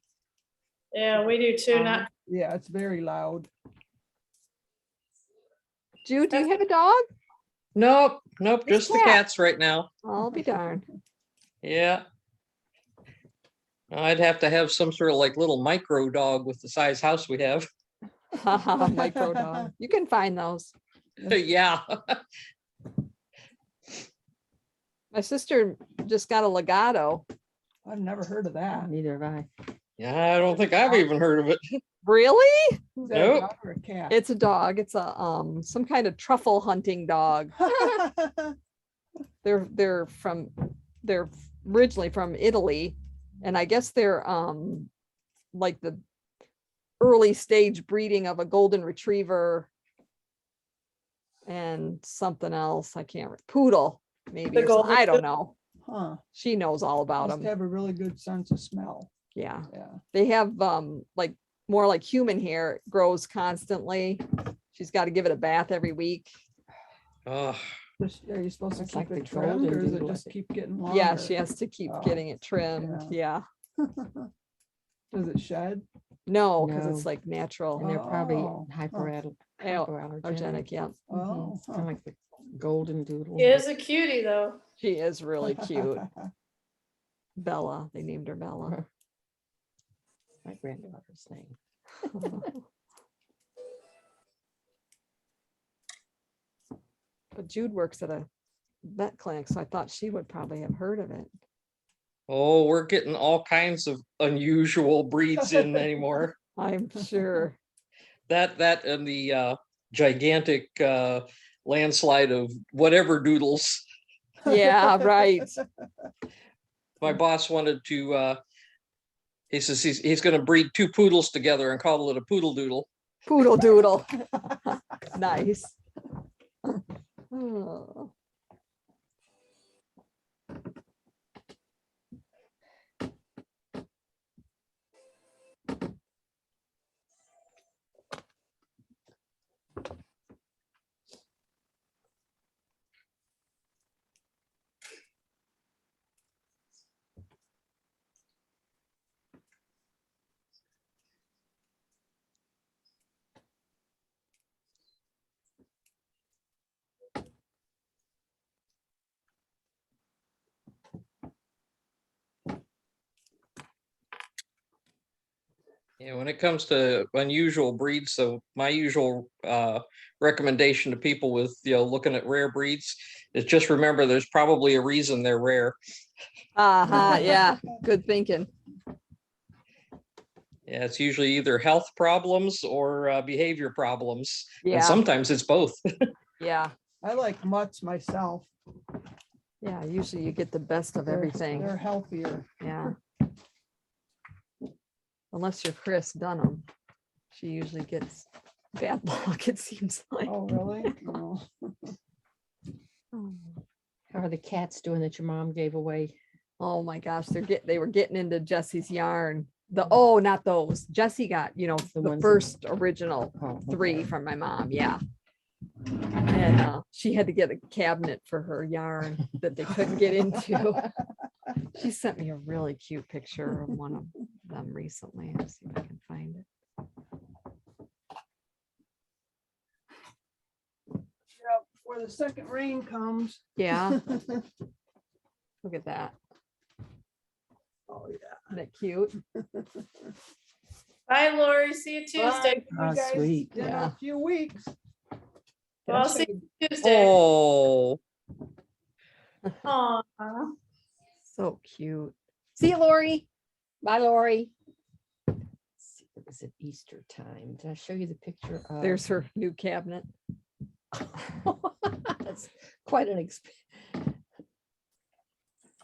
Yeah, we do too. Not Yeah, it's very loud. Jude, do you have a dog? Nope, It's just the cat. cats right now. I'll be darned. Yeah. I'd have to have some sort of like little micro dog with the size house we have. Micro dog. You can find those. Yeah. My sister just got a legato. I've never heard of that. Neither have I. Yeah, I don't think I've even heard of it. Really? Is that a Nope. dog or a cat? It's a dog. It's a some kind of truffle hunting dog. They're originally from Italy, and I guess they're like the early stage breeding of a golden retriever and something else. I can't poodle maybe. The Or something. golden I don't know. Huh. She knows all about Must them. have a really good sense of smell. Yeah. Yeah. They have like more like human hair. It grows constantly. She's got to give it a bath every week. Oh, Are you supposed to That's keep like it the trimmed golden or does it doodle, I just think. keep getting longer? Yeah, she has to keep Oh, getting it trimmed. Yeah. Does it shed? No, because it's No. like natural. And they're probably Oh, huh. Hypoallergenic. hypoallergenic. Yeah. Oh, Mhm. Kind of like the golden doodle. He is a cutie though. She is really cute. Bella. They named her Bella. My granddaughter's name. But Jude works at a vet clinic, so I thought she would probably have heard of it. oh, we're getting all kinds of unusual breeds in anymore. I'm sure. That and the gigantic landslide of whatever doodles. Yeah, right. My boss wanted to he says he's gonna breed two poodles together and call it a poodle doodle. Poodle doodle. Nice. Oh. Yeah, when it comes to unusual breeds, so my usual recommendation to people with looking at rare breeds is just remember there's probably a reason they're rare. Yeah. Good thinking. Yeah, it's usually either health problems or behavior problems. And Yeah. sometimes it's both. Yeah. I like mutts myself. Yeah. Usually you get the best of They're everything. healthier. Yeah. Unless you're Chris Dunham. She usually gets bad luck, it seems like. Oh, really? Oh. How are the cats doing that your mom gave away? Oh my gosh, they were getting into Jesse's yarn. Not those. Jesse got, the ones that- first original Oh, 3 from my mom. Yeah. And she had to get a cabinet for her yarn that they couldn't get into. She sent me a really cute picture of one of them recently. Let's see if I can find it. Yeah, before the second rain comes. Yeah. Look at that. Oh, yeah. Isn't that cute? Bye, Lori. See you Tuesday. Oh, sweet. In Yeah. a few weeks. Well, I'll see you Tuesday. Oh, Aw. So cute. See you, Lori. Bye, Lori. It was at Easter time. Did I show you the picture of? There's her new cabinet. That's quite an expense.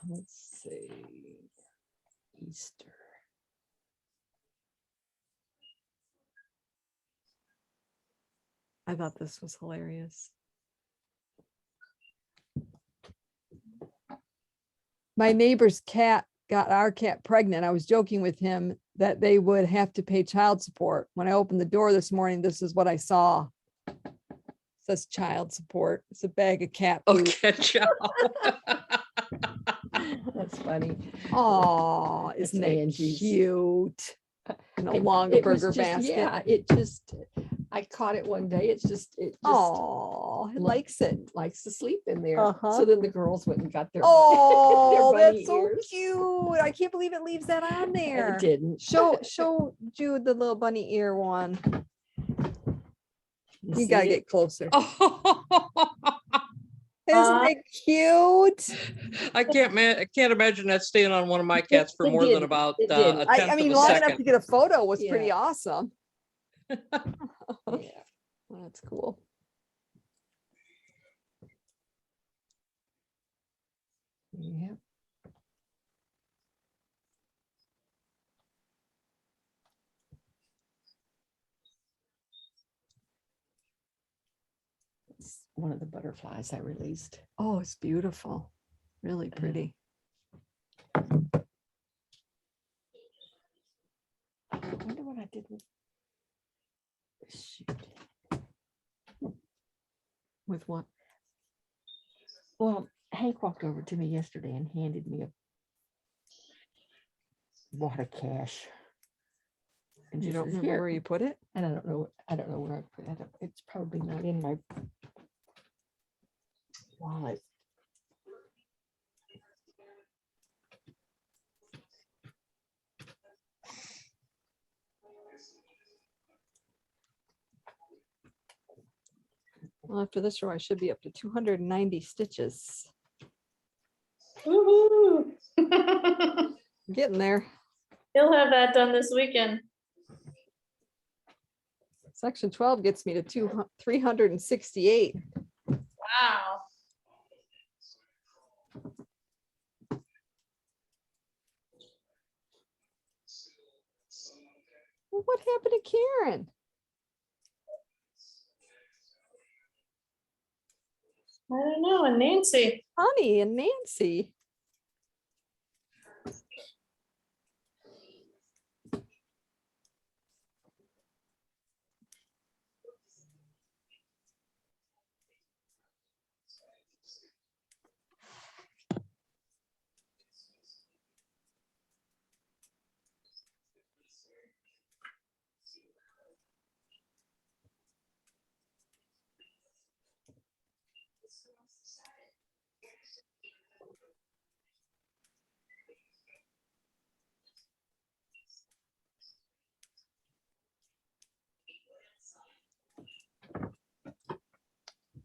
Let's see. Easter. I thought this was hilarious. My neighbor's cat got our cat pregnant. I was joking with him that they would have to pay child support. When I opened the door this morning, this is what I saw. It says child support. It's a bag of cat food. Okay, ciao. That's funny. Oh, That's isn't that Angie's. cute? No It- longer it was burger just- basket. Yeah, it just, I caught it one day. It just Oh, it look- likes it. likes to sleep in there. Uh-huh. So then the girls went and got their. Oh, their bunny that's so ears. cute. I can't believe it leaves that on there. It didn't. Show Jude the little bunny ear one. You see gotta it? get closer. Oh, Isn't it cute? I can't imagine that staying on one of my cats for it more than didn't. about It a didn't. tenth I mean, of a long enough to second. get a photo was pretty Yeah. awesome. Yeah. That's cool. Yep. It's one of the butterflies I released. Oh, it's beautiful. Really pretty. I wonder what I did with. Shoot. With what? Well, Hank walked over to me yesterday and handed me a wad of cash. And You just don't says, remember "Here." where you put it? And I don't know where I put it. It's probably not in my wallet. Well, after this row, I should be up to 290 stitches. Woo-hoo. Getting there. He'll have that done this weekend. Section 12 gets me to 368. Wow. Well, what happened to Karen? I don't know. And Nancy. Honey and Nancy.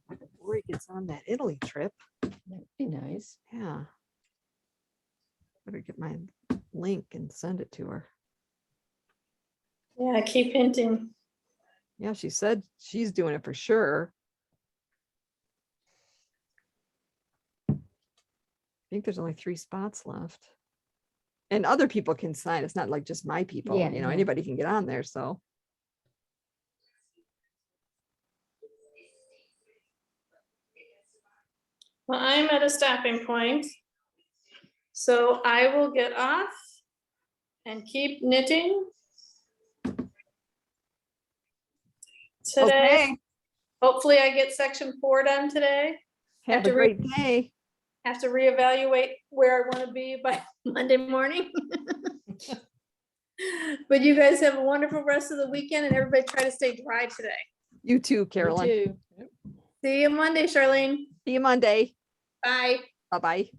Before he gets on that Italy trip. That'd be nice. Yeah. Better get my link and send it to her. Yeah, I keep hinting. Yeah, she said she's doing it for sure. I think there's only 3 spots left. And other people can sign. It's not like just my people, Yeah, you know, yeah. anybody can get on there. So Well, I'm at a stopping point. So I will get off and keep knitting. Today, okay. hopefully I get section 4 done today. Have to a great day. Have to reevaluate where I want to be by Monday morning. But you guys have a wonderful rest of the weekend and everybody try to stay dry today. You too, You Carolyn. too. See you Monday, Charlene. See you Monday. Bye. Bye-bye.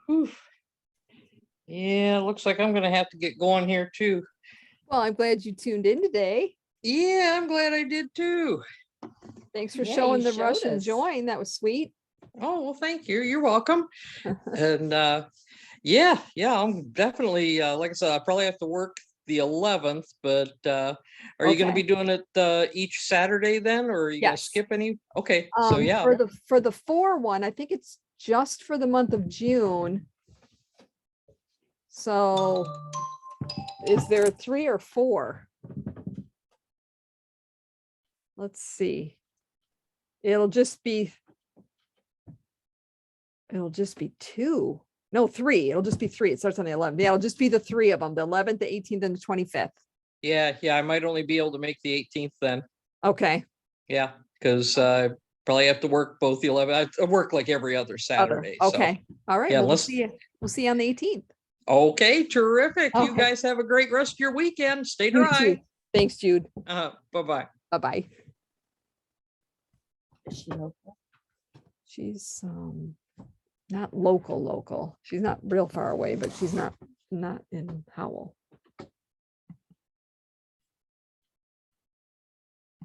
Whew. Yeah, looks like I'm gonna have to get going here too. Well, I'm glad you tuned in today. Yeah, I'm glad I did too. Thanks for Yeah, showing you the rush showed and us. join. That was sweet. Oh, well, thank you. You're welcome. And yeah, I'm definitely like I said, I probably have to work the 11th, but are you gonna Okay. be doing it each Saturday then, or are you gonna Yes. skip any? Okay, so yeah. For the 4 one, I think it's just for the month of June. So is there 3 or 4? Let's see. It'll just be 2. No, 3. It'll just be 3. It starts on the 11th. Yeah, it'll just be the 3 of them, the 11th, the 18th, and the 25th. Yeah, I might only be able to make the 18th then. Okay. Yeah, because probably have to work both the 11th. I work like every other Saturday. So Okay. All right. yeah, Well, let's. we'll see you on the 18th. Okay, terrific. You Okay. guys have a great rest of your weekend. Stay You dry. too. Thanks, Jude. Bye-bye. Bye-bye. Is she okay? She's not local. She's not real far away, but she's not in Howell.